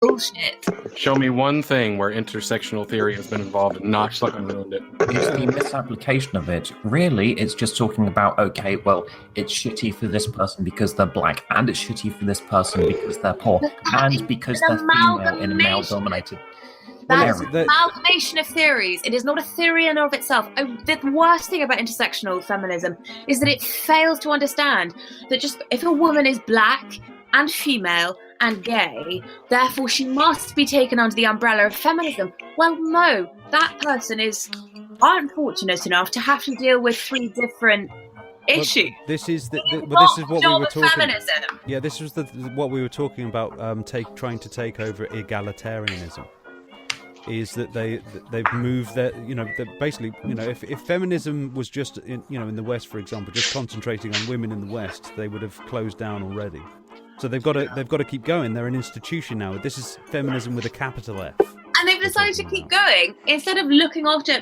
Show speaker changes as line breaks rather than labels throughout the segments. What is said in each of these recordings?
bullshit.
Show me one thing where intersectional theory has been involved and not fucking ruined it.
It's the misapplication of it. Really, it's just talking about, okay, well, it's shitty for this person because they're black, and it's shitty for this person because they're poor, and because they're female in a male-dominated
That's
area.
an amalgamation of theories. It is not a theory in and of itself. The worst thing about intersectional feminism is that it fails to understand that just if a woman is black and female and gay, therefore she must be taken under the umbrella of feminism. Well, no, that person is unfortunate enough to have to deal with 3 different issues.
This is this is what
Job
we were
of
talking.
feminism.
Yeah, this was what we were talking about. Trying to take over egalitarianism. Is that they've moved their, basically, if feminism was just in the West, for example, just concentrating on women in the West, they would have closed down already. So they've got to keep going. They're an institution now. This is feminism with a capital F.
And they've decided to keep going instead of looking after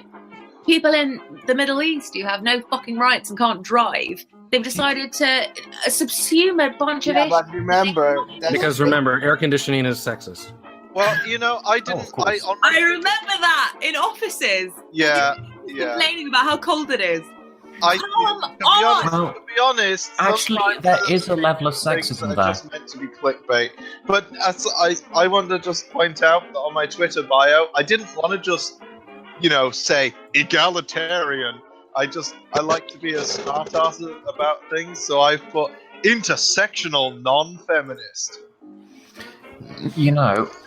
people in the Middle East who have no fucking rights and can't drive. They've decided to subsume a bunch of issues.
But remember,
air conditioning is sexist.
Well, I didn't.
I remember that in offices.
Yeah.
Complaining about how cold it is.
To be honest,
actually, there is a level of sexism there.
Just meant to be clickbait. But as I want to just point out that on my Twitter bio, I didn't want to just, say egalitarian. I like to be a smart ass about things, so I put intersectional non-feminist.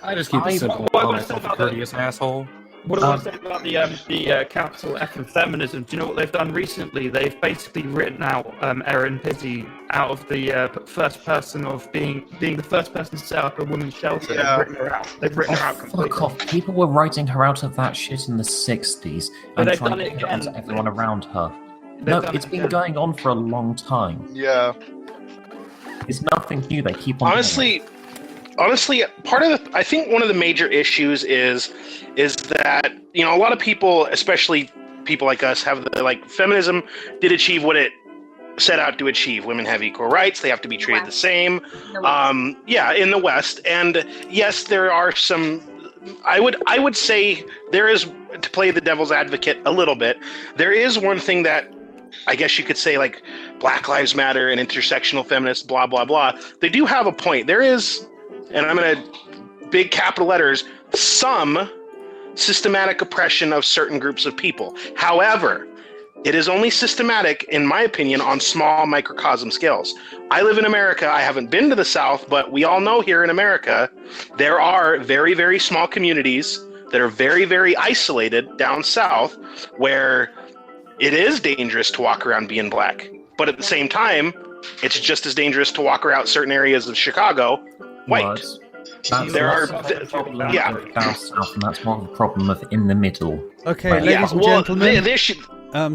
I just keep it simple. Call myself a courteous asshole.
What do I say about the capital F of feminism? Do you know what they've done recently? They've basically written out Erin Pizzey out of the first person of being the first person to set up a women's shelter.
Yeah.
They've written her out completely.
Fuck off. People were writing her out of that shit in the 60s
But
and
they've
trying
done
to
it
get onto
again.
everyone around her.
They've
No,
done
it's
it
been
again.
going on for a long time.
Yeah.
It's nothing new. They keep on doing it.
Honestly, I think one of the major issues is that, a lot of people, especially people like us, have feminism did achieve what it set out to achieve. Women have equal rights. They have to be treated the same. In the West. And yes, there are some, I would say there is, to play the devil's advocate a little bit, there is one thing that I guess you could say, like Black Lives Matter and intersectional feminists, blah, blah, blah. They do have a point. There is, and I'm going to big capital letters, some systematic oppression of certain groups of people. However, it is only systematic, in my opinion, on small microcosm scales. I live in America. I haven't been to the South, but we all know here in America, there are very, very small communities that are very, very isolated down South where it is dangerous to walk around being black. But at the same time, it's just as dangerous to walk around certain areas of Chicago white. There are,
down south, and that's more of a problem of in the middle.
Okay, ladies and gentlemen.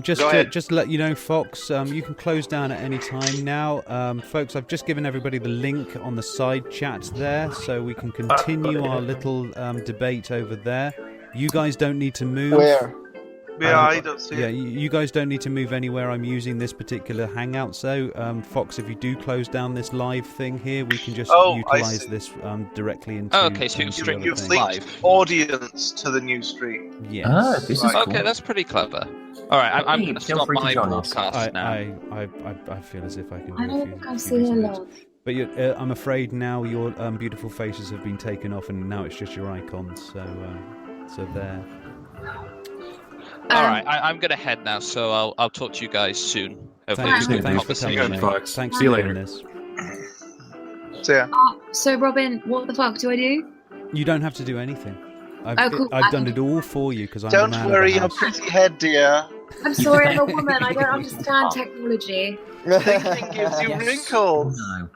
Just
to let you know, Fox, you can close down at any time now. Folks, I've just given everybody the link on the side chat there, so we can continue our little debate over there. You guys don't need to move.
Where?
Yeah, I don't see
Yeah,
it.
you guys don't need to move anywhere. I'm using this particular hangout, so Fox, if you do close down this live thing here, we can just utilize this directly into.
Okay, so
You've linked audience to the new stream.
Yes.
Oh, this is cool.
Okay, that's pretty clever. All right, I'm going to stop my broadcast now.
I feel as if I can do
I
a
don't
few
think I've seen a
minutes.
lot.
But I'm afraid now your beautiful faces have been taken off, and now it's just your icons. So there.
All right, I'm going to head now, so I'll talk to you guys soon.
Thanks for coming, mate.
Fox.
Thanks
See you
for
later.
doing this.
So yeah.
So Robin, what the fuck do I do?
You don't have to do anything.
Cool.
I've done it all for you because I'm the man
Don't
of
worry
the
your
house.
pretty head, dear.
I'm sorry, I'm a woman. I don't understand technology.
Thinking gives you wrinkles.
No.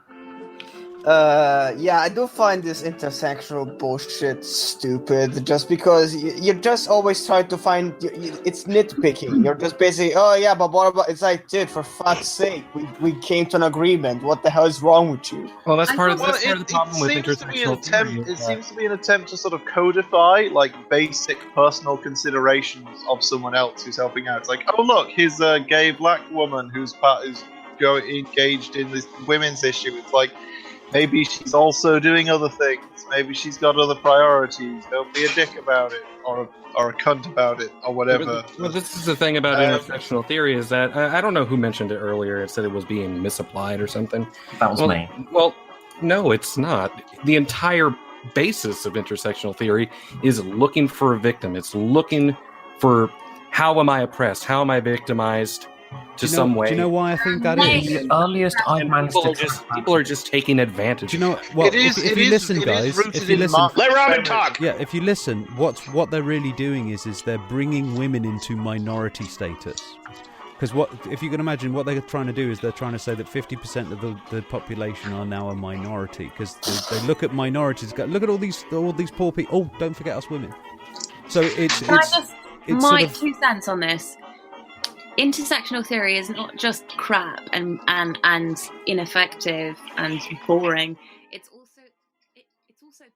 Yeah, I do find this intersectional bullshit stupid. Just because you just always try to find it's nitpicking. You're just basically, oh yeah, but what about? It's like, dude, for fuck's sake, we came to an agreement. What the hell is wrong with you?
Well, that's part of
Well,
the problem with
seems to be an
intersectional
attempt.
theory.
It seems to be an attempt to sort of codify like basic personal considerations of someone else who's helping out. It's like, oh look, here's a gay black woman who's engaged in this women's issue. It's like, Maybe she's also doing other things. Maybe she's got other priorities. Don't be a dick about it, or a cunt about it, or whatever.
Well, this is the thing about intersectional theory is that I don't know who mentioned it earlier. It said it was being misapplied or something.
That was me.
Well, no, it's not. The entire basis of intersectional theory is looking for a victim. It's looking for how am I oppressed? How am I victimized to some way?
Do you know why I think that is?
The earliest I've managed to
people are just taking advantage.
Do you know what? If you listen, guys, if you listen,
let Robin talk.
Yeah, if you listen, what they're really doing is they're bringing women into minority status. Because if you can imagine, what they're trying to do is they're trying to say that 50% of the population are now a minority. Because they look at minorities, go, look at all these poor people. Oh, don't forget us women. So it's
my 2 cents on this. Intersectional theory is not just crap and ineffective and boring. It's also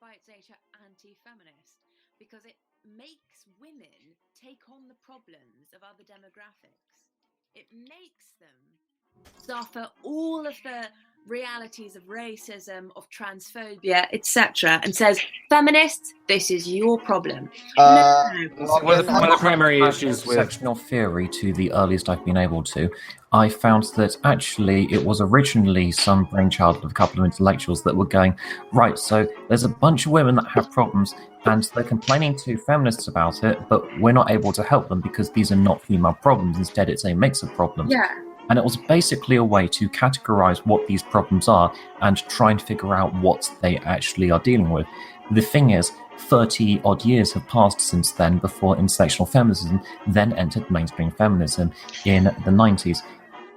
by its nature anti-feminist, because it makes women take on the problems of other demographics. It makes them suffer all of the realities of racism, of transphobia, etc., and says, feminists, this is your problem.
One of the primary issues with
intersectional theory, to the earliest I've been able to, I found that actually it was originally some brainchild of a couple of intellectuals that were going, right, so there's a bunch of women that have problems and they're complaining to feminists about it, but we're not able to help them because these are not female problems. Instead, it's a mix of problems.
Yeah.
And it was basically a way to categorize what these problems are and try and figure out what they actually are dealing with. The thing is, 30 odd years have passed since then before intersectional feminism then entered mainstream feminism in the 90s.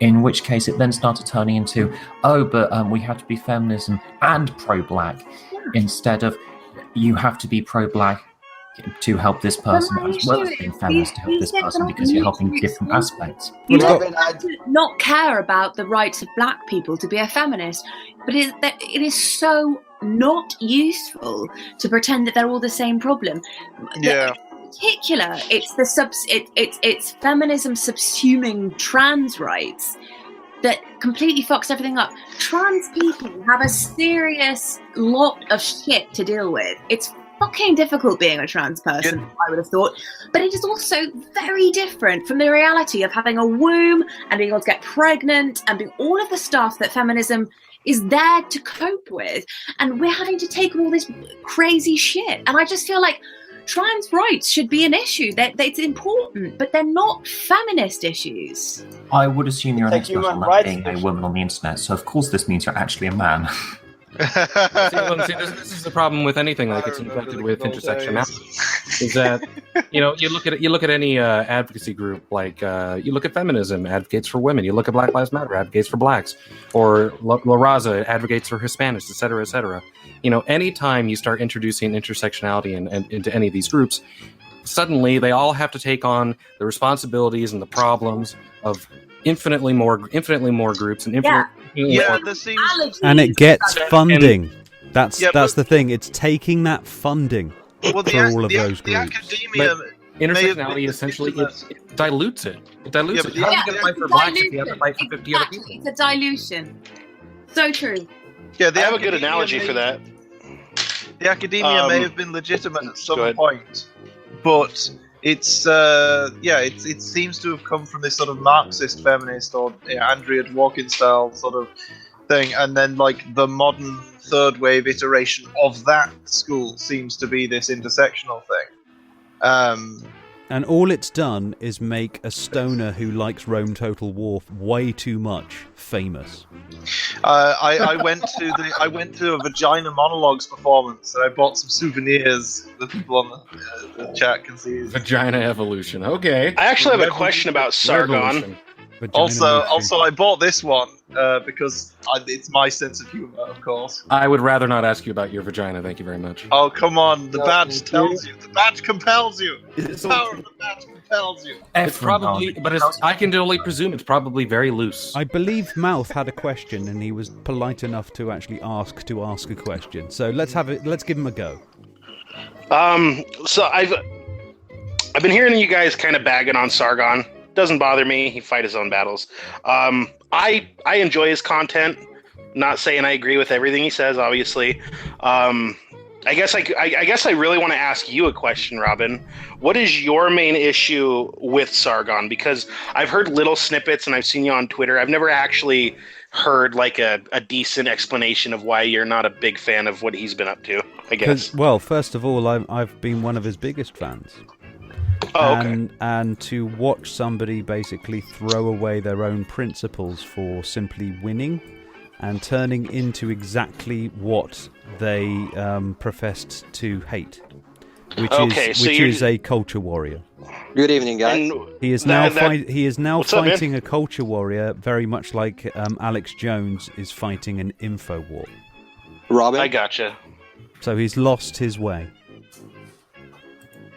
In which case it then started turning into, we have to be feminism and pro-black, instead of you have to be pro-black to help this person as well as being feminist to help this person, because you're helping different aspects.
You don't have to not care about the rights of black people to be a feminist, but it is so not useful to pretend that they're all the same problem.
Yeah.
In particular, it's feminism subsuming trans rights that completely fucks everything up. Trans people have a serious lot of shit to deal with. It's fucking difficult being a trans person, I would have thought, but it is also very different from the reality of having a womb and being able to get pregnant and doing all of the stuff that feminism is there to cope with, and we're having to take all this crazy shit. And I just feel like trans rights should be an issue. It's important, but they're not feminist issues.
I would assume you're an expert on that, being a
issue.
woman on the internet, so of course this means you're actually a man.
This is the problem with anything like it's infected with intersectionality. Is that you look at any advocacy group, like you look at feminism advocates for women, you look at Black Lives Matter advocates for blacks, or La Raza advocates for Hispanics, etc., etc. Anytime you start introducing intersectionality into any of these groups, suddenly they all have to take on the responsibilities and the problems of infinitely more groups and
and it gets funding. That's the thing. It's taking that funding for all of those groups.
Intersectionality essentially it dilutes it. It dilutes it. How are you going to fight for blacks if you have to fight for 50 other people?
It's a dilution. So true.
Yeah, they have a good analogy for that.
The academia may have been legitimate at some point, but it seems to have come from this sort of Marxist feminist or Andrea Dworkin style sort of thing, and then like the modern third wave iteration of that school seems to be this intersectional thing.
And all it's done is make a stoner who likes Rome Total War way too much famous.
I went to a Vagina Monologues performance, and I bought some souvenirs that people on the chat can see.
Vagina evolution. Okay.
I actually have a question about Sargon.
Also, I bought this one because it's my sense of humor, of course.
I would rather not ask you about your vagina. Thank you very much.
Oh, come on. The badge tells you. The badge compels you. The power of the badge compels you.
It's probably, but I can only presume it's probably very loose.
I believe Mouth had a question, and he was polite enough to actually ask a question. So let's give him a go.
So I've been hearing you guys kind of bagging on Sargon. Doesn't bother me. He fight his own battles. I enjoy his content, Not saying I agree with everything he says, obviously. I guess I really want to ask you a question, Robin. What is your main issue with Sargon? Because I've heard little snippets and I've seen you on Twitter. I've never actually heard like a decent explanation of why you're not a big fan of what he's been up to, I guess.
Well, first of all, I've been one of his biggest fans.
Oh, okay.
And to watch somebody basically throw away their own principles for simply winning and turning into exactly what they professed to hate, which is a culture warrior.
Good evening, guys.
And
He is now fighting a culture warrior, very much like Alex Jones is fighting an info war.
Robin?
I gotcha.
So he's lost his way.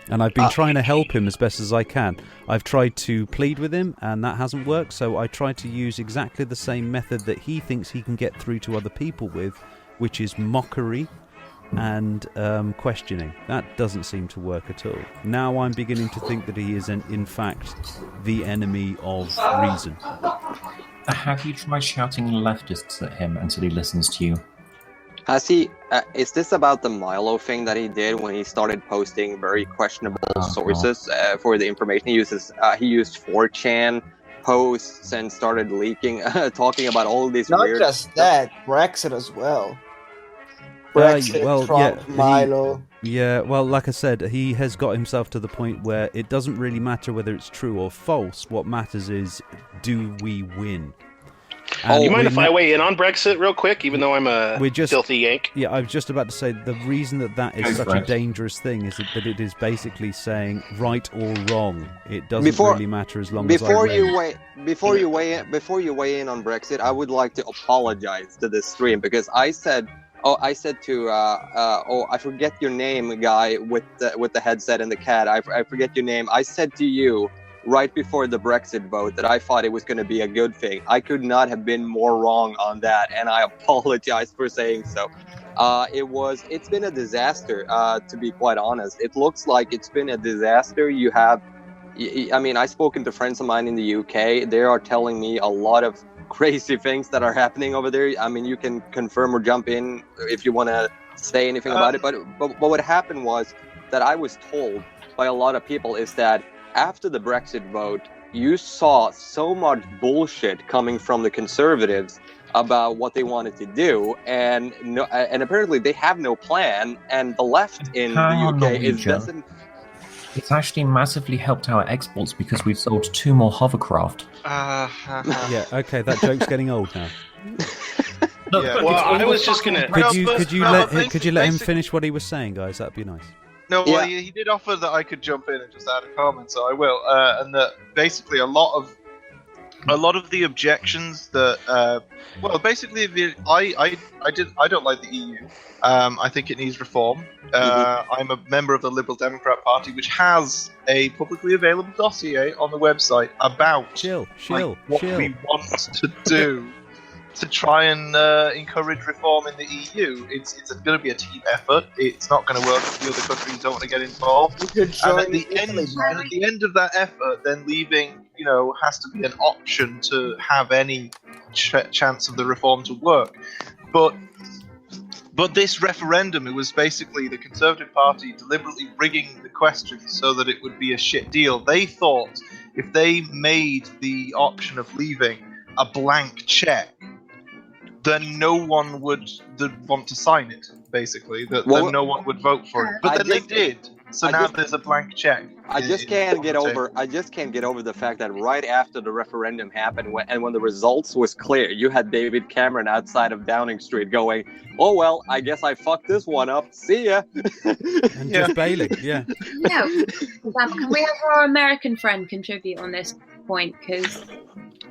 And I've been trying to help him as best as I can. I've tried to plead with him, and that hasn't worked, so I try to use exactly the same method that he thinks he can get through to other people with, which is mockery and questioning. That doesn't seem to work at all. Now I'm beginning to think that he is, in fact, the enemy of reason.
Have you tried shouting leftists at him until he listens to you?
Has he? Is this about the Milo thing that he did when he started posting very questionable sources for the information he uses? He used 4chan posts and started leaking, talking about all these
Not
weird.
Not just
stuff.
that, Brexit as well. Brexit, Trump, Milo.
Well, like I said, he has got himself to the point where it doesn't really matter whether it's true or false. What matters is, do we win?
You mind if I weigh in on Brexit real quick, even though I'm a filthy Yank?
Yeah, I was just about to say, the reason that is such a dangerous thing is that it is basically saying right or wrong. It doesn't really matter as long as
Before you weigh in on Brexit, I would like to apologize to this stream because I said to I forget your name, guy with the headset and the cat. I forget your name. I said to you right before the Brexit vote that I thought it was going to be a good thing. I could not have been more wrong on that, and I apologize for saying so. It's been a disaster, to be quite honest. It looks like it's been a disaster. I've spoken to friends of mine in the UK. They are telling me a lot of crazy things that are happening over there. I mean, you can confirm or jump in if you want to say anything about it. But what happened was that I was told by a lot of people is that after the Brexit vote, you saw so much bullshit coming from the Conservatives about what they wanted to do, and apparently they have no plan. And the left in the UK doesn't.
It's actually massively helped our exports because we've sold 2 more hovercraft.
Yeah, okay, that joke's getting old now.
I was just gonna.
Could you let him finish what he was saying, guys? That'd be nice.
No, well, he did offer that I could jump in and just add a comment, so I will. And that basically a lot of the objections that, I don't like the EU. I think it needs reform. I'm a member of the Liberal Democrat Party, which has a publicly available dossier on the website about what we want to do to try and encourage reform in the EU. It's going to be a team effort. It's not going to work if the other countries don't want to get involved. And at the end of that effort, then leaving, has to be an option to have any chance of the reform to work. But this referendum, it was basically the Conservative Party deliberately rigging the questions so that it would be a shit deal. They thought if they made the option of leaving a blank check, then no one would want to sign it, basically. Then no one would vote for it. But then they did. So now there's a blank check.
I just can't get over the fact that right after the referendum happened, when the results was clear, you had David Cameron outside of Downing Street going, "Oh well, I guess I fucked this one up. See ya."
And just bailing, yeah.
Yeah. Can we have our American friend contribute on this point? Because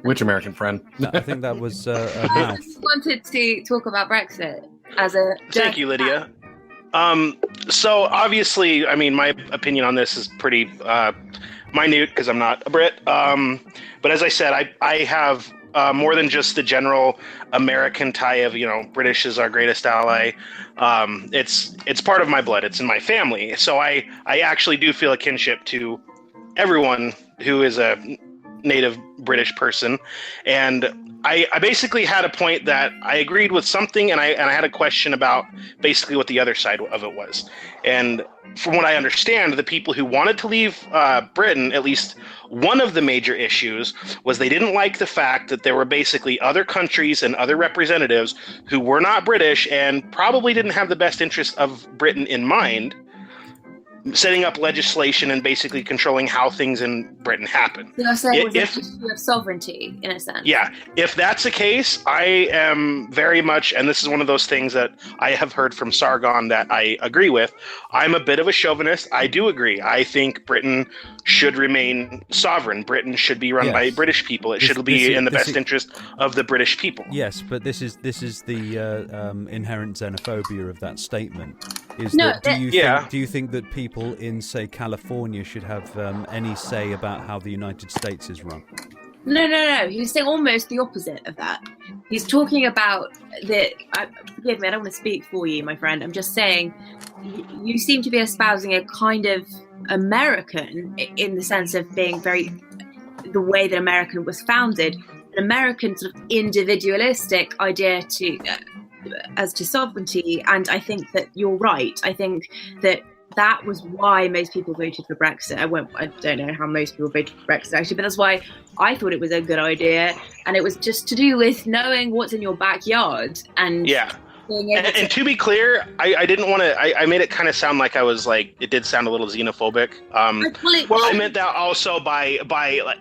which American friend?
I think that was Mouth.
Wanted to talk about Brexit as a.
Thank you, Lydia. So obviously, I mean, my opinion on this is pretty minute because I'm not a Brit. But as I said, I have more than just the general American tie of, British is our greatest ally. It's part of my blood. It's in my family. So I actually do feel a kinship to everyone who is a native British person. And I basically had a point that I agreed with something, and I had a question about basically what the other side of it was. And from what I understand, the people who wanted to leave Britain, at least one of the major issues was they didn't like the fact that there were basically other countries and other representatives who were not British and probably didn't have the best interest of Britain in mind, setting up legislation and basically controlling how things in Britain happen.
So you're saying it was an issue of sovereignty, in a sense?
Yeah. If that's the case, I am very much, and this is one of those things that I have heard from Sargon that I agree with, I'm a bit of a chauvinist. I do agree. I think Britain should remain sovereign. Britain should be run by British people. It should be in the best interest of the British people.
Yes, but this is the inherent xenophobia of that statement. Do you think that people in, say, California should have any say about how the United States is run?
No. He's saying almost the opposite of that. He's talking about forgive me, I don't want to speak for you, my friend. I'm just saying you seem to be espousing a kind of American, in the sense of being very the way that American was founded, an American sort of individualistic idea as to sovereignty. And I think that you're right. I think that was why most people voted for Brexit. I don't know how most people voted for Brexit actually, but that's why I thought it was a good idea. And it was just to do with knowing what's in your backyard and
And to be clear, I didn't want to. I made it kind of sound like I was like it did sound a little xenophobic. I meant that also by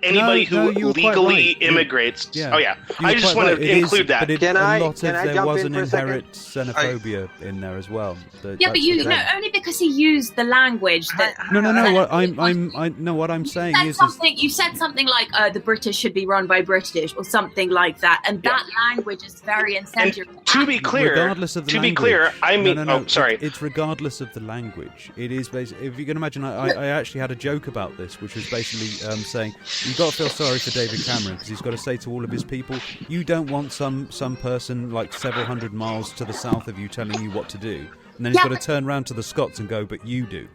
anybody who legally immigrates.
Yeah.
Oh yeah, I just want to include that.
But there was an inherent xenophobia in there as well.
Yeah, but only because he used the language that.
No. What I'm saying is
you said something like the British should be run by British or something like that, and that language is very incendiary.
To be clear. I mean,
no.
Sorry.
It's regardless of the language. It is basically, if you can imagine, I actually had a joke about this, which was basically saying you've got to feel sorry for David Cameron because he's got to say to all of his people, you don't want some person like several hundred miles to the south of you telling you what to do, and then he's got to turn around to the Scots and go, but you do.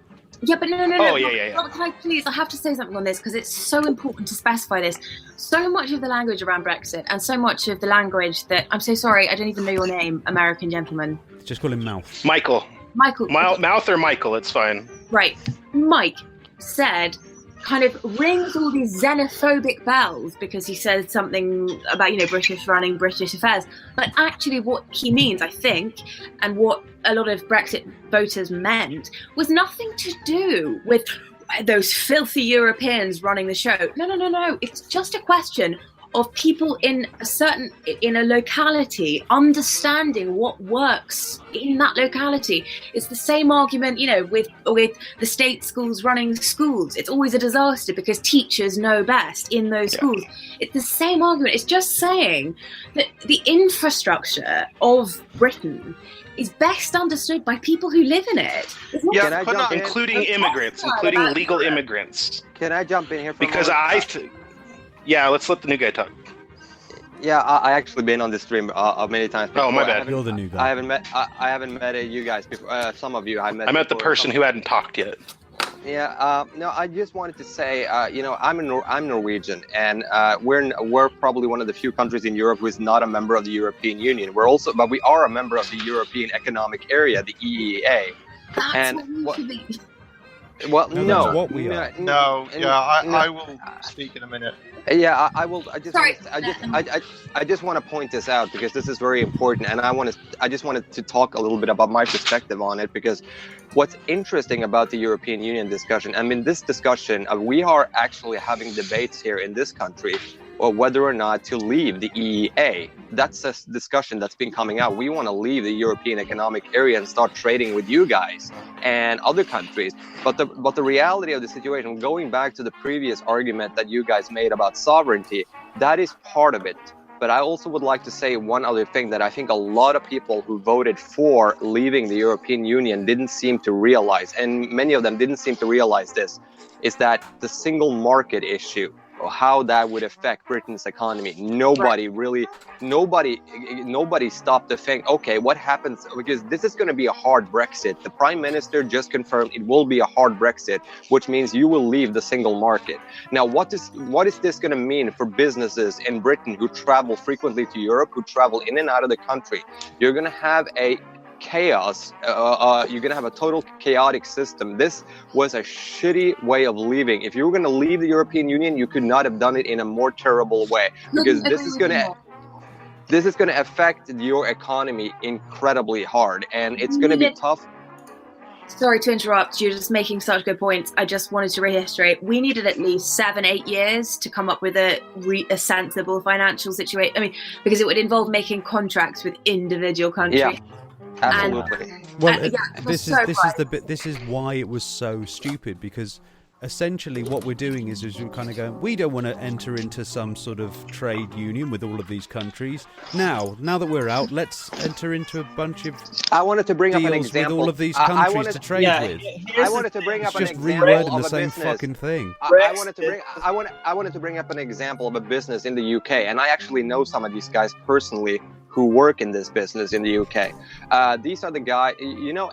Yeah, but no.
Oh, yeah.
Can I please? I have to say something on this because it's so important to specify this. So much of the language around Brexit and so much of the language that I'm so sorry, I don't even know your name, American gentleman.
Just call him Mouth.
Michael. Mouth or Michael, it's fine.
Right. Mike said kind of rings all these xenophobic bells because he said something about, British running British affairs. But actually what he means, I think, and what a lot of Brexit voters meant was nothing to do with those filthy Europeans running the show. No. It's just a question of people in a locality understanding what works in that locality. It's the same argument, with the state schools running schools. It's always a disaster because teachers know best in those schools. It's the same argument. It's just saying that the infrastructure of Britain is best understood by people who live in it.
Including immigrants, including legal immigrants.
Can I jump in here?
Because let's let the new guy talk.
Yeah, I actually been on this stream many times before.
Oh, my bad.
You're the new guy.
I haven't met you guys before. Some of you I met.
I met the person who hadn't talked yet.
Yeah. No, I just wanted to say, I'm Norwegian, and we're probably one of the few countries in Europe who is not a member of the European Union. But we are a member of the European Economic Area, the EEA.
That's what we should be.
Well, no.
That's what we are.
I will speak in a minute.
Yeah, I will. I just want to point this out because this is very important, and I just wanted to talk a little bit about my perspective on it because what's interesting about the European Union discussion, I mean, this discussion, we are actually having debates here in this country or whether or not to leave the EEA. That's a discussion that's been coming out. We want to leave the European Economic Area and start trading with you guys and other countries. But the reality of the situation, going back to the previous argument that you guys made about sovereignty, that is part of it. But I also would like to say one other thing that I think a lot of people who voted for leaving the European Union didn't seem to realize, and many of them didn't seem to realize this, is that the single market issue, how that would affect Britain's economy. Nobody stopped to think, okay, what happens, because this is going to be a hard Brexit. The Prime Minister just confirmed it will be a hard Brexit, which means you will leave the single market. Now, what is this going to mean for businesses in Britain who travel frequently to Europe, who travel in and out of the country? You're going to have a chaos. You're going to have a total chaotic system. This was a shitty way of leaving. If you were going to leave the European Union, you could not have done it in a more terrible way, because this is going to affect your economy incredibly hard, and it's going to be tough.
Sorry to interrupt. You're just making such good points. I just wanted to reiterate, we needed at least 7-8 years to come up with a sensible financial situation. I mean, because it would involve making contracts with individual countries.
Yeah. Absolutely.
This is why it was so stupid, because essentially what we're doing is we're kind of going, we don't want to enter into some sort of trade union with all of these countries. Now that we're out, let's enter into a bunch of
I wanted to bring up an
deals
example
with all of these countries to trade with.
I wanted to bring up
It's
an
just
example
rewording
of
the
a
same
business.
fucking thing.
I wanted to bring up an example of a business in the UK, and I actually know some of these guys personally who work in this business in the UK. These are the guys,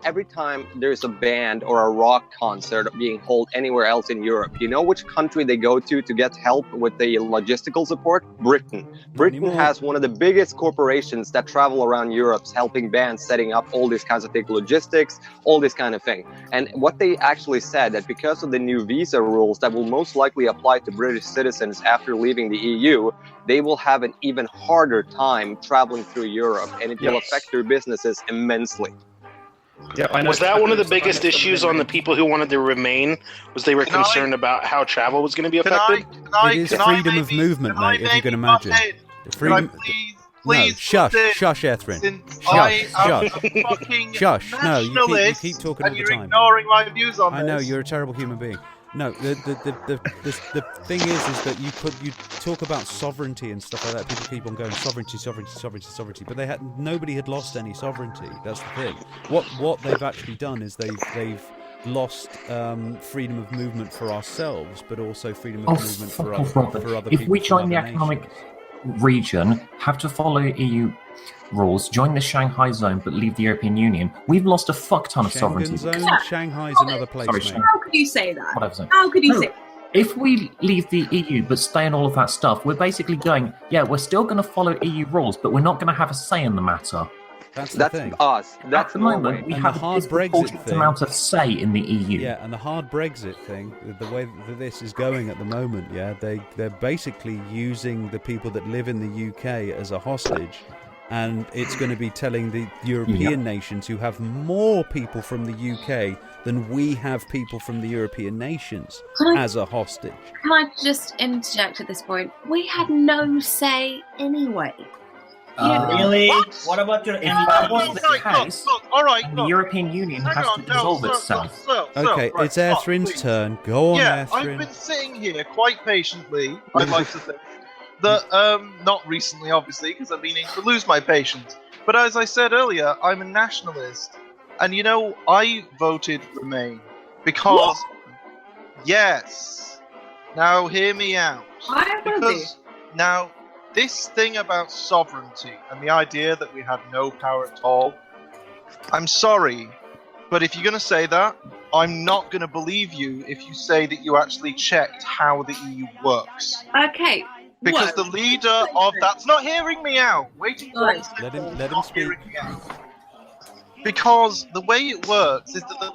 every time there's a band or a rock concert being held anywhere else in Europe, you know which country they go to get help with the logistical support? Britain. Britain has one of the biggest corporations that travel around Europe helping bands setting up all these kinds of things, logistics, all this kind of thing. And what they actually said, that because of the new visa rules that will most likely apply to British citizens after leaving the EU, they will have an even harder time traveling through Europe, and it will affect their businesses immensely.
Yeah, was that one of the biggest issues on the people who wanted to remain? Was they were concerned about how travel was going to be affected?
It is freedom of movement, mate, if you can imagine. Freedom.
Please,
shush, Ethrin. Shush. No, you keep talking all the time.
You're ignoring my views on this.
I know, you're a terrible human being. No, the thing is that you talk about sovereignty and stuff like that. People keep on going sovereignty, but nobody had lost any sovereignty. That's the thing. What they've actually done is they've lost freedom of movement for ourselves, but also freedom of movement for other people.
If we join the economic region, have to follow EU rules, join the Shanghai zone, but leave the European Union, we've lost a fuck ton of sovereignty.
Zone? Shanghai's another place, mate.
How could you say that?
Whatever.
How could you say that?
If we leave the EU but stay in all of that stuff, we're basically going, we're still going to follow EU rules, but we're not going to have a say in the matter.
That's the thing.
Us.
At the moment, we have a disproportionate amount of say in the EU.
Yeah, and the hard Brexit thing, the way that this is going at the moment, they're basically using the people that live in the UK as a hostage. And it's going to be telling the European nations who have more people from the UK than we have people from the European nations as a hostage.
Can I just interject at this point? We had no say anyway.
Really? What about your
case?
All right.
The European Union has to dissolve itself.
Okay, it's Ethrin's turn. Go on,
yeah,
Ethrin.
I've been sitting here quite patiently, I'd like to think. Not recently, obviously, because I'm beginning to lose my patience. But as I said earlier, I'm a nationalist. And I voted Remain. Because... Yes. Now, hear me out. Now, this thing about sovereignty and the idea that we had no power at all, I'm sorry, but if you're going to say that, I'm not going to believe you if you say that you actually checked how the EU works.
Okay.
Because the leader of that's not hearing me out. Waiting for
Let him speak.
Because the way it works is that the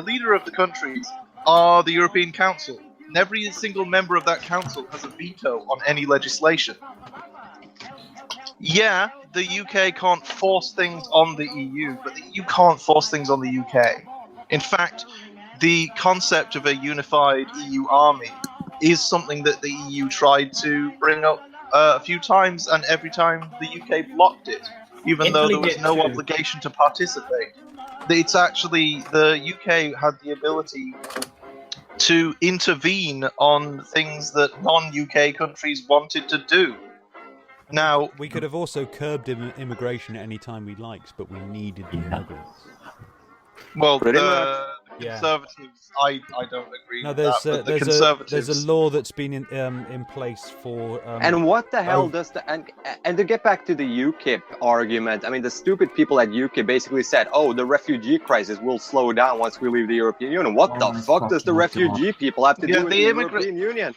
leader of the countries are the European Council. And every single member of that council has a veto on any legislation. Yeah, the UK can't force things on the EU, but the EU can't force things on the UK. In fact, the concept of a unified EU army is something that the EU tried to bring up a few times, and every time the UK blocked it, even though there was no obligation to participate. It's actually, the UK had the ability to intervene on things that non-UK countries wanted to do. Now,
we could have also curbed immigration at any time we liked, but we needed the immigrants.
Well, the
Yeah.
Conservatives, I don't agree
No,
with
there's
that. But the Conservatives,
there's a law that's been in place for.
And what the hell does the and to get back to the UKIP argument, I mean, the stupid people at UKIP basically said, "Oh, the refugee crisis will slow down once we leave the European Union." What the fuck does the refugee people have to do with the European Union?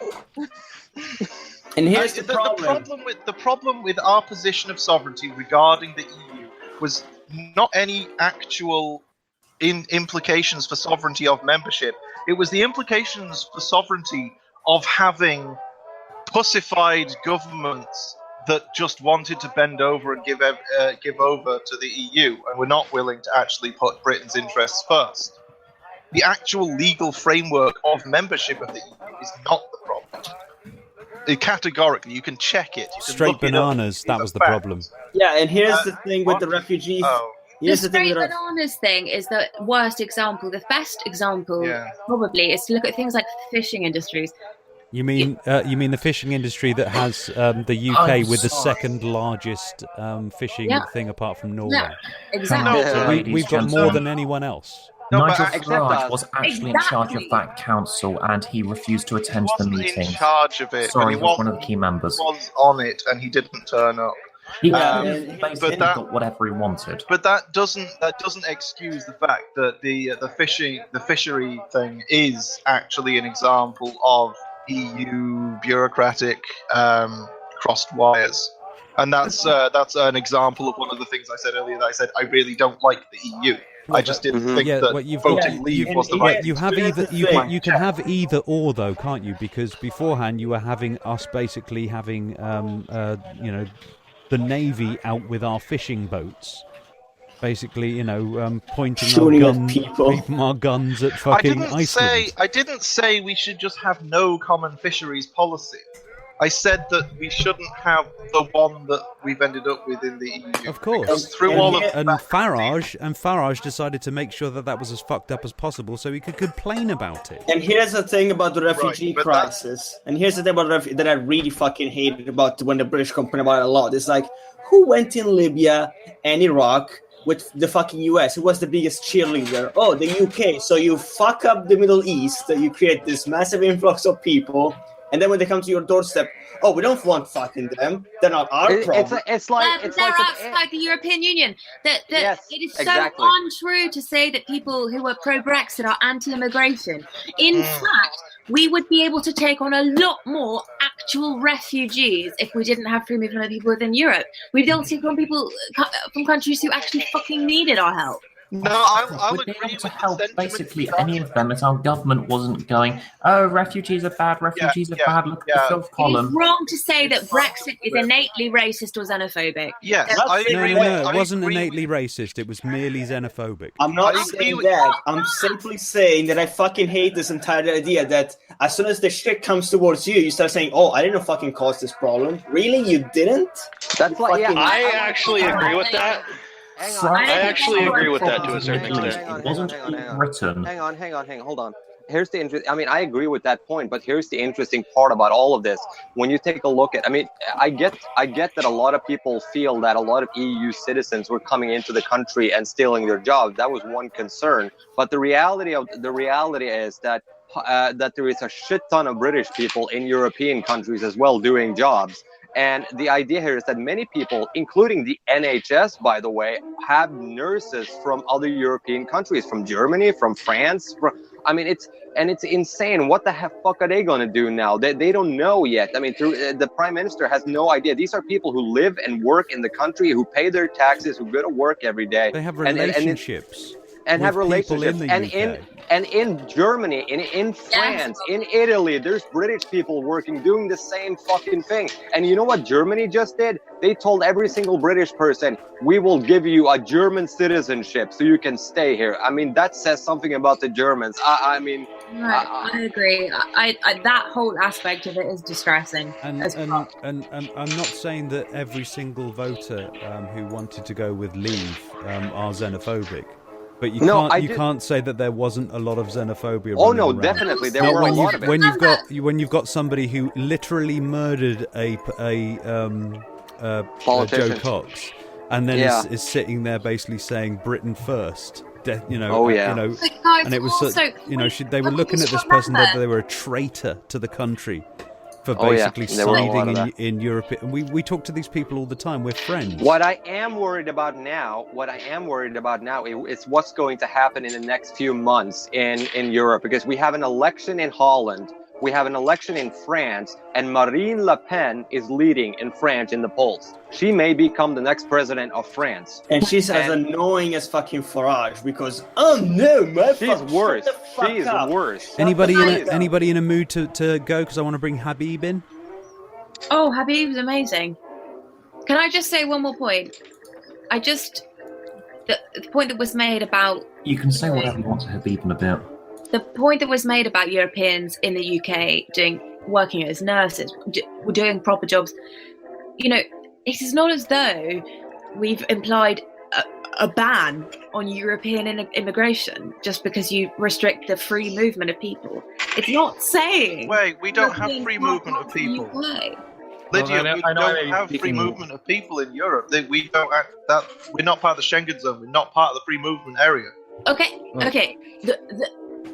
And here's the
problem with our position of sovereignty regarding the EU was not any actual implications for sovereignty of membership. It was the implications for sovereignty of having pussified governments that just wanted to bend over and give over to the EU and were not willing to actually put Britain's interests first. The actual legal framework of membership of the EU is not the problem. Categorically, you can check it.
Straight bananas, that was the problem.
Yeah, and here's the thing with the refugees.
The straight bananas thing is the worst example. The best example, probably, is to look at things like fishing industries.
You mean the fishing industry that has the UK with the second largest fishing thing apart from Norway?
Yeah, exactly.
So we've got more than anyone else.
Nigel Farage was actually in charge of that council, and he refused to attend the meeting.
In charge of it.
Sorry,
he
was one of the key members.
He was on it, and he didn't turn up.
He basically got whatever he wanted.
But that doesn't excuse the fact that the fishery thing is actually an example of EU bureaucratic crossed wires, and that's an example of one of the things I said earlier. That I said I really don't like the EU. I just didn't think that voting leave was the right.
You can have either or though, can't you? Because beforehand you were having us basically having the Navy out with our fishing boats, basically, pointing our guns at fucking Iceland.
I didn't say we should just have no common fisheries policy. I said that we shouldn't have the one that we've ended up with in the EU.
Of course. Farage decided to make sure that was as fucked up as possible so he could complain about it.
And here's the thing about the refugee crisis. And here's the thing about that I really fucking hated about when the British complain about it a lot. It's like, who went in Libya and Iraq with the fucking US? Who was the biggest cheerleader? Oh, the UK. So you fuck up the Middle East, you create this massive influx of people, and then when they come to your doorstep, oh, we don't want fucking them. They're not our problem.
They're outside the European Union. It is so untrue to say that people who are pro-Brexit are anti-immigration. In fact, we would be able to take on a lot more actual refugees if we didn't have free movement of people within Europe. We'd be able to take on people from countries who actually fucking needed our help.
No, I'll
agree to help basically any of them if our government wasn't going, oh, refugees are bad, look at the filth column.
It's wrong to say that Brexit is innately racist or xenophobic.
Yes,
No, it wasn't innately racist, it was merely xenophobic.
I'm not saying that. I'm simply saying that I fucking hate this entire idea that as soon as the shit comes towards you, you start saying, oh, I didn't fucking cause this problem. Really? You didn't?
That's like,
I actually agree with that. I actually agree with that to a certain extent.
It wasn't written.
Hang on, hold on. Here's the interesting. I mean, I agree with that point, but here's the interesting part about all of this. When you take a look at, I mean, I get that a lot of people feel that a lot of EU citizens were coming into the country and stealing their jobs. That was one concern. But the reality is that there is a shit ton of British people in European countries as well doing jobs. And the idea here is that many people, including the NHS, by the way, have nurses from other European countries, from Germany, from France. It's insane. What the fuck are they going to do now? They don't know yet. I mean, the Prime Minister has no idea. These are people who live and work in the country, who pay their taxes, who go to work every day.
They have relationships.
And in Germany, in France, in Italy, there's British people working, doing the same fucking thing. And you know what Germany just did? They told every single British person, we will give you a German citizenship so you can stay here. I mean, that says something about the Germans. I
agree. That whole aspect of it is distressing.
And I'm not saying that every single voter who wanted to go with Leave are xenophobic. But you can't say that there wasn't a lot of xenophobia.
Oh no, definitely there were a lot of it.
When you've got somebody who literally murdered a Joe Cox, and then is sitting there basically saying Britain first. you know,
Oh, yeah.
you know,
But guys,
and it was,
also,
they were looking at this person that they were a traitor to the country for basically
There were a lot
siding
of
in Europe. And we talk to these people all the time. We're friends.
What I am worried about now is what's going to happen in the next few months in Europe, because we have an election in Holland, we have an election in France, and Marine Le Pen is leading in France in the polls. She may become the next president of France.
And she's as annoying as fucking Farage because, oh no, my
She's worse. She is worse.
Anybody in a mood to go? Because I want to bring Habib in.
Oh, Habib's amazing. Can I just say one more point? The point that was made about...
You can say whatever you want to Habib in a bit.
The point that was made about Europeans in the UK working as nurses, doing proper jobs, it is not as though we've implied a ban on European immigration just because you restrict the free movement of people. It's not saying...
Wait, we don't have free movement of people. Lydia, we don't have free movement of people in Europe. We don't we're not part of the Schengen zone. We're not part of the free movement area.
Okay.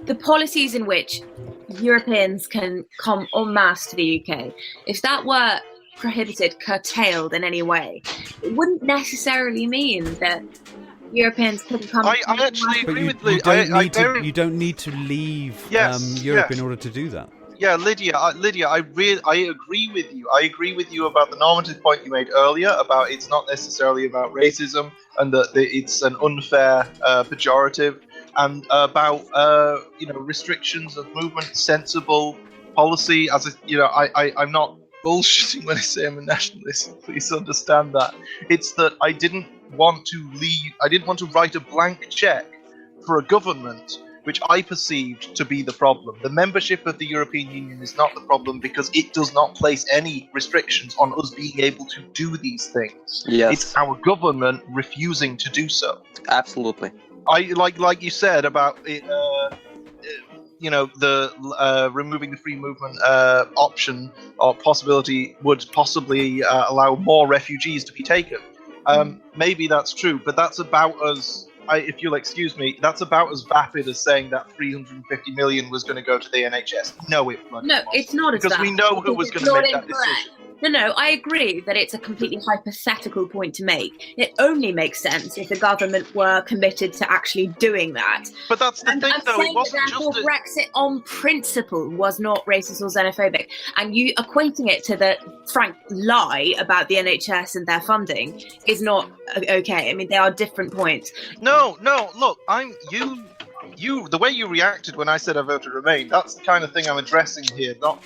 The policies in which Europeans can come en masse to the UK, if that were prohibited, curtailed in any way, it wouldn't necessarily mean that Europeans couldn't come.
I actually agree with
Lydia.
You don't need to leave Europe in order to do that.
Yeah, Lydia, I agree with you. I agree with you about the normative point you made earlier about it's not necessarily about racism and that it's an unfair pejorative, and about restrictions of movement, sensible policy. I'm not bullshitting when I say I'm a nationalist. Please understand that. It's that I didn't want to leave. I didn't want to write a blank check for a government which I perceived to be the problem. The membership of the European Union is not the problem because it does not place any restrictions on us being able to do these things.
Yes.
It's our government refusing to do so.
Absolutely.
I like you said about it, the removing the free movement option or possibility would possibly allow more refugees to be taken. Maybe that's true, but that's about as... if you'll excuse me, that's about as vapid as saying that 350 million was going to go to the NHS. No,
it's not as
because
vapid.
we know who was going to make that decision.
No, I agree that it's a completely hypothetical point to make. It only makes sense if the government were committed to actually doing that.
But that's the thing, though. It wasn't just
Brexit on principle was not racist or xenophobic, and you equating it to the frank lie about the NHS and their funding is not okay. I mean, they are different points.
No. Look, you. The way you reacted when I said I voted Remain, that's the kind of thing I'm addressing here. Not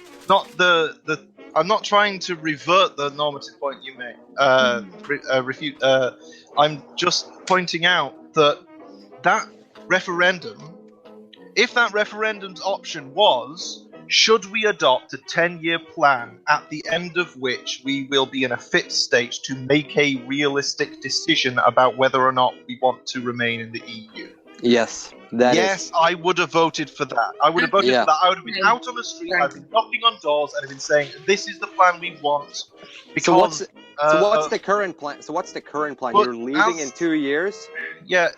the. I'm not trying to revert the normative point you made. Refute. I'm just pointing out that referendum, if that referendum's option was, should we adopt a 10-year plan at the end of which we will be in a fit state to make a realistic decision about whether or not we want to remain in the EU?
Yes.
I would have voted for that. I would have voted for that. I would have been out on the street. I've been knocking on doors and I've been saying, "This is the plan we want." Because
so what's the current plan? You're leaving in 2 years.
Yeah,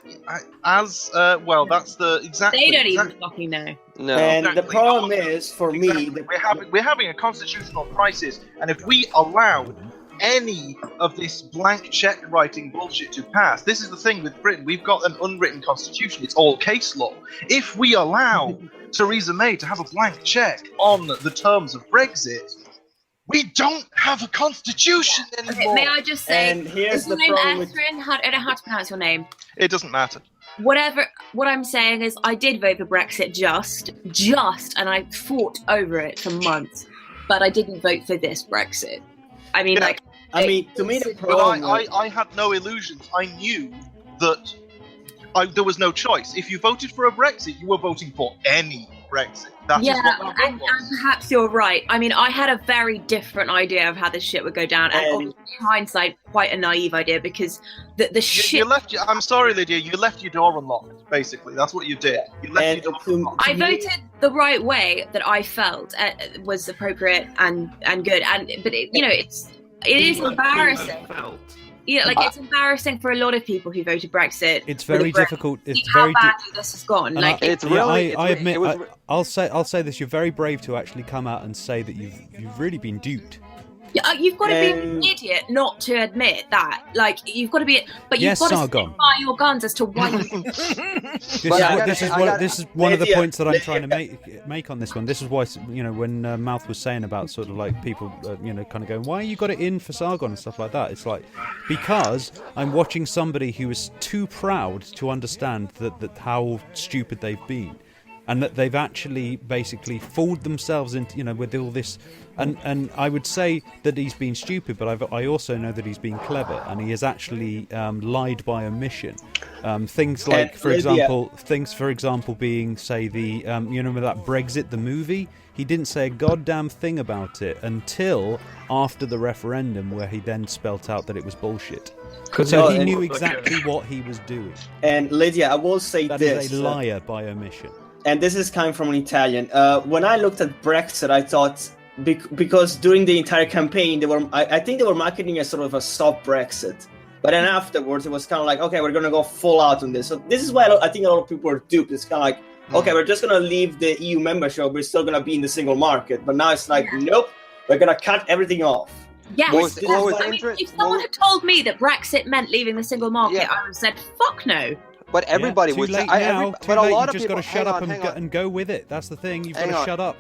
that's the exactly.
They don't even fucking know.
No.
And the problem is, for me,
we're having a constitutional crisis, and if we allow any of this blank check writing bullshit to pass, this is the thing with Britain. We've got an unwritten constitution. It's all case law. If we allow Theresa May to have a blank check on the terms of Brexit, we don't have a constitution anymore.
May I just say,
and here's the
name
problem
Esrin? I don't know how to pronounce your name.
It doesn't matter.
What I'm saying is I did vote for Brexit just, and I fought over it for months, but I didn't vote for this Brexit. I mean,
to me, the problem...
But I had no illusions. I knew that there was no choice. If you voted for a Brexit, you were voting for any Brexit. That is what that vote
and perhaps you're right. I mean, I had a very different idea of how this shit would go down, and in hindsight, quite a naive idea, because the shit...
I'm sorry, Lydia, you left your door unlocked, basically. That's what you did. You left your door unlocked.
I voted the right way that I felt was appropriate and good, but it is embarrassing. Yeah, like it's embarrassing for a lot of people who voted Brexit.
It's very difficult. It's
how
very
badly this has gone. Like
it's really.
I admit. I'll say this. You're very brave to actually come out and say that you've really been duped.
Yeah, you've got to be an idiot not to admit that. Like you've got to be, but you've got to stand by your guns as to why.
This is one of the points that I'm trying to make on this one. This is why when Mouth was saying about sort of like people kind of going, why you got it in for Sargon and stuff like that. It's like because I'm watching somebody who is too proud to understand that how stupid they've been. And that they've actually basically fooled themselves into, with all this, and I would say that he's been stupid, but I also know that he's been clever, and he has actually lied by omission. Things like, for example, being say the with that Brexit the movie, he didn't say a goddamn thing about it until after the referendum, where he then spelt out that it was bullshit. So he knew exactly what he was doing.
And Lydia, I will say
that
this:
is a liar by omission.
And this is coming from an Italian. When I looked at Brexit, I thought because during the entire campaign, I think they were marketing as sort of a soft Brexit. But then afterwards, it was kind of like, okay, we're going to go full out on this. So this is why I think a lot of people are duped. It's kind of like, okay, we're just going to leave the EU membership. We're still going to be in the single market. But now it's like, nope, we're going to cut everything off.
Yes. If someone had told me that Brexit meant leaving the single market, I would have said, fuck no.
But everybody
too
was
late now. But a lot of people just got to shut up and go with it. That's the thing. You've got to shut up.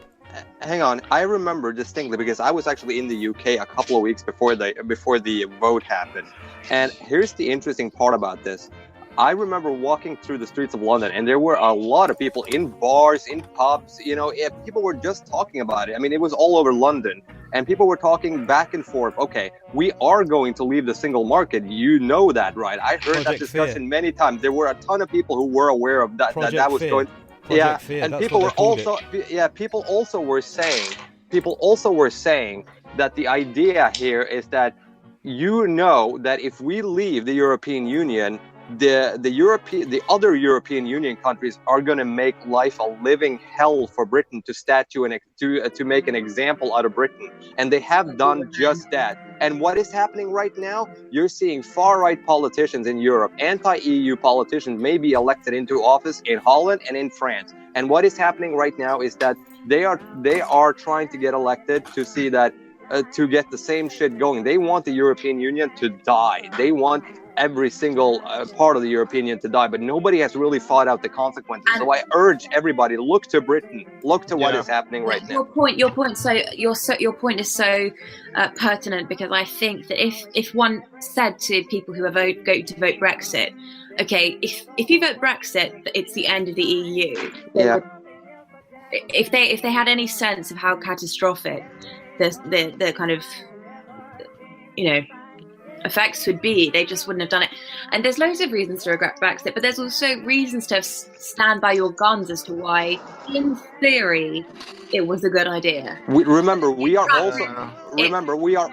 Hang on. I remember distinctly because I was actually in the UK a couple of weeks before the vote happened. And here's the interesting part about this. I remember walking through the streets of London, and there were a lot of people in bars, in pubs. People were just talking about it. I mean, it was all over London, and people were talking back and forth. Okay, we are going to leave the single market. You know that, right? I heard that discussion many times. There were a ton of people who were aware of that. That was going. Fear, and people were also. People also were saying that the idea here is that that if we leave the European Union, the other European Union countries are going to make life a living hell for Britain to make an example out of Britain, and they have done just that. And what is happening right now? You're seeing far-right politicians in Europe, anti-EU politicians may be elected into office in Holland and in France. And what is happening right now is that they are trying to get elected to see that to get the same shit going. They want the European Union to die. They want every single part of the European Union to die, but nobody has really fought out the consequences. So I urge everybody to look to Britain, look to what is happening right now.
Your point is so pertinent, because I think that if one said to people who are going to vote Brexit, okay, if you vote Brexit, it's the end of the EU.
Yeah.
If they had any sense of how catastrophic the kind of effects would be, they just wouldn't have done it. And there's loads of reasons to regret Brexit, but there's also reasons to stand by your guns as to why, in theory, it was a good idea.
Remember, we are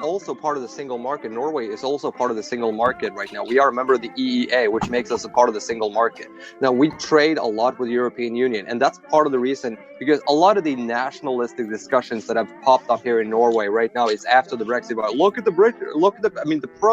also part of the single market. Norway is also part of the single market right now. We are a member of the EEA, which makes us a part of the single market. Now, we trade a lot with the European Union, and that's part of the reason, because a lot of the nationalistic discussions that have popped up here in Norway right now is after the Brexit.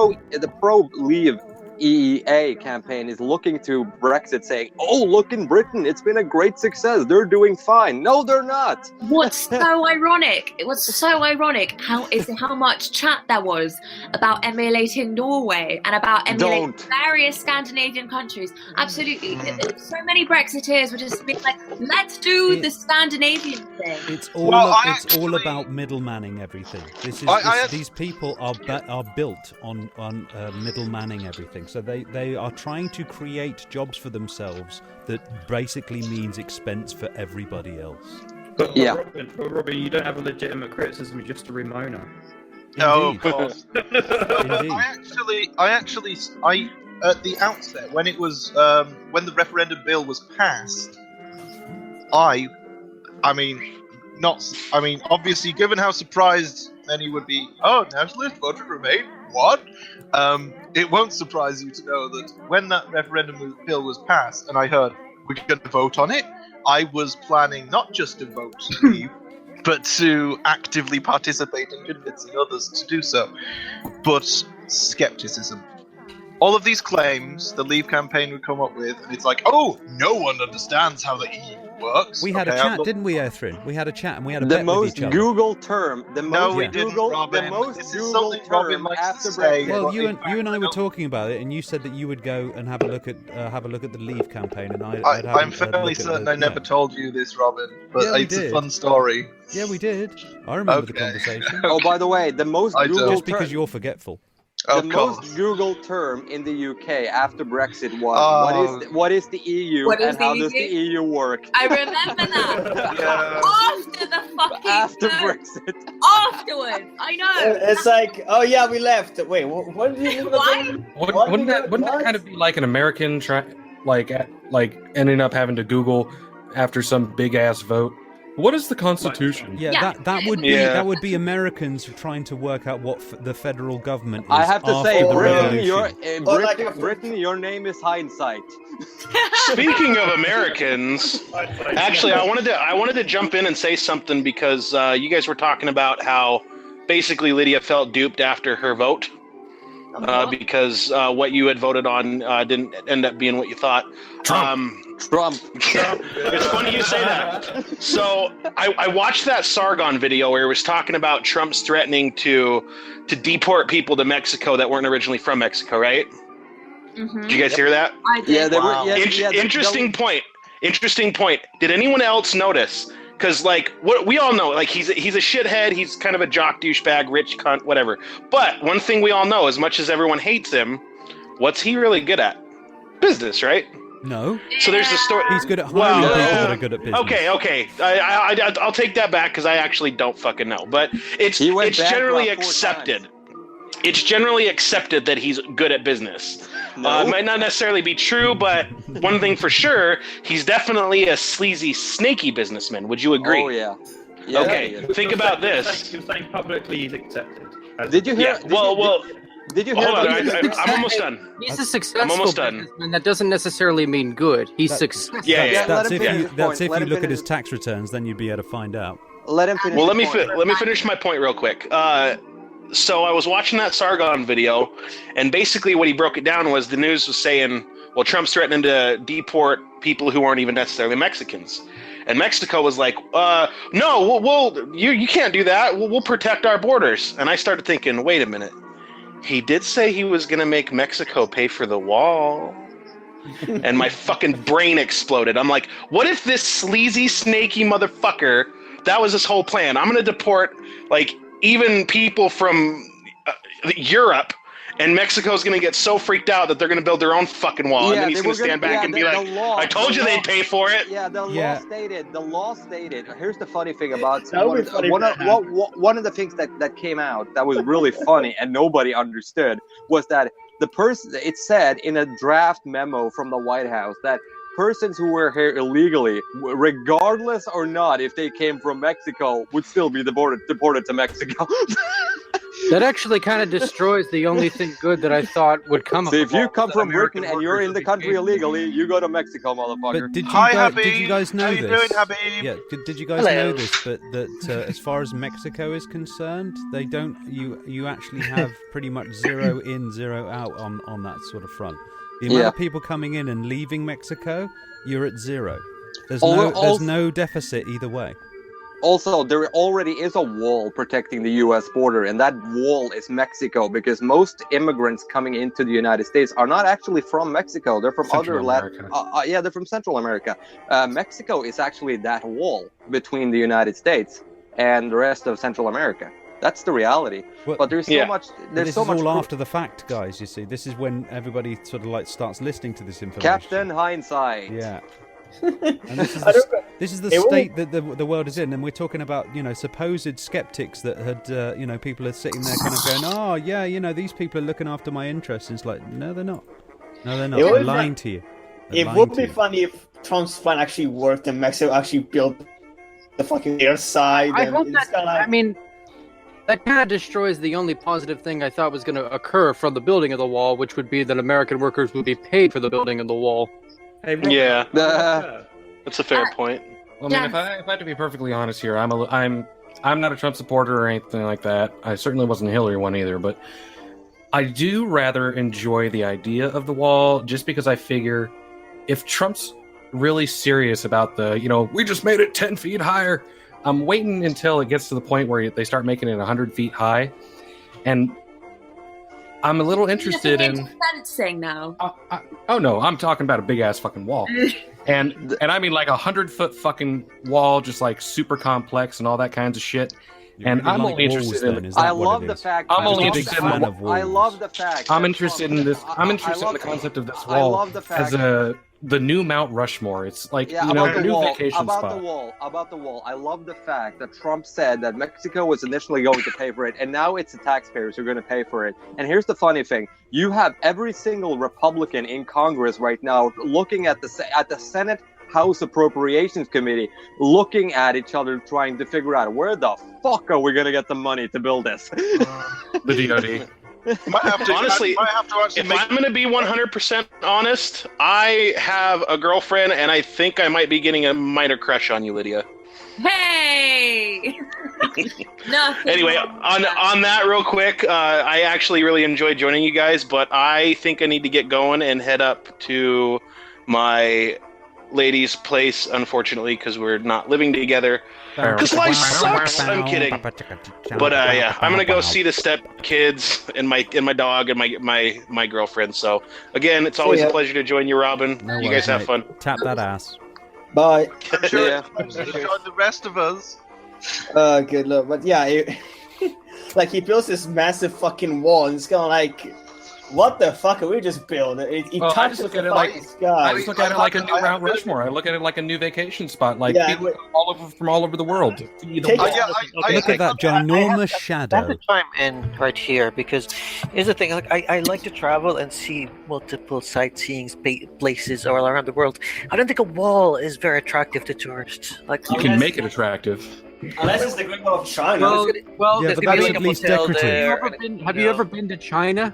The pro-leave EEA campaign is looking to Brexit, saying, "Oh, look in Britain, it's been a great success. They're doing fine." No, they're not.
What's so ironic? It was so ironic how much chat there was about emulating Norway and about emulating various Scandinavian countries. Absolutely, so many Brexiteers were just being like, "Let's do the Scandinavian thing."
It's all about middlemanning everything. These people are built on middlemanning everything. So they are trying to create jobs for themselves that basically means expense for everybody else.
But Robin, you don't have a legitimate criticism, you're just a Ramona.
No, of course. I actually at the outset, when it was when the referendum bill was passed, obviously, given how surprised many would be, nationalist voted Remain. What? It won't surprise you to know that when that referendum bill was passed, and I heard we're going to vote on it, I was planning not just to vote to leave, but to actively participate in convincing others to do so. But skepticism. all of these claims the Leave campaign would come up with, and it's like, oh, no one understands how the EU works.
We had a chat, didn't we, Earthrin? We had a chat and we had a
The
bet
most
with each other.
Google term. The most
No, we didn't,
Google.
Robin.
The most
This is
Google
something Robin
term
likes
after
to say.
Brexit.
Well, you and I were talking about it, and you said that you would go and have a look at the Leave campaign, and I'd have
I'm fairly certain I never told you this, Robin, but
Yeah, we
it's
did.
a fun story.
Yeah, we did. I remember the
Okay.
conversation.
Oh, by the way, the most
I don't.
Google
Just because
term.
you're forgetful.
The
Of course.
most Google term in the UK after Brexit was
Oh.
what is the EU
What is
and
the
how does the
EU?
EU work?
I remember that.
Yeah.
After the fucking
After
vote.
Brexit.
Afterwards, I know.
It's like, oh yeah, we left. Wait, what did you
Why?
Wouldn't that kind of be like an American like ending up having to Google after some big ass vote? What is the Constitution?
Yeah,
Yeah.
that would be Americans trying to work out what the federal government is.
I have to
after
say,
the
Britain,
revolution.
Britain, your name is hindsight.
Speaking of Americans, actually, I wanted to jump in and say something because you guys were talking about how basically Lydia felt duped after her vote because what you had voted on didn't end up being what you thought.
Trump.
It's funny you say that. So I watched that Sargon video where he was talking about Trump's threatening to deport people to Mexico that weren't originally from Mexico, right?
Mm-hmm.
Did you guys hear that?
I did.
Yeah, they were.
Wow.
Interesting point. Interesting point. Did anyone else notice? Because what we all know, he's a shithead. He's kind of a jock, douchebag, rich cunt, whatever. But one thing we all know, as much as everyone hates him, what's he really good at? Business, right?
No.
So there's the story.
He's good at hiring people that are good at business.
Okay. I'll take that back because I actually don't fucking know. But it's generally accepted. It's generally accepted that he's good at business. It might not necessarily be true, but one thing for sure, he's definitely a sleazy, snaky businessman. Would you agree?
Oh yeah.
Okay, think about this.
He was saying publicly he's accepted.
Did you hear? Did you hear?
Hold on,
about
I'm almost done.
He's a successful
I'm almost done.
businessman. That doesn't necessarily mean good. He's successful.
That's if you
Let him
look at
finish.
his tax returns, then you'd be able to find out.
Let him finish.
Well, let
his
me
point.
let me finish my point real quick. So I was watching that Sargon video, and basically what he broke it down was the news was saying, well, Trump's threatening to deport people who aren't even necessarily Mexicans. And Mexico was like, no, you can't do that. We'll protect our borders. And I started thinking, wait a minute. He did say he was going to make Mexico pay for the wall. And my fucking brain exploded. I'm like, what if this sleazy, snaky motherfucker, that was his whole plan? I'm going to deport, even people from Europe, and Mexico's going to get so freaked out that they're going to build their own fucking wall, and then he's going to stand back and be like, I told you they'd pay for it.
Yeah, the law stated. Here's the funny thing about
That would be funny.
one of the things that came out that was really funny and nobody understood was that the person, it said in a draft memo from the White House that persons who were here illegally, regardless or not if they came from Mexico, would still be deported to Mexico.
That actually kind of destroys the only thing good that I thought would come of
So
it.
if you come from Britain and you're in the country illegally, you go to Mexico, motherfucker.
But did you guys know
How you
this?
doing, Habib?
Yeah, did you guys know this? But that as far as Mexico is concerned, they don't. You actually have pretty much 0 in, 0 out on that sort of front. The amount of people coming in and leaving Mexico, you're at 0. There's no deficit either way.
Also, there already is a wall protecting the U.S. border, and that wall is Mexico, because most immigrants coming into the United States are not actually from Mexico. They're from
Central America.
they're from Central America. Mexico is actually that wall between the United States and the rest of Central America. That's the reality. But there's so much.
This is all after the fact, guys. You see, this is when everybody sort of starts listening to this information.
Captain Hindsight.
Yeah. And this is the state that the world is in, and we're talking about supposed skeptics that had people are sitting there kind of going, oh yeah, these people are looking after my interests. And it's like, no, they're not. No, they're not. They're lying to you.
It would be funny if Trump's plan actually worked and Mexico actually built the fucking air side.
I hope that. I mean, that kind of destroys the only positive thing I thought was going to occur from the building of the wall, which would be that American workers would be paid for the building of the wall.
Yeah, that's a fair point.
Well, I mean, if I had to be perfectly honest here, I'm not a Trump supporter or anything like that. I certainly wasn't a Hillary one either, but I do rather enjoy the idea of the wall, just because I figure if Trump's really serious about we just made it 10 feet higher, I'm waiting until it gets to the point where they start making it 100 feet high. And I'm a little interested in
fencing now.
Oh no, I'm talking about a big ass fucking wall. and I mean like 100-foot fucking wall, just like super complex and all that kinds of shit. And I'm only interested in.
I love the fact.
I'm only interested in.
I love the fact.
I'm interested in this. I'm interested in the concept of this wall as the new Mount Rushmore. It's like the new vacation spot.
About the wall. I love the fact that Trump said that Mexico was initially going to pay for it, and now it's the taxpayers who are going to pay for it. And here's the funny thing: you have every single Republican in Congress right now looking at the Senate House Appropriations Committee, looking at each other, trying to figure out where the fuck are we going to get the money to build this.
The DoD.
Honestly, if I'm going to be 100% honest, I have a girlfriend, and I think I might be getting a minor crush on you, Lydia.
Hey!
Anyway, on that real quick, I actually really enjoyed joining you guys, but I think I need to get going and head up to my lady's place, unfortunately, because we're not living together. Because life sucks. I'm kidding. But yeah, I'm gonna go see the step kids and my dog and my girlfriend. So again, it's always a pleasure to join you, Robin. You guys have fun.
Tap that ass.
Bye.
I'm sure join the rest of us.
Good luck. But yeah, he builds this massive fucking wall, and it's kind of like, what the fuck are we just building?
I just look at it like a new Mount Rushmore. I look at it like a new vacation spot, like people from all over the world.
Look at that ginormous shadow.
I have to chime in right here because here's the thing: like I like to travel and see multiple sightseeing places all around the world. I don't think a wall is very attractive to tourists. Like
you can make it attractive.
Unless it's the Great Wall of China.
Well, yeah, but that's at least decorative.
Have you ever been to China?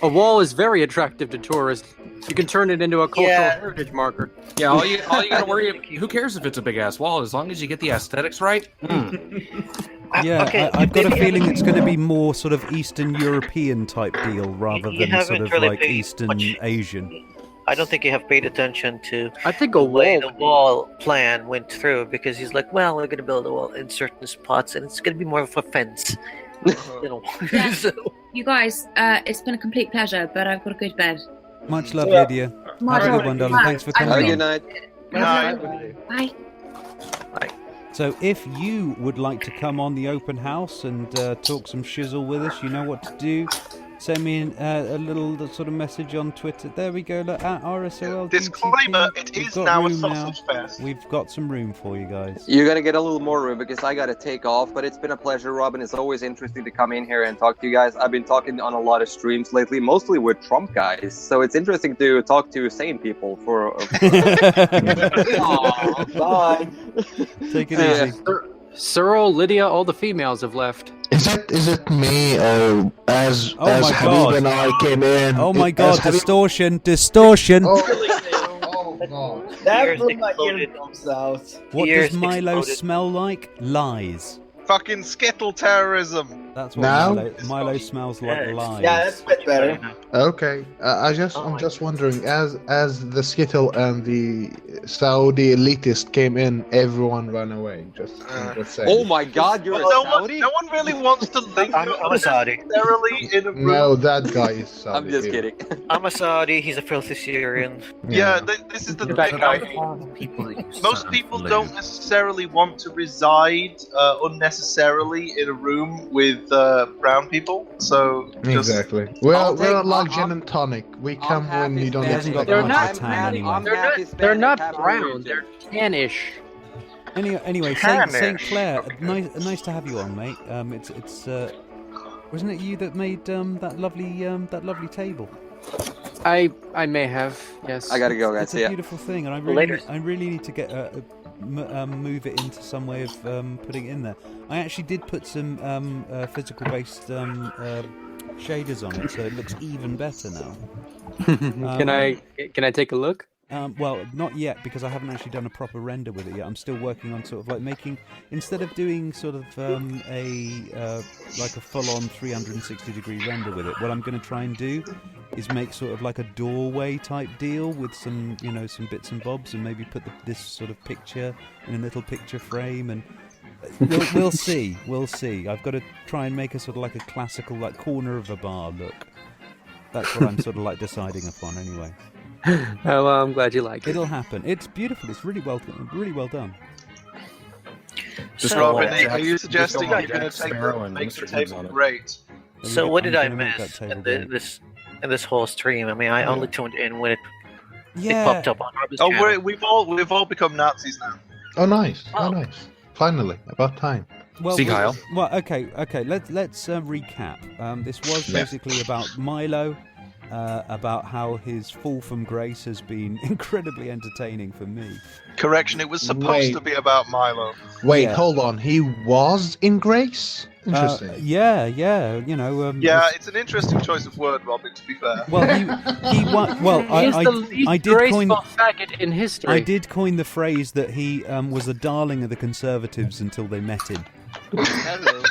A wall is very attractive to tourists. You can turn it into a cultural heritage marker.
Yeah, all you gotta worry about, who cares if it's a big ass wall, as long as you get the aesthetics right.
Yeah, I've got a feeling it's going to be more sort of Eastern European type deal rather than sort of like Eastern Asian.
I don't think you have paid attention to
the
way the wall plan went through, because he's like, well, we're going to build a wall in certain spots, and it's going to be more of a fence.
You guys, it's been a complete pleasure, but I've got to go to bed.
Much love, Lydia. Have a good one, darling. Thanks for coming on.
Good night.
Bye.
Bye.
So if you would like to come on the open house and talk some shizzle with us, you know what to do. Send me a little sort of message on Twitter. There we go. Look, at RSOL.
Disclaimer: it is now a sausage fest.
We've got some room for you guys.
You're gonna get a little more room because I gotta take off. But it's been a pleasure, Robin. It's always interesting to come in here and talk to you guys. I've been talking on a lot of streams lately, mostly with Trump guys. So it's interesting to talk to sane people.
Bye.
Take it easy.
Cyril, Lydia, all the females have left.
Is it me as Habib and I came in?
Oh my god, distortion!
Oh god. That blew my eardrums out.
What does Milo smell like? Lies.
Fucking Skittle terrorism.
That's what Milo smells like. Lies.
Yeah, that's a bit better.
Okay, I'm just wondering, as the Skittle and the Saudi elitist came in, everyone ran away. Just saying.
Oh my God, you're a Saudi?
No one really wants to link
I'm a Saudi.
necessarily in a room.
No, that guy is Saudi.
I'm just kidding.
I'm a Saudi. He's a filthy Syrian.
Yeah, this is the thing. Most people don't necessarily want to reside unnecessarily in a room with brown people. So
exactly. We're not like gin and tonic. We come when you don't expect.
They're not brown. They're tannish.
Anyway, Saint Clair, nice to have you on, mate. It's wasn't it you that made that lovely table?
I may have, yes.
I gotta go, guys.
It's a beautiful thing, and I really need to get move it into some way of putting it in there. I actually did put some physical based shaders on it, so it looks even better now.
Can I take a look?
Well, not yet, because I haven't actually done a proper render with it yet. I'm still working on sort of like making, instead of doing sort of like a full-on 360-degree render with it, what I'm going to try and do is make sort of like a doorway type deal with some, some bits and bobs, and maybe put this sort of picture in a little picture frame, and we'll see. We'll see. I've got to try and make a sort of like a classical, like corner of a bar look. That's what I'm sort of like deciding upon, anyway.
Oh, well, I'm glad you like it.
It'll happen. It's beautiful. It's really well done.
Robin, are you suggesting you're going to make the table great?
So what did I miss in this whole stream? I mean, I only tuned in when it popped up on Robin's channel.
We've all become Nazis now.
Oh, nice. Oh, nice. Finally, about time.
Well,
See, Kyle.
Well, okay. Let's recap. This was basically about Milo, about how his fall from grace has been incredibly entertaining for me.
Correction, it was supposed to be about Milo.
Wait, hold on. He was in grace? Interesting.
Yeah.
It's an interesting choice of word, Robin. To be fair.
Well, he Well, I did coin
faggot in history.
I did coin the phrase that he was the darling of the Conservatives until they met him.
Hello.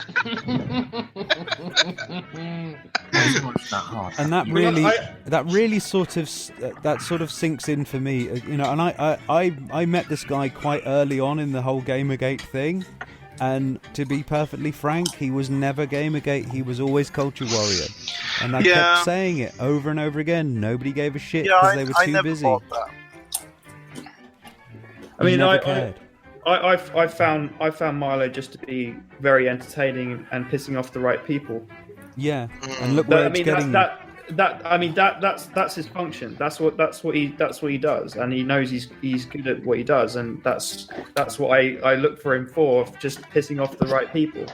And that really sort of sinks in for me, And I met this guy quite early on in the whole Gamergate thing, and to be perfectly frank, he was never Gamergate. He was always Culture Warrior, and I kept saying it over and over again. Nobody gave a shit because they were too busy.
I mean, I found Milo just to be very entertaining and pissing off the right people.
Yeah, and look where it's getting.
That's his function. That's what he does, and he knows he's good at what he does, and that's what I look for him for, just pissing off the right people.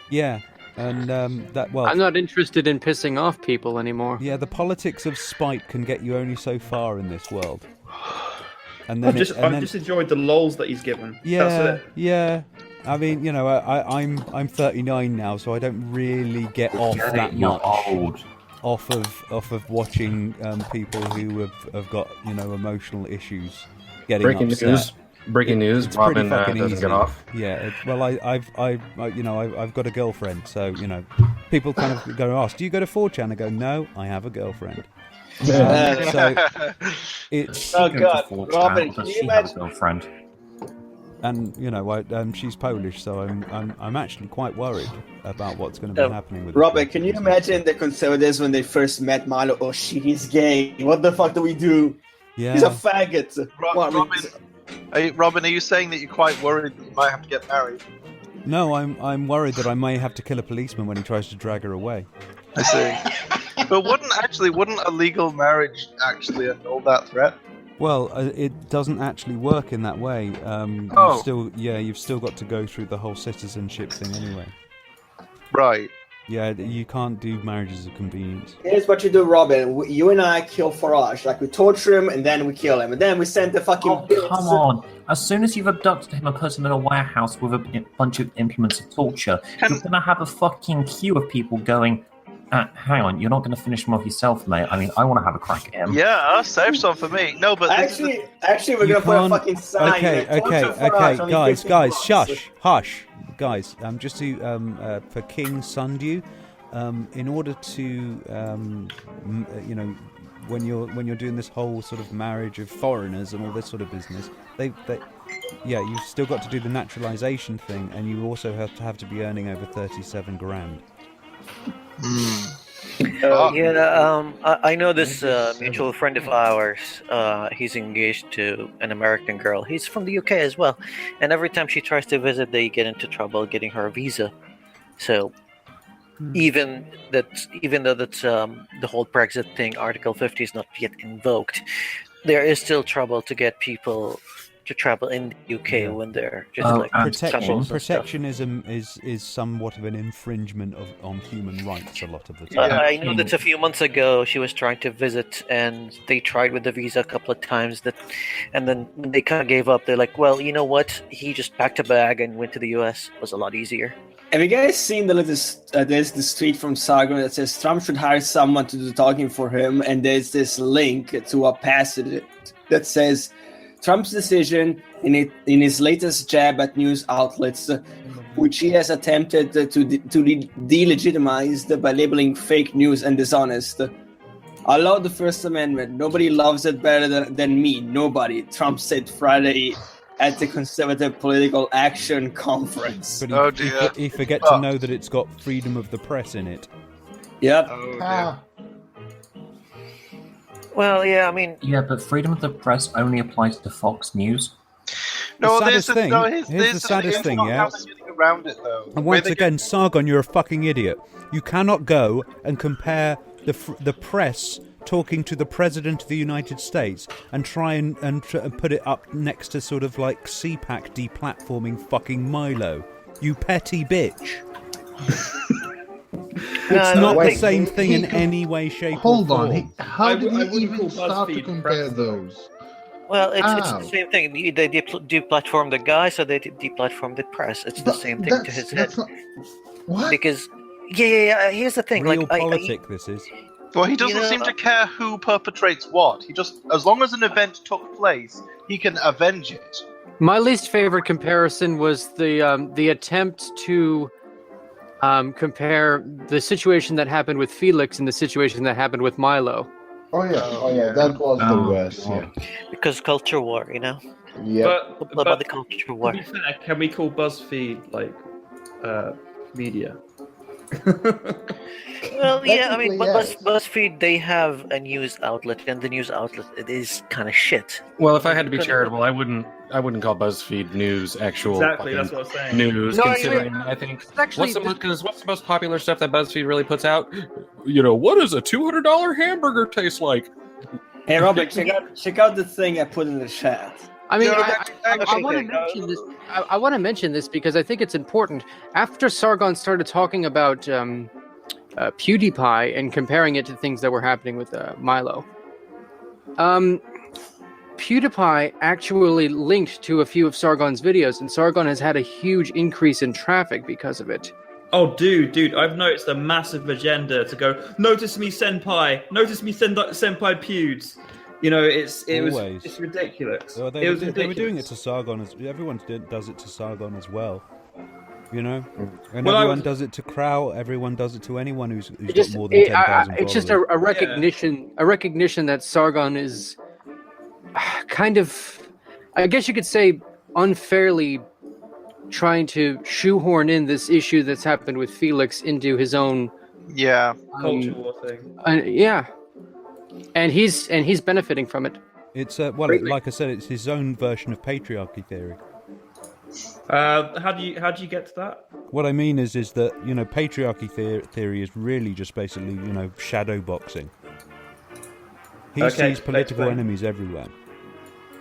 Yeah, and
I'm not interested in pissing off people anymore.
Yeah, the politics of spite can get you only so far in this world. And then
I've just enjoyed the lols that he's given.
Yeah,
that's it.
Yeah. I mean, I'm 39 now, so I don't really get off that much.
Old.
Off of watching people who have got emotional issues getting upset.
Breaking news.
It's
Robin
pretty fucking
doesn't
easy.
get off.
Yeah. I've got a girlfriend, so people kind of go ask, "Do you go to 4chan?" I go, "No, I have a girlfriend." So it's
God, Robin, can you imagine?
Girlfriend.
And she's Polish, so I'm actually quite worried about what's going to be happening with
Robin, can you imagine the Conservatives when they first met Milo? Oh shit, he's gay. What the fuck do we do?
Yeah.
He's a faggot.
Robin, are you saying that you're quite worried that you might have to get married?
No, I'm worried that I may have to kill a policeman when he tries to drag her away.
I see. But wouldn't a legal marriage actually annul that threat?
Well, it doesn't actually work in that way. You've still got to go through the whole citizenship thing anyway.
Right.
Yeah, you can't do marriages of convenience.
Here's what you do, Robin. You and I kill Farage. Like, we torture him, and then we kill him. And then we send the fucking...
Come on. As soon as you've abducted him and put him in a warehouse with a bunch of implements of torture, you're going to have a fucking queue of people going... hang on, you're not going to finish him off yourself, mate. I mean, I want to have a crack at him.
Yeah, I'll save some for me. No, but
actually, we're going to put a fucking sign.
Okay, guys, hush, guys. Just to for King Sundew, in order to when you're doing this whole sort of marriage of foreigners and all this sort of business, you've still got to do the naturalization thing, and you also have to be earning over 37 grand.
I know this mutual friend of ours. He's engaged to an American girl. He's from the UK as well, and every time she tries to visit, they get into trouble getting her a visa. So even though that's the whole Brexit thing, Article 50 is not yet invoked, there is still trouble to get people to travel in the UK when they're just
protectionism is somewhat of an infringement on human rights a lot of the time.
I know that a few months ago she was trying to visit, and they tried with the visa a couple of times. And then they kind of gave up. They're like, well, you know what? He just packed a bag and went to the US. It was a lot easier.
Have you guys seen there's this tweet from Sargon that says Trump should hire someone to do talking for him, and there's this link to a passage that says Trump's decision in his latest jab at news outlets, which he has attempted to delegitimize by labeling fake news and dishonest. I love the First Amendment. Nobody loves it better than me. Nobody, Trump said Friday at the Conservative Political Action Conference.
But he forget to know that it's got freedom of the press in it.
Yep.
Well, yeah, I mean...
Yeah, but freedom of the press only applies to Fox News.
No,
here's the
there's
saddest thing, yeah?
Around it, though.
And once again, Sargon, you're a fucking idiot. You cannot go and compare the press talking to the President of the United States and try and put it up next to sort of like CPAC deplatforming fucking Milo. You petty bitch. It's not the same thing in any way, shape, or form.
Hold on. How did he even start to compare those?
Well, it's the same thing. They deplatform the guy, so they deplatform the press. It's the same thing to his head.
What?
Because, yeah. Here's the thing.
Real politic, this is.
Well, he doesn't seem to care who perpetrates what. He just, as long as an event took place, he can avenge it.
My least favorite comparison was the attempt to compare the situation that happened with Felix and the situation that happened with Milo.
Oh yeah, that was the worst. Yeah.
Because culture war, you know.
Yeah.
About the culture war.
To be fair, can we call BuzzFeed like media?
Well, yeah, I mean, BuzzFeed, they have a news outlet, and the news outlet, it is kind of shit.
Well, if I had to be charitable, I wouldn't call BuzzFeed news actual
exactly. That's what I was saying.
News. Considering I think what's the most popular stuff that BuzzFeed really puts out? You know, what does a $200 hamburger taste like?
Hey, Robert, check out the thing I put in the chat.
I mean, I want to mention this. I want to mention this because I think it's important. After Sargon started talking about PewDiePie and comparing it to things that were happening with Milo, PewDiePie actually linked to a few of Sargon's videos, and Sargon has had a huge increase in traffic because of it.
Oh, dude, I've noticed a massive agenda to go, notice me senpai, notice me senpai pewds. You know, it's ridiculous.
Well, they were doing it to Sargon. Everyone does it to Sargon as well. You know? And everyone does it to Crow, everyone does it to anyone who's got more than 10,000 followers.
It's just a recognition that Sargon is kind of, I guess you could say, unfairly trying to shoehorn in this issue that's happened with Felix into his own
culture war thing.
Yeah. And he's benefiting from it.
It's like I said, it's his own version of patriarchy theory.
How do you get to that?
What I mean is that, you know, patriarchy theory is really just basically, you know, shadow boxing. He sees political enemies everywhere.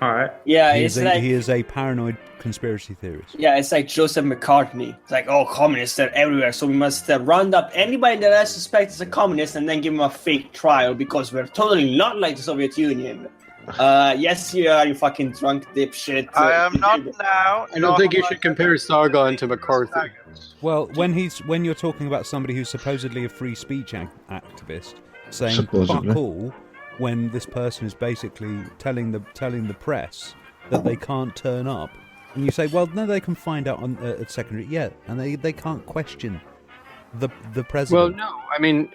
All right.
Yeah,
he is a paranoid conspiracy theorist.
Yeah, it's like Joseph McCartney. It's like, oh, communists are everywhere, so we must round up anybody that I suspect is a communist and then give him a fake trial because we're totally not like the Soviet Union. Yes, you are, you fucking drunk dipshit.
I am not now.
I don't think you should compare Sargon to McCarthy.
Well, when you're talking about somebody who's supposedly a free speech activist saying fuck all, when this person is basically telling the press that they can't turn up, and you say, well, no, they can find out at secondary, and they can't question the president.
Well, no, I mean,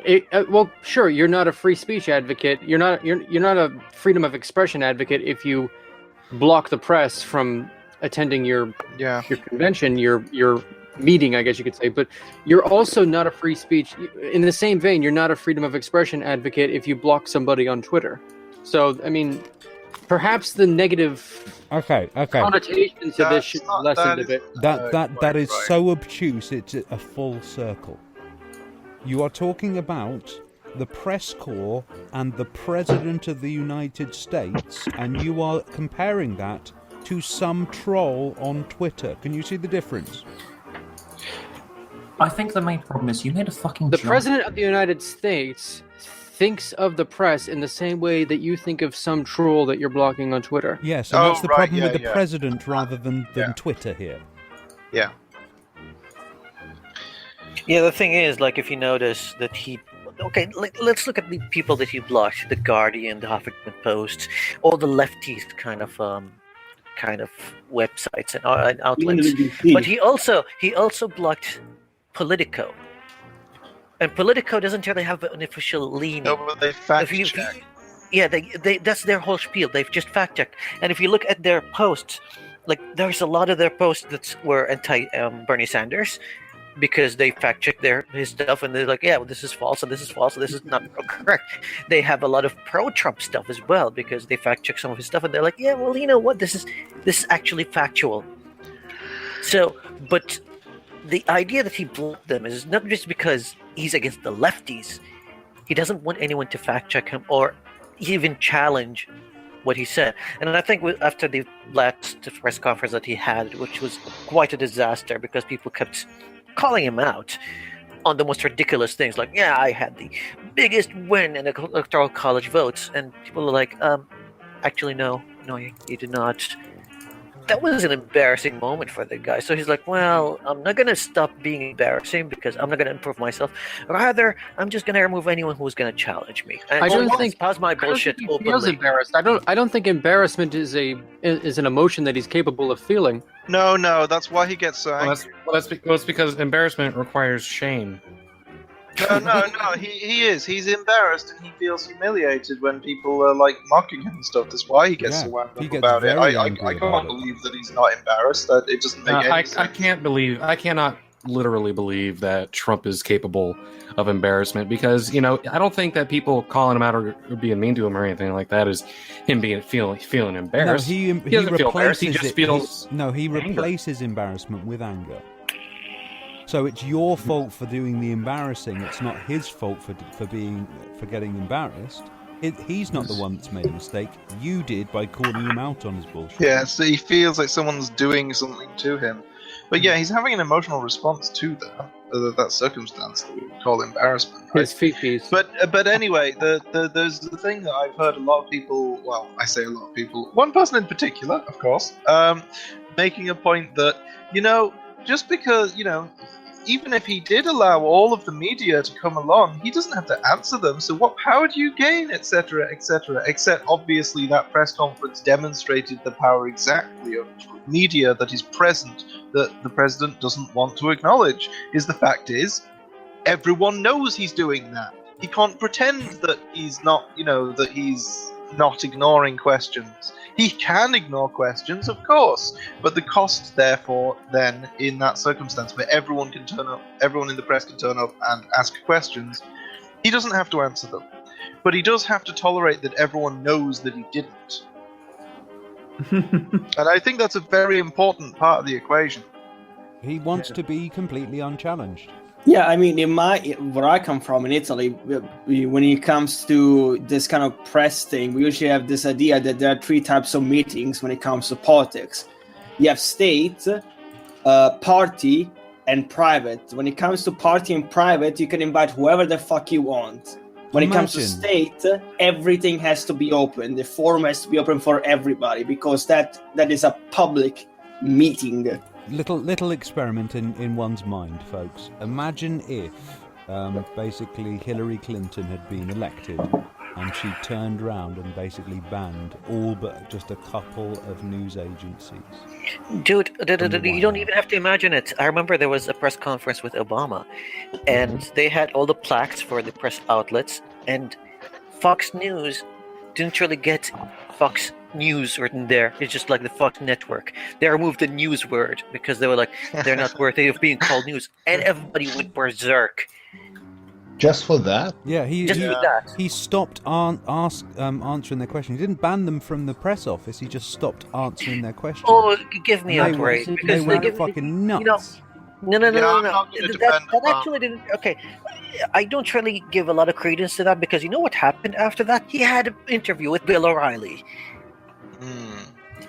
well, sure, you're not a free speech advocate. You're not a freedom of expression advocate if you block the press from attending your convention, your meeting, I guess you could say. But you're also not a free speech. In the same vein, you're not a freedom of expression advocate if you block somebody on Twitter. So, I mean, perhaps the negative connotations of this should be lessened a bit.
That is so obtuse. It's a full circle. You are talking about the press corps and the President of the United States, and you are comparing that to some troll on Twitter. Can you see the difference?
I think the main problem is you made a fucking
The President of the United States thinks of the press in the same way that you think of some troll that you're blocking on Twitter.
Yes, and that's the problem with the President rather than Twitter here.
Yeah.
Yeah, the thing is, like, if you notice that he... Okay, let's look at the people that he blocked. The Guardian, the Huffington Post, all the lefties kind of websites and outlets. But he also blocked Politico. And Politico doesn't really have an official leaning.
No, but they fact check.
Yeah, they that's their whole spiel. They've just fact checked. And if you look at their posts, like, there's a lot of their posts that were anti Bernie Sanders, because they fact check his stuff, and they're like, yeah, well, this is false, and this is false, and this is not correct. They have a lot of pro-Trump stuff as well, because they fact check some of his stuff, and they're like, yeah, well, you know what, this is actually factual. So, but the idea that he blocked them is not just because he's against the lefties. He doesn't want anyone to fact check him or even challenge what he said. And I think after the last press conference that he had, which was quite a disaster because people kept calling him out on the most ridiculous things, like, yeah, I had the biggest win in the electoral college votes, and people are like, actually, no, you did not. That was an embarrassing moment for the guy. So he's like, well, I'm not going to stop being embarrassing because I'm not going to improve myself. Rather, I'm just going to remove anyone who's going to challenge me. And
I don't think
how's my bullshit
he
openly.
feels embarrassed. I don't think embarrassment is an emotion that he's capable of feeling.
No, that's why he gets so angry.
Well, that's because embarrassment requires shame.
No, he is. He's embarrassed and he feels humiliated when people are like mocking him and stuff. That's why he gets so wound up about it. I can't believe that he's not embarrassed. That it doesn't make any sense.
I cannot literally believe that Trump is capable of embarrassment, because I don't think that people calling him out or being mean to him or anything like that is him feeling embarrassed.
No, he
doesn't feel embarrassed. He just feels
he replaces embarrassment with anger. So it's your fault for doing the embarrassing. It's not his fault for getting embarrassed. He's not the one that's made a mistake. You did by calling him out on his bullshit.
Yeah, so he feels like someone's doing something to him. But yeah, he's having an emotional response to that circumstance that we would call embarrassment. Right?
His feces.
But anyway, there's the thing that I've heard a lot of people. Well, I say a lot of people. One person in particular, of course, making a point that just because even if he did allow all of the media to come along, he doesn't have to answer them. So what power do you gain, etc., etc.? Except obviously that press conference demonstrated the power exactly of media that is present, that the president doesn't want to acknowledge. The fact is, everyone knows he's doing that. He can't pretend that he's not, that he's not ignoring questions. He can ignore questions, of course, but the cost, therefore, then, in that circumstance where everyone can turn up, everyone in the press can turn up and ask questions, he doesn't have to answer them. But he does have to tolerate that everyone knows that he didn't. And I think that's a very important part of the equation.
He wants to be completely unchallenged.
Yeah, I mean, where I come from in Italy, when it comes to this kind of press thing, we usually have this idea that there are three types of meetings when it comes to politics. You have state, party, and private. When it comes to party and private, you can invite whoever the fuck you want. When it comes to state, everything has to be open. The forum has to be open for everybody, because that is a public meeting.
Little experiment in one's mind, folks. Imagine if basically Hillary Clinton had been elected and she turned around and basically banned all but just a couple of news agencies.
Dude, you don't even have to imagine it. I remember there was a press conference with Obama, and they had all the plaques for the press outlets, and Fox News didn't really get Fox News written there. It's just like the Fox Network. They removed the news word because they were like, they're not worthy of being called news, and everybody went berserk.
Just for that?
Yeah, he stopped answering their question. He didn't ban them from the press office. He just stopped answering their questions.
Oh, give me a break.
They went fucking nuts.
No. That actually didn't. Okay, I don't really give a lot of credence to that, because you know what happened after that? He had an interview with Bill O'Reilly.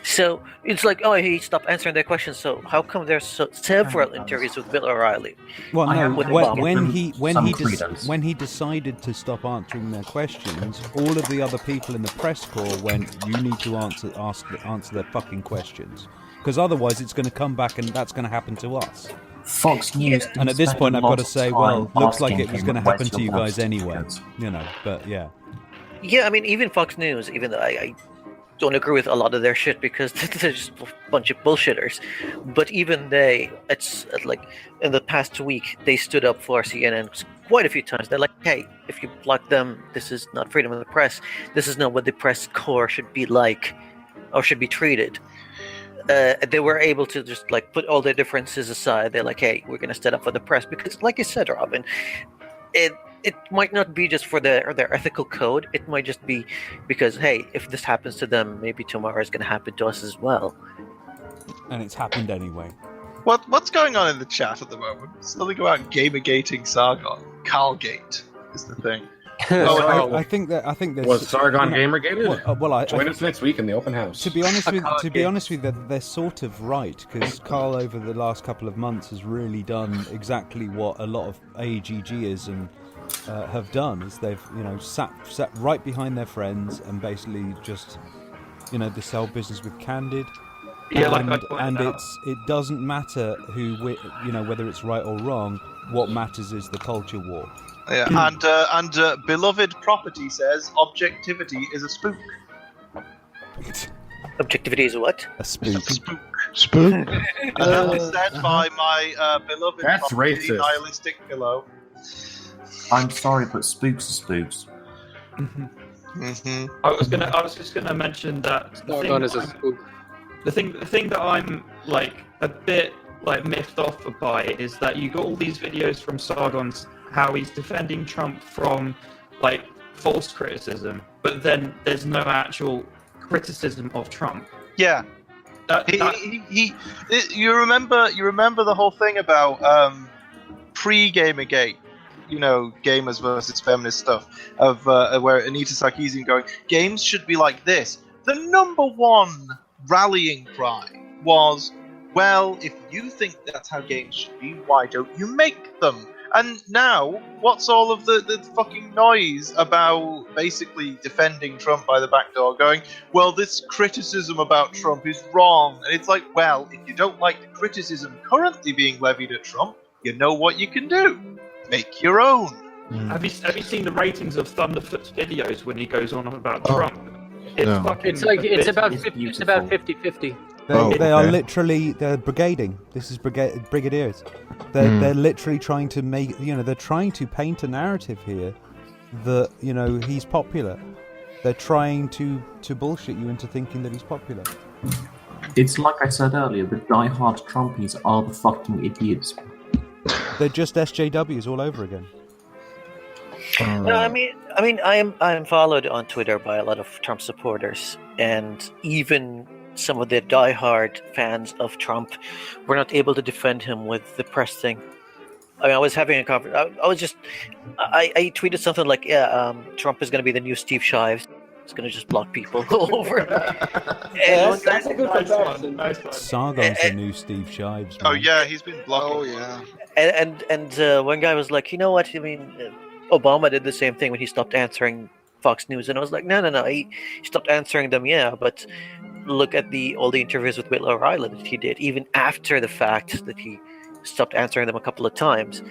So it's like, oh, he stopped answering their questions. So how come there's several interviews with Bill O'Reilly?
Well, no. When he decided to stop answering their questions, all of the other people in the press corps went, "You need to answer their fucking questions, because otherwise it's going to come back and that's going to happen to us."
Fox News.
And at this point, I've got to say, well, looks like
asking
it was
him,
going to
"Where's
happen to
your
you
birth
guys anyway.
certificate?"
You know, but yeah.
Yeah, I mean, even Fox News, even though I don't agree with a lot of their shit because they're just a bunch of bullshitters, but even they, it's like in the past week, they stood up for CNN quite a few times. They're like, hey, if you block them, this is not freedom of the press. This is not what the press corps should be like or should be treated. They were able to just like put all their differences aside. They're like, hey, we're going to stand up for the press because, like you said, Robin, it might not be just for their ethical code. It might just be because, hey, if this happens to them, maybe tomorrow is going to happen to us as well.
And it's happened anyway.
What's going on in the chat at the moment? Something about gamergating Sargon. Carlgate is the thing.
I think that
was Sargon gamergated.
Well,
join us next week in the open house.
To be honest with you, they're sort of right, because Carl over the last couple of months has really done exactly what a lot of AGGism have done. Is they've sat right behind their friends and basically just this whole business with Candid.
Yeah,
and it doesn't matter whether it's right or wrong. What matters is the culture war.
Yeah, and beloved property says objectivity is a spook.
Objectivity is what?
A spook.
Spook.
And that was said by my beloved
That's
property
racist.
nihilistic pillow.
I'm sorry, but spooks are spooks.
Mm-hmm.
I was just gonna mention that the thing that I'm like a bit like miffed off by is that you got all these videos from Sargon's how he's defending Trump from like false criticism, but then there's no actual criticism of Trump.
Yeah. You remember the whole thing about pre-Gamergate, gamers versus feminist stuff, of where Anita Sarkeesian going, games should be like this. The number one rallying cry was, well, if you think that's how games should be, why don't you make them? And now, what's all of the fucking noise about basically defending Trump by the back door, going, well, this criticism about Trump is wrong. And it's like, well, if you don't like the criticism currently being levied at Trump, you know what you can do. Make your own.
Have you seen the ratings of Thunderfoot's videos when he goes on about Trump? It's
about 50-50.
They are literally brigading. This is brigadiers. They're literally trying to make they're trying to paint a narrative here that he's popular. They're trying to bullshit you into thinking that he's popular.
It's like I said earlier, the die-hard Trumpies are the fucking idiots.
They're just SJWs all over again.
No, I mean, I'm followed on Twitter by a lot of Trump supporters, and even some of the diehard fans of Trump were not able to defend him with the press thing. I mean, I was having a conference. I tweeted something like, Trump is going to be the new Steve Shives. He's going to just block people all over.
That's a good comparison.
Sargon's the new Steve Shives.
Oh yeah, he's been blocking.
Oh yeah.
And one guy was like, you know what? I mean, Obama did the same thing when he stopped answering Fox News, and I was like, no, he stopped answering them, but look at all the interviews with Bill O'Reilly that he did, even after the fact that he stopped answering them a couple of times.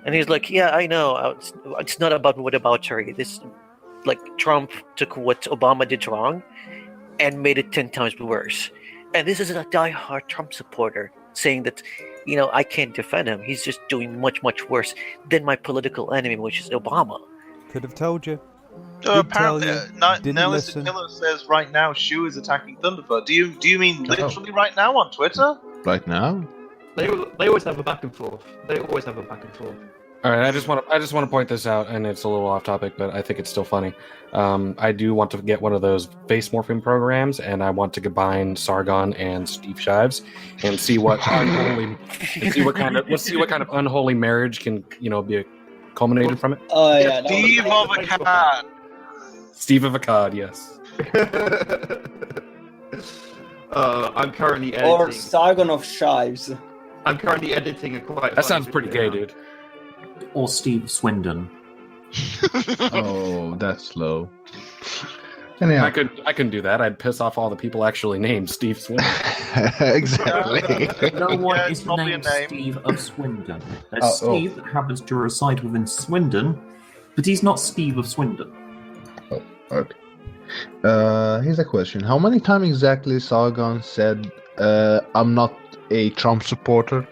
And he's like, yeah, I know, it's not about whataboutery. This, like, Trump took what Obama did wrong and made it 10 times worse. And this is a diehard Trump supporter saying that, I can't defend him. He's just doing much, much worse than my political enemy, which is Obama.
Could have told you.
Apparently, Nihilistic Killer says right now Shu is attacking Thunderfoot. Do you mean literally right now on Twitter?
Right now?
They always have a back and forth.
All right, I just want to point this out, and it's a little off topic, but I think it's still funny. I do want to get one of those face morphing programs, and I want to combine Sargon and Steve Shives, and see what let's see what kind of unholy marriage can be culminated from it.
Oh yeah,
Steve of Akkad.
Steve of Akkad, yes.
I'm currently editing.
Or Sargon of Shives.
I'm currently editing a quite.
That sounds pretty gay, dude.
Or Steve Swindon.
Oh, that's low. Anyhow.
I couldn't do that. I'd piss off all the people actually named Steve Swindon.
Exactly.
No one
Yeah,
is
it's probably
named
a name.
Steve of Swindon. There's
Oh,
Steve that happens to reside within Swindon, but he's not Steve of Swindon.
Oh, okay. Here's a question. How many times exactly Sargon said, I'm not a Trump supporter?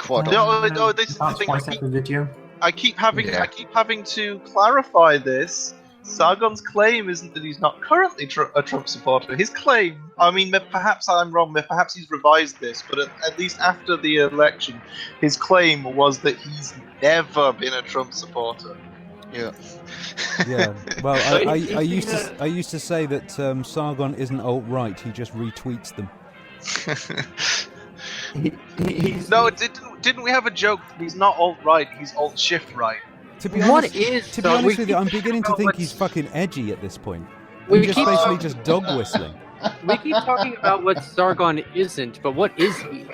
No, this is the thing.
Twice every video.
I keep having to clarify this. Sargon's claim isn't that he's not currently a Trump supporter. His claim, I mean, perhaps I'm wrong, perhaps he's revised this, but at least after the election, his claim was that he's never been a Trump supporter.
Yeah.
Yeah. Well, I used to say that Sargon isn't alt-right. He just retweets them.
No, didn't we have a joke that he's not alt-right, he's alt-shift right?
To be honest with you, I'm beginning to think he's fucking edgy at this point. He's just basically just dog whistling.
We keep talking about what Sargon isn't, but what is he?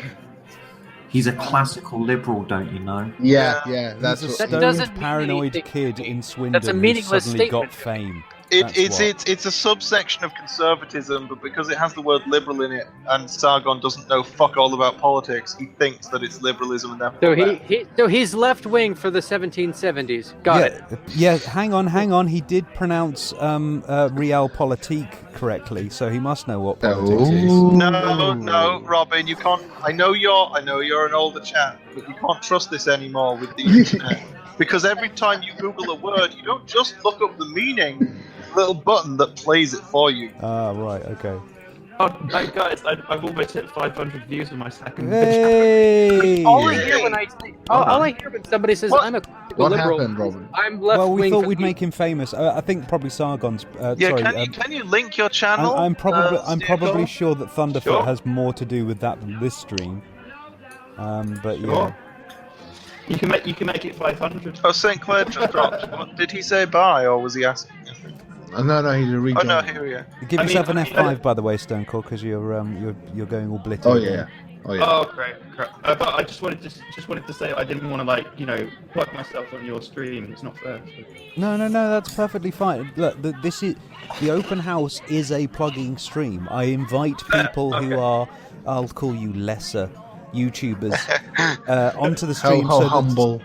He's a classical liberal, don't you know?
Yeah, that's
He's a
That
stoned, paranoid kid in Swindon
That's a meaningless
who suddenly
statement.
got fame.
It's a subsection of conservatism, but because it has the word liberal in it, and Sargon doesn't know fuck all about politics, he thinks that it's liberalism and therefore.
So he's left wing for the 1770s. Got it.
Yeah, hang on. He did pronounce realpolitik correctly, so he must know what politics is.
No, Robin, you can't. I know you're an older chap, but you can't trust this anymore with the internet. Because every time you Google a word, you don't just look up the meaning. Little button that plays it for you.
Ah, right, okay.
Oh, guys, I've almost hit 500 views on my second
Hey!
All I hear when somebody says I'm a liberal,
happened, Robin?
I'm left
Well, we
wing.
thought we'd make him famous. I think probably Sargon's.
Can you link your channel?
I'm probably
Steve?
sure that Thunderfoot has more to do with that than this stream. But yeah.
You can make it 500.
Oh, St. Clair just dropped. What, did he say bye, or was he asking?
No, he's a rejoin.
Oh no, here we go.
Give yourself an F5, by the way, Stone Cold, because you're going all blitty.
Oh yeah.
Oh great. But I just wanted to say I didn't want to plug myself on your stream. It's not fair.
No, that's perfectly fine. Look, the open house is a plugging stream. I invite people who are, I'll call you lesser YouTubers, onto the stream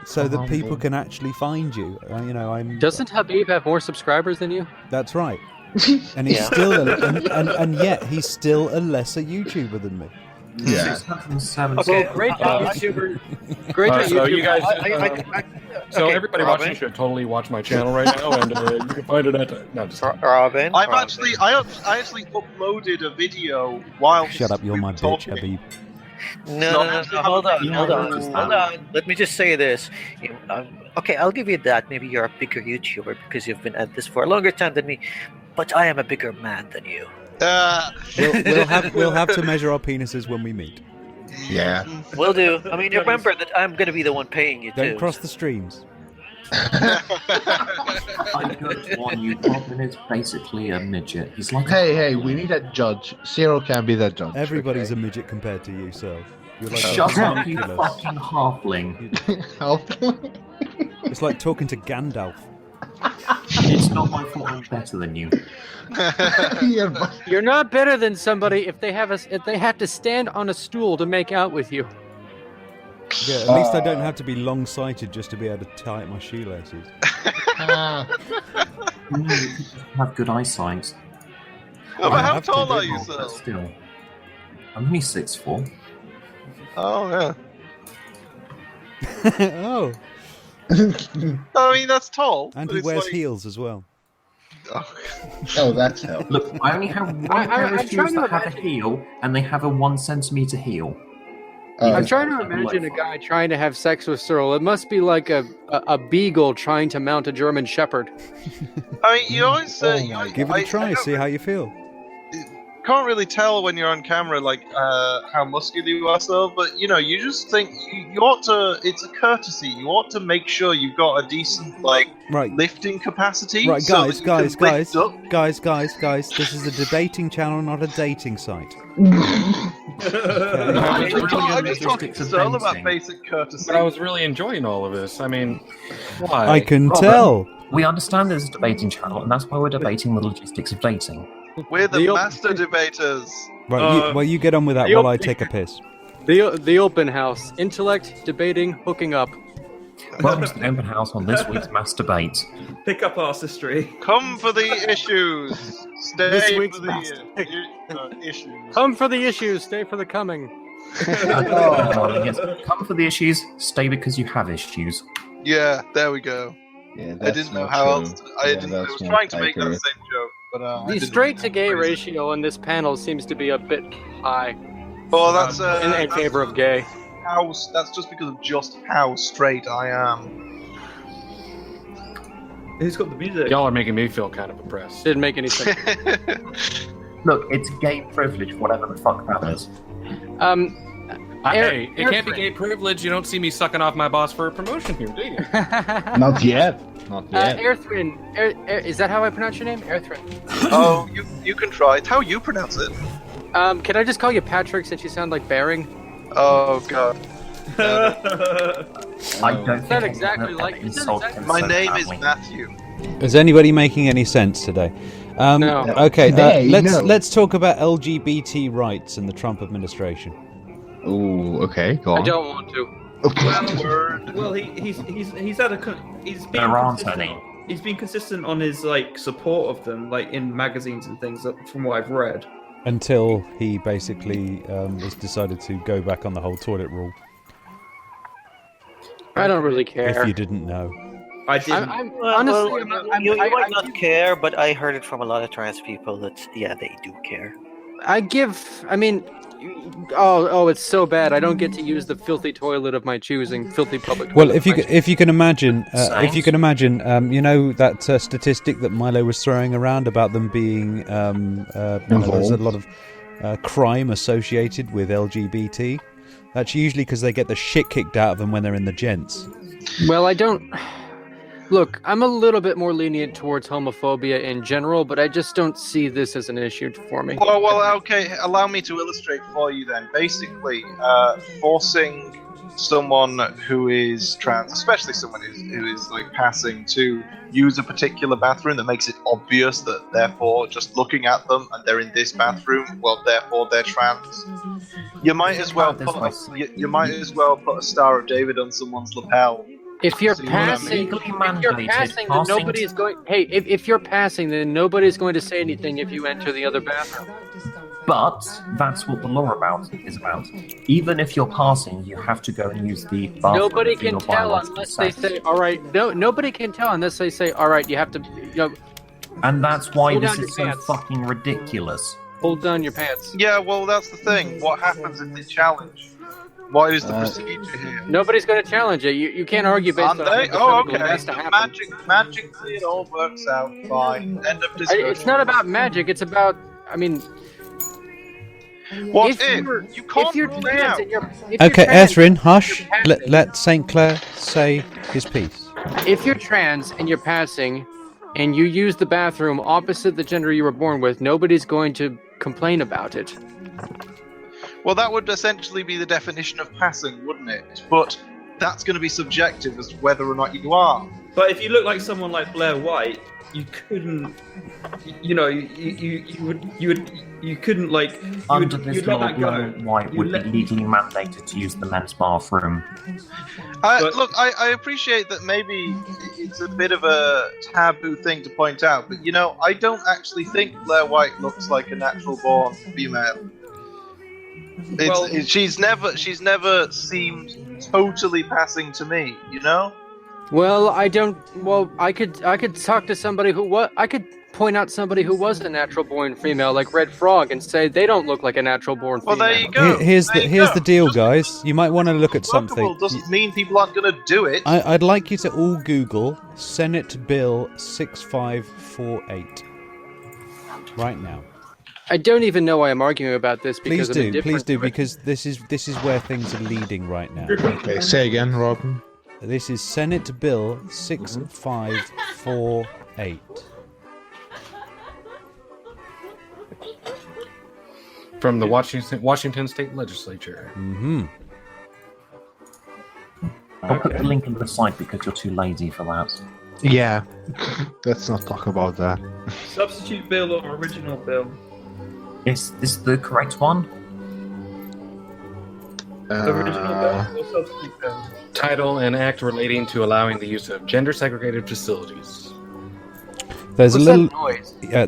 so that people can actually find you.
Doesn't Habib have more subscribers than you?
That's right. And he's still and yet he's still a lesser YouTuber than me.
Yeah.
Okay, great job, YouTuber. Great job,
So
YouTuber.
you guys, everybody
Robin.
watching should totally watch my channel right now, and you can find it at. No, just
Robin.
I actually uploaded a video while.
Shut up, you're my bitch, Habib.
No, hold on. Let me just say this. Okay, I'll give you that. Maybe you're a bigger YouTuber because you've been at this for a longer time than me, but I am a bigger man than you.
We'll have to measure our penises when we meet.
Yeah.
Will do. I mean, remember that I'm going to be the one paying you,
Don't
too.
cross the streams.
I got one. You Robin is basically a midget. He's like.
Hey, we need a judge. Zero can be that judge.
Everybody's a midget compared to you, so you're like
Shut up, you
ridiculous.
fucking halfling.
It's like talking to Gandalf.
It's not my fault I'm better than you.
You're not better than somebody if they have to stand on a stool to make out with you.
Yeah, at least I don't have to be long-sighted just to be able to tie up my shoelaces.
No, you just have good eyesight.
Well, how tall are you, sir?
Still, I'm only 6'4".
Oh yeah.
Oh.
I mean, that's tall.
And
but
he
it's
wears
like...
heels as well.
Oh, that's hell.
Look, I only have one pair of shoes that have a heel, and they have a 1 centimeter heel.
I'm trying to imagine a guy trying to have sex with Cyril. It must be like a beagle trying to mount a German Shepherd.
I mean, you always
give it a try, see how you feel.
Can't really tell when you're on camera, like how muscular you are, still. But you just think you ought to. It's a courtesy. You ought to make sure you've got a decent lifting capacity.
Right,
so
guys. This is a debating channel, not a dating site.
I just talking to Searle about basic courtesy.
But I was really enjoying all of this. I mean, why?
I can
Robert,
tell.
We understand there's a debating channel, and that's why we're debating the logistics of dating.
We're the master debaters.
Right, you get on with that while I take a piss.
The open house. Intellect, debating, hooking up.
Welcome to the open house on this week's Mass Debate.
Pick up artistry.
Come for the issues. Stay
This week's
for the issues.
Come for the issues, stay for the coming.
Yes. Come for the issues, stay because you have issues.
Yeah, there we go.
Yeah,
I didn't know how else. I was trying to make that same joke, but I
The
didn't
straight to gay ratio on this panel seems to be a bit high.
Oh, that's
in favor of gay.
That's just because of just how straight I am.
Who's got the music?
Y'all are making me feel kind of oppressed.
Didn't make any sense.
Look, it's gay privilege, whatever the fuck that is.
Hey, it can't be gay privilege. You don't see me sucking off my boss for a promotion here, do you?
Not yet. Not yet.
Airthrin. Is that how I pronounce your name? Airthrin.
Oh, you can try. It's how you pronounce it.
Can I just call you Patrick since you sound like Baring?
Oh god.
I don't
It's not exactly like
My name is Matthew.
Is anybody making any sense today?
No.
Okay,
Today,
let's talk about LGBT rights in the Trump administration.
Oh, okay, go on.
I don't want to.
Well, he's had he's been
There aren't
consistent.
any.
He's been consistent on his support of them, in magazines and things, from what I've read.
Until he basically has decided to go back on the whole toilet rule.
I don't really care.
If you didn't know.
I didn't.
Honestly, you might not care, but I heard it from a lot of trans people that they do care.
It's so bad. I don't get to use the filthy toilet of my choosing, filthy public toilet.
Well, if you can imagine, you know that statistic that Milo was throwing around about them being there's a lot of crime associated with LGBT. That's usually because they get the shit kicked out of them when they're in the gents.
Well, I don't. Look, I'm a little bit more lenient towards homophobia in general, but I just don't see this as an issue for me.
Well, okay. Allow me to illustrate for you then. Basically, forcing someone who is trans, especially someone who is passing, to use a particular bathroom that makes it obvious that therefore just looking at them and they're in this bathroom, well, therefore they're trans. You might as well put a Star of David on someone's lapel.
If you're passing, then nobody's going. Hey, if you're passing, then nobody's going to say anything if you enter the other bathroom.
But that's what the law is about. Even if you're passing, you have to go and use the bathroom.
Nobody can tell unless they say, "All right." No, nobody can tell unless they say, "All right." You have to,
And that's why
Hold
this
down
is
your
so
pants.
fucking ridiculous.
Hold down your pants.
Yeah, well, that's the thing. What happens if they challenge? What is the procedure here?
Nobody's going to challenge it. You can't argue based on.
Oh, okay.
It has to happen.
Magically, it all works out fine. End of discussion.
It's not about magic. It's about.
What
if
you can't
you're
rule
trans
out.
and you're, if
Okay,
you're trans,
Etherin, hush. Let St. Clair say his piece.
If you're trans and you're passing, and you use the bathroom opposite the gender you were born with, nobody's going to complain about it.
Well, that would essentially be the definition of passing, wouldn't it? But that's going to be subjective as to whether or not you are.
But if you look like someone like Blair White, you couldn't. You couldn't
Under this
you'd
law,
let that go.
Blair White would be legally mandated to use the men's bathroom.
Look, I appreciate that maybe it's a bit of a taboo thing to point out, but I don't actually think Blair White looks like a natural-born female. She's never seemed totally passing to me,
Well, I don't. Well, I could talk to somebody who I could point out somebody who was a natural-born female, like Red Frog, and say they don't look like a natural-born female.
Well, there you go.
Here's the deal, guys. You might want to look at something.
Doesn't mean people aren't going to do it.
I'd like you to all Google Senate Bill 6548 right now.
I don't even know why I'm arguing about this because
Please do, because this is where things are leading right now.
Okay, say again, Robin.
This is Senate Bill 6548.
from the Washington State Legislature.
Mm-hmm.
I'll put the link in the site because you're too lazy for that.
Yeah, let's not talk about that.
Substitute bill or original bill?
Is this the correct one?
Original bill or substitute bill?
Title: An act relating to allowing the use of gender-segregated facilities.
There's
What's
a little
that noise?
Yeah,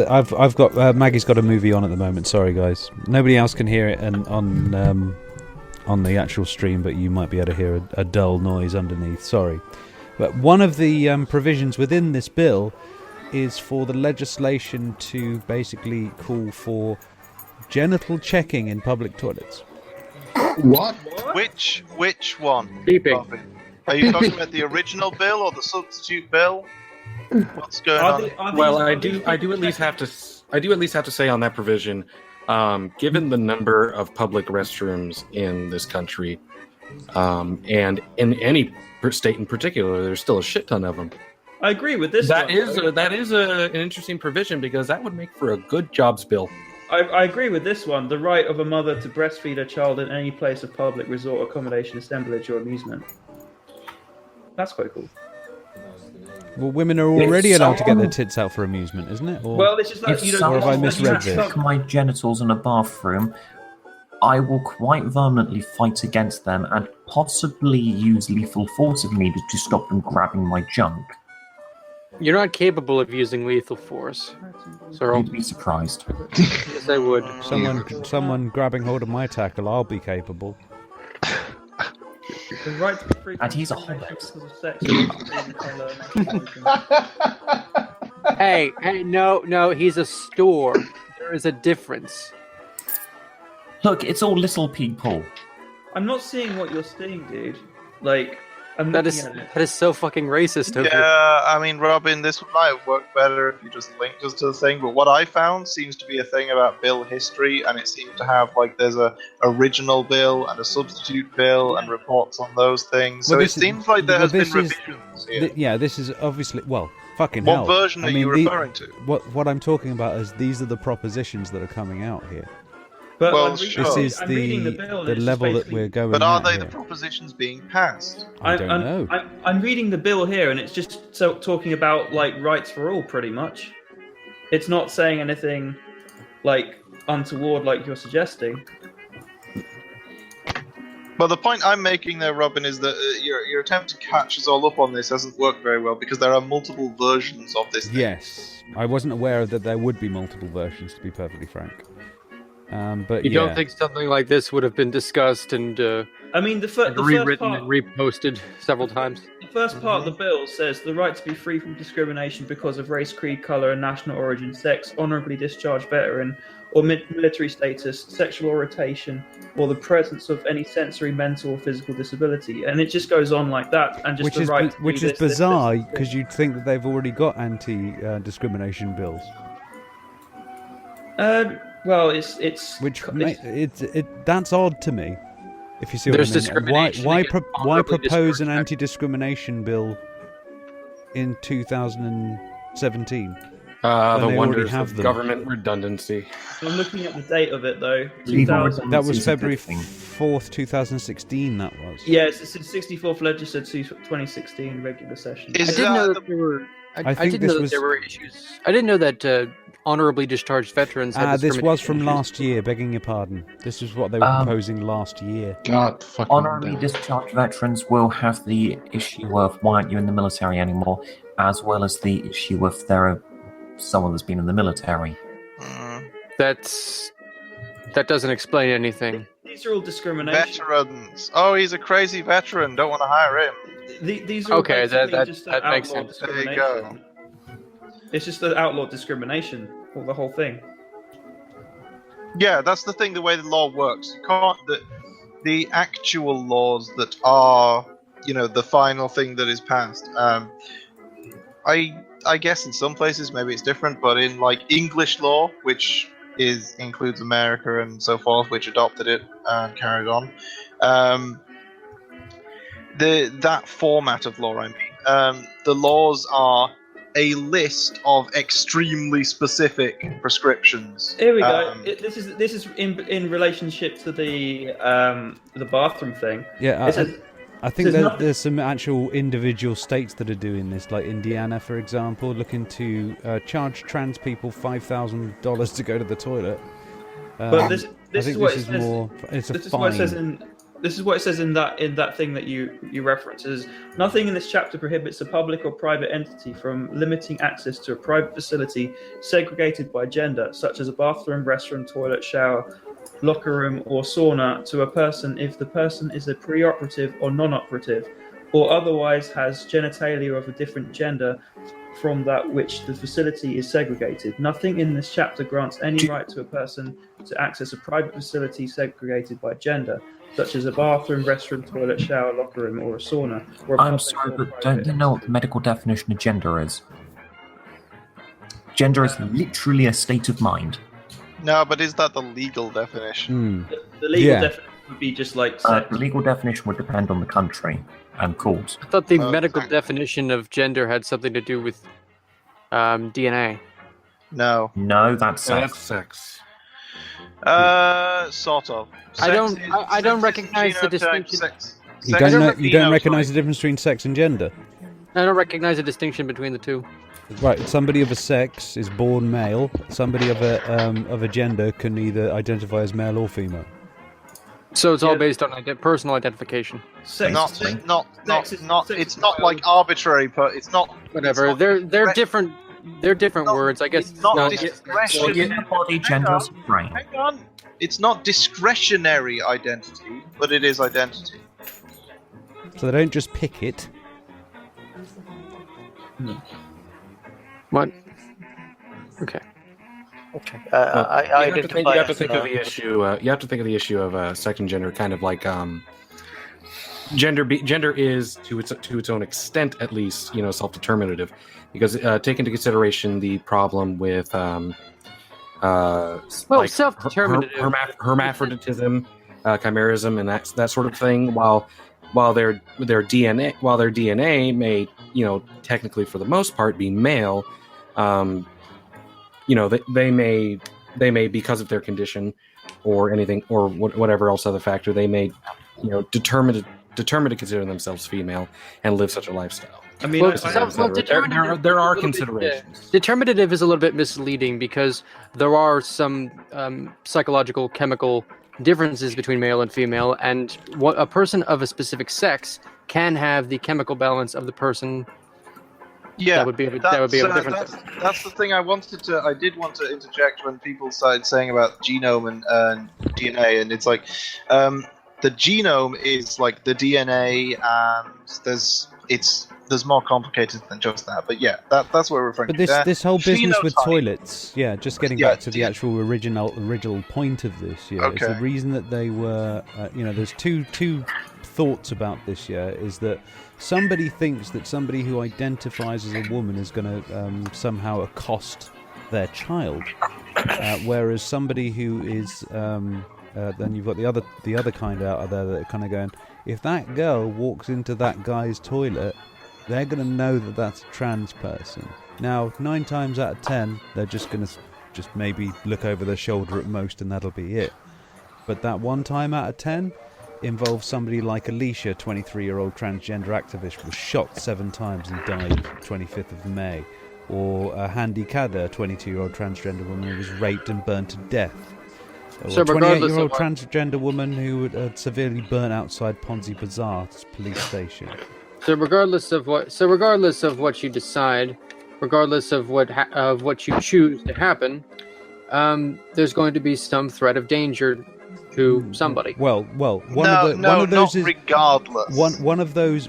I've got Maggie's got a movie on at the moment. Sorry, guys. Nobody else can hear it on the actual stream, but you might be able to hear a dull noise underneath. Sorry, but one of the provisions within this bill is for the legislation to basically call for genital checking in public toilets.
What?
Which one?
Beeping.
Are you talking about the original bill or the substitute bill? What's going on?
Well, I do at least have to say on that provision, given the number of public restrooms in this country, and in any state in particular, there's still a shit ton of them.
I agree with this.
That is an interesting provision because that would make for a good jobs bill.
I agree with this one. The right of a mother to breastfeed a child in any place of public resort, accommodation, assemblage, or amusement. That's quite cool.
Well, women are already allowed to get their tits out for amusement, isn't it? Or,
Well, it's just that you don't.
or have I misread this?
Check my genitals in a bathroom. I will quite vehemently fight against them and possibly use lethal force if needed to stop them grabbing my junk.
You're not capable of using lethal force. So
You'd be surprised.
yes, I would.
Someone grabbing hold of my tackle, I'll be capable.
The right to free
And he's a hobbit.
because of sex.
Hey, no, he's a store. There is a difference.
Look, it's all little people.
I'm not seeing what you're seeing, dude. Like, I'm
That
looking
is
at it.
that is so fucking racist of you.
Yeah, I mean, Robin, this might have worked better if you just linked us to the thing. But what I found seems to be a thing about bill history, and it seems to have there's a original bill and a substitute bill and reports on those things. So it seems like there has been revisions here.
This is obviously fucking
What
hell.
version are you referring to?
What I'm talking about is these are the propositions that are coming out here.
But
Well,
I'm
sure.
This is
I'm reading the bill, and
the
it's just
level that
basically-
we're going.
But are
at
they
here.
the propositions being passed?
I don't know.
I'm reading the bill here, and it's just talking about rights for all, pretty much. It's not saying anything untoward like you're suggesting.
Well, the point I'm making there, Robin, is that your attempt to catch us all up on this hasn't worked very well because there are multiple versions of this thing.
Yes, I wasn't aware that there would be multiple versions. To be perfectly frank, but
You don't think something like this would have been discussed and
I mean, the first
rewritten
part,
and reposted several times?
the first part of the bill says the right to be free from discrimination because of race, creed, color, and national origin, sex, honorably discharged veteran, or military status, sexual orientation, or the presence of any sensory, mental, or physical disability, and it just goes on like that. And just
which
the
is
right to
which
do
is
this, this,
bizarre
this, this.
because you'd think that they've already got anti-discrimination bills.
Well, it's
that's odd to me. If you see what
There's
I mean.
discrimination
Why
against
why
honorably
propose an
discharged
anti-discrimination bill in 2017?
The
they
wonders
already have
of
them.
government redundancy.
I'm looking at the date of it though.
Legal
2000.
That was
Redundancy is a good
February
thing.
4th, 2016. That was.
Yes, it's the 64th Legislature 2016 regular session.
I didn't know that there were. I
think
didn't
this
know that
was-
there were issues. I didn't know that honorably discharged veterans had
This was from
discrimination
last year. Begging your pardon. This is what they were proposing last year.
God fucking
Honorably discharged veterans will have the issue of why aren't you in the military anymore, as well as the issue of there are someone that's been in the military.
That doesn't explain anything.
These are all discrimination.
Veterans. Oh, he's a crazy veteran. Don't want to hire him.
These are all
Okay, that-
basically
that-
just
that makes
outlaw
sense.
There you
discrimination.
go.
It's just the outlaw discrimination for the whole thing.
Yeah, that's the thing. The way the law works, you can't. The actual laws that are, the final thing that is passed. I guess in some places maybe it's different, but in English law, which includes America and so forth, which adopted it and carried on. That format of law, I mean, the laws are a list of extremely specific prescriptions.
Here we go. This is in relationship to the bathroom thing.
Yeah, I think
says nothing-
there's some actual individual states that are doing this, like Indiana, for example, looking to charge trans people $5,000 to go to the toilet.
But this is what it says.
more. It's a
This is
fine.
what it says in. This is what it says in that thing that you reference. Is nothing in this chapter prohibits a public or private entity from limiting access to a private facility segregated by gender, such as a bathroom, restaurant, toilet, shower, locker room, or sauna, to a person if the person is a preoperative or non-operative, or otherwise has genitalia of a different gender from that which the facility is segregated. Nothing in this chapter grants any right to a person to access a private facility segregated by gender, such as a bathroom, restaurant, toilet, shower, locker room, or a sauna. Or a
I'm
public
sorry,
or
but
private
don't you know what the medical definition of gender is? Gender is literally a state of mind.
No, but is that the legal definition?
The legal definition would be just like sex.
The legal definition would depend on the country and courts.
I thought the medical definition of gender had something to do with DNA.
No.
No, that's sex.
That's sex.
Sort of.
I don't recognize the distinction.
You don't recognize the difference between sex and gender?
I don't recognize a distinction between the two.
Right, somebody of a sex is born male. Somebody of a gender can either identify as male or female.
So it's all based on personal identification.
It's not like arbitrary, but it's not.
Whatever. They're different. They're different words, I guess.
It's not discretionary.
Body, gender, brain.
Hang on. It's not discretionary identity, but it is identity.
So they don't just pick it.
What? Okay.
Okay.
You have to think of the issue. You have to think of the issue of sex and gender, kind of like gender. Gender is to its own extent, at least, self-determinative, because take into consideration the problem with
self-determinative,
hermaphroditism, chimerism, and that sort of thing. While their DNA may technically for the most part be male, they may because of their condition or anything or whatever else other factor, they may determine to consider themselves female and live such a lifestyle.
I mean,
there are considerations.
Determinative is a little bit misleading because there are some psychological, chemical differences between male and female, and a person of a specific sex can have the chemical balance of the person.
Yeah,
that would be a different.
That's the thing I did want to interject when people started saying about genome and DNA, and it's like the genome is like the DNA, and there's more complicated than just that. But yeah, that's what we're referring to.
But this whole business with toilets, just getting back to the actual original point of this, it's the reason that they were, there's two thoughts about this, is that somebody thinks that somebody who identifies as a woman is going to somehow accost their child, whereas somebody who is, then you've got the other kind out there that are kind of going, if that girl walks into that guy's toilet, they're going to know that that's a trans person. Now, 9 times out of 10, they're just going to just maybe look over their shoulder at most, and that'll be it. But that 1 time out of 10 involves somebody like Alicia, 23-year-old transgender activist, was shot 7 times and died 25th of May. Or Handy Kader, 22-year-old transgender woman who was raped and burned to death. Or a 28-year-old transgender woman who had severely burnt outside Ponzi Bazaar police station.
So regardless of what you decide, regardless of what you choose to happen, there's going to be some threat of danger to somebody.
One of those is
regardless.
One of those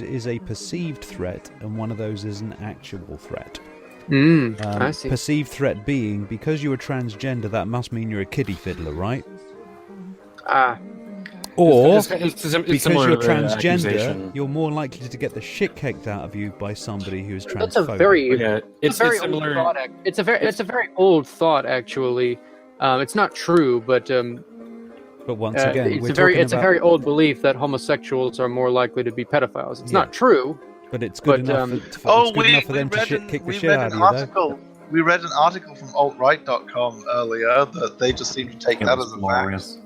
is a perceived threat, and one of those is an actual threat.
I see.
Perceived threat being, because you're a transgender, that must mean you're a kiddie fiddler, right? Or because you're transgender, you're more likely to get the shit kicked out of you by somebody who is transphobic.
That's a very, it's a very old thought, actually. It's not true, but
once again,
it's a very old belief that homosexuals are more likely to be pedophiles. It's not true,
But it's good enough. It's good enough for them to kick the shit out of you, though.
We read an article from altright.com earlier that they just seem to take that as a fact.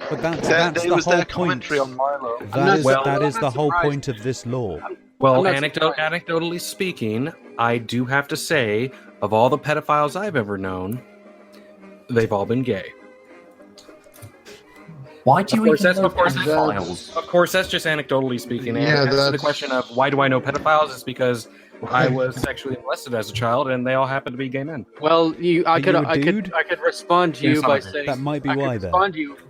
But that's
It
the
was
whole
their
point.
commentary on Milo.
That is the whole point of this law.
Well, anecdotally speaking, I do have to say, of all the pedophiles I've ever known, they've all been gay.
Why do you
of course,
even know
pedophiles? Of course, that's just anecdotally speaking.
Yeah,
And
that's
the question of why do I know pedophiles is because I was sexually molested as a child, and they all happen to be gay men.
Well, I could respond to you
Yes,
by
I-
saying
that might be why then.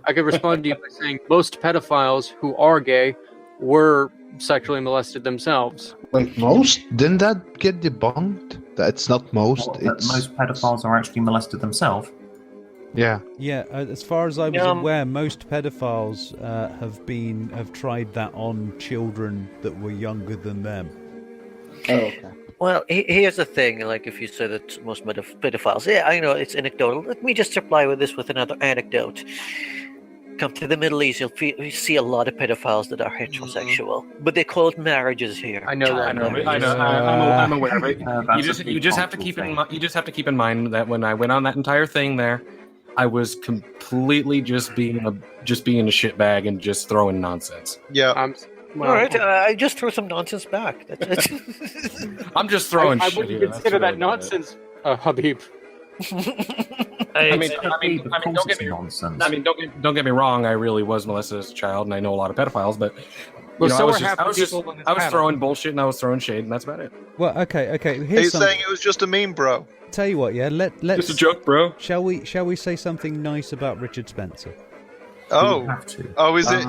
I could respond to you by saying most pedophiles who are gay were sexually molested themselves.
Wait, most? Didn't that get debunked? That it's not most. It's
Most pedophiles are actually molested themselves.
Yeah.
Yeah, as far as I was aware, most pedophiles have tried that on children that were younger than them.
Oh, okay.
Well, here's the thing. Like, if you say that most pedophiles, yeah, I know it's anecdotal. Let me just reply with another anecdote. Come to the Middle East, you'll see a lot of pedophiles that are heterosexual, but they call it marriages here.
I know that.
I know. I'm aware of it. You just have to keep in mind that when I went on that entire thing there, I was completely just being a shitbag and just throwing nonsense.
Yeah.
All right, I just threw some nonsense back. That's it.
I'm just throwing
I
shit
wouldn't
here.
consider that nonsense, Habib.
Don't get me wrong. I really was molested as a child, and I know a lot of pedophiles. But I was throwing bullshit and I was throwing shade, and that's about it.
Well, okay.
He's saying it was just a meme, bro.
Tell you what, yeah. Let's
just a joke, bro.
Shall we say something nice about Richard Spencer?
Oh, is it?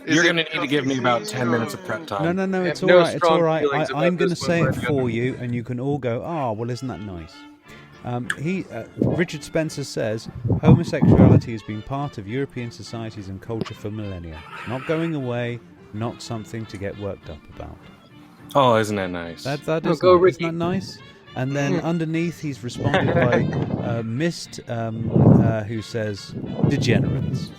You're going to need to give me about 10 minutes of prep time.
No, it's all right. It's all right. I'm going to say it for you, and you can all go, well, isn't that nice? Richard Spencer says, homosexuality has been part of European societies and culture for millennia. Not going away, not something to get worked up about.
Oh, isn't that nice?
That is nice. Isn't that nice? And then underneath, he's responded by Mist, who says, degenerates.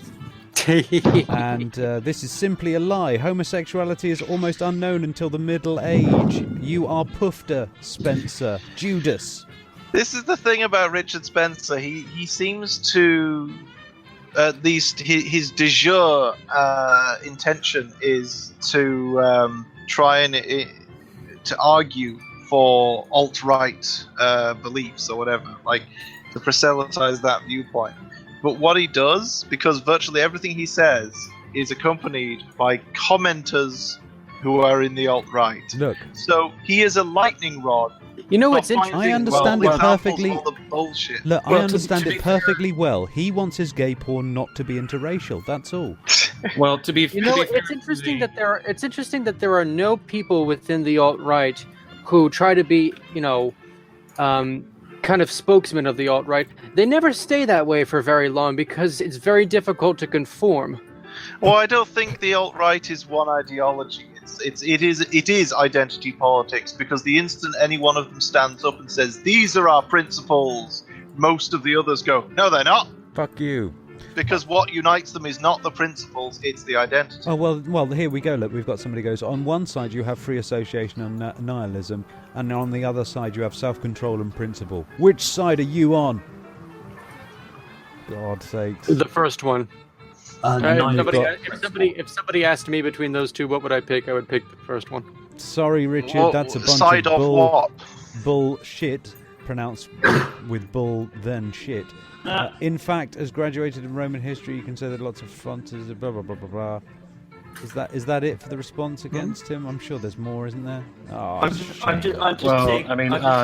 And this is simply a lie. Homosexuality is almost unknown until the Middle Age. You are Pufter, Spencer, Judas.
This is the thing about Richard Spencer. He seems to, at least his de jure intention is to try and to argue for alt-right beliefs or whatever, like to proselytize that viewpoint. But what he does, because virtually everything he says is accompanied by commenters who are in the alt-right.
Look.
So he is a lightning rod.
You know what's interesting?
I understand it perfectly.
All the bullshit.
Look, I understand it perfectly well. He wants his gay porn not to be interracial. That's all.
Well, to be
it's interesting that there are no people within the alt-right who try to be, kind of spokesman of the alt-right. They never stay that way for very long because it's very difficult to conform.
Well, I don't think the alt-right is one ideology. It is identity politics, because the instant any one of them stands up and says, these are our principles, most of the others go, no, they're not.
Fuck you.
Because what unites them is not the principles, it's the identity.
Oh, well, here we go. Look, we've got somebody who goes, on one side you have free association and nihilism, and on the other side you have self-control and principle. Which side are you on? God's sakes.
The first one. If somebody asked me between those two, what would I pick? I would pick the first one.
Sorry, Richard, that's a bunch of bullshit, pronounced with bull then shit. In fact, as graduated in Roman history, you can say that lots of frontiers, blah blah blah blah blah. Is that it for the response against him? I'm sure there's more, isn't there? Oh,
I'm just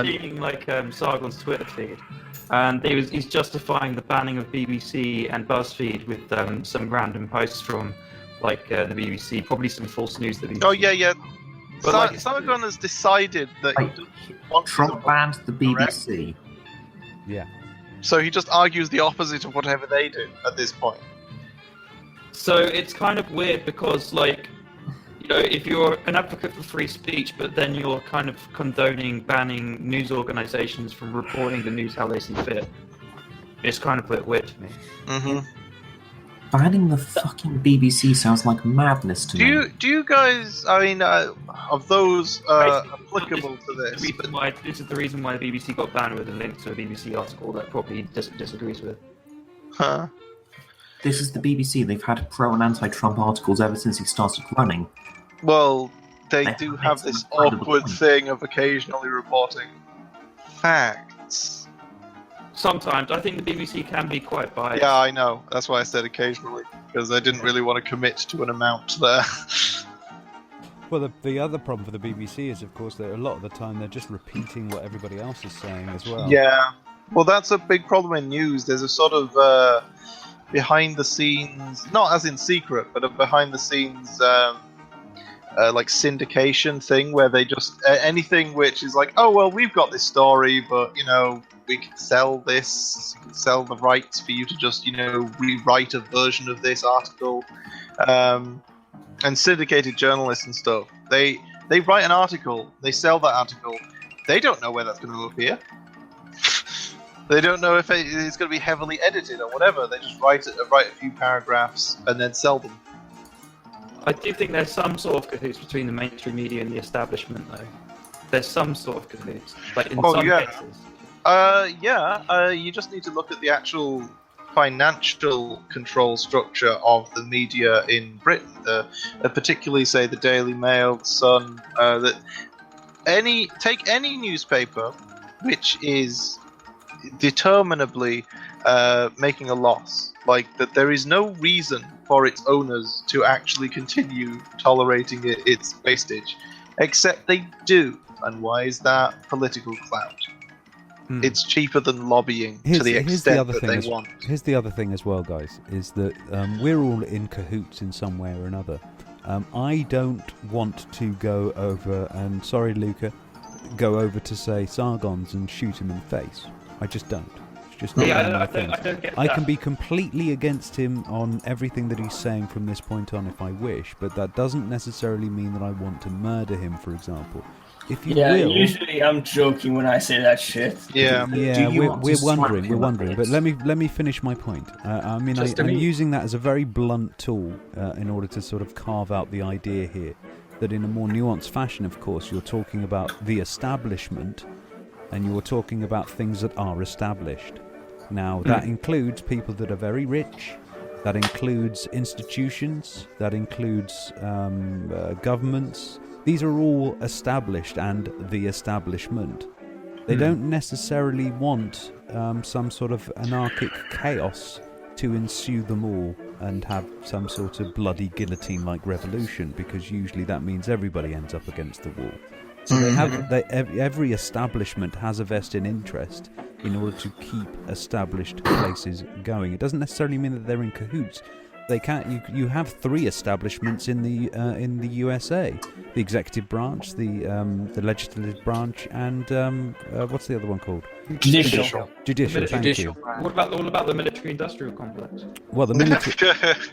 seeing like Sargon's Twitter feed, and he's justifying the banning of BBC and BuzzFeed with some random posts from like the BBC, probably some false news that.
Oh yeah. But Sargon has decided that he doesn't want
Trump banned the BBC.
Yeah.
So he just argues the opposite of whatever they do at this point.
So it's kind of weird because, like, if you're an advocate for free speech, but then you're kind of condoning banning news organizations from reporting the news how they see fit, it's kind of a bit weird to me.
Mm-hmm.
Banning the fucking BBC sounds like madness to me.
Do you guys? I mean, of those applicable to this,
This is the reason why the BBC got banned with a link to a BBC article that probably disagrees with.
Huh?
This is the BBC. They've had pro and anti-Trump articles ever since he started running.
Well, they do have this awkward thing of occasionally reporting facts.
Sometimes I think the BBC can be quite biased.
Yeah, I know. That's why I said occasionally, because I didn't really want to commit to an amount there.
Well, the other problem for the BBC is, of course, that a lot of the time they're just repeating what everybody else is saying as well.
Yeah. Well, that's a big problem in news. There's a sort of behind the scenes, not as in secret, but a behind the scenes like syndication thing where they just anything which is like, oh well, we've got this story, but you know, we can sell this, sell the rights for you to just, you know, rewrite a version of this article. And syndicated journalists and stuff, they write an article, they sell that article, they don't know where that's going to appear. They don't know if it's going to be heavily edited or whatever. They just write a few paragraphs and then sell them.
I do think there's some sort of cahoots between the mainstream media and the establishment, though. There's some sort of cahoots, like in some cases.
You just need to look at the actual financial control structure of the media in Britain, particularly, say, the Daily Mail, the Sun. Take any newspaper which is determinably making a loss, like that, there is no reason for its owners to actually continue tolerating its wastage, except they do. And why is that? Political clout. It's cheaper than lobbying to the extent that they want.
Here's the other thing as well, guys, is that we're all in cahoots in some way or another. I don't want to go over, and sorry Luca, go over to, say, Sargon's and shoot him in the face. I just don't. It's just not one of my things.
I don't get
I
that.
can be completely against him on everything that he's saying from this point on if I wish, but that doesn't necessarily mean that I want to murder him, for example. If you will,
usually I'm joking when I say that shit.
Yeah,
we're wondering. But let me finish my point. I'm using that as a very blunt tool in order to sort of carve out the idea here that in a more nuanced fashion, of course, you're talking about the establishment and you're talking about things that are established. Now, that includes people that are very rich, that includes institutions, that includes governments. These are all established and the establishment. They don't necessarily want some sort of anarchic chaos to ensue them all and have some sort of bloody guillotine-like revolution, because usually that means everybody ends up against the wall. So every establishment has a vested interest in order to keep established places going. It doesn't necessarily mean that they're in cahoots. They can't. You have three establishments in the USA: the executive branch, the legislative branch, and what's the other one called?
Judicial.
Thank you.
What about the military-industrial complex?
Well, the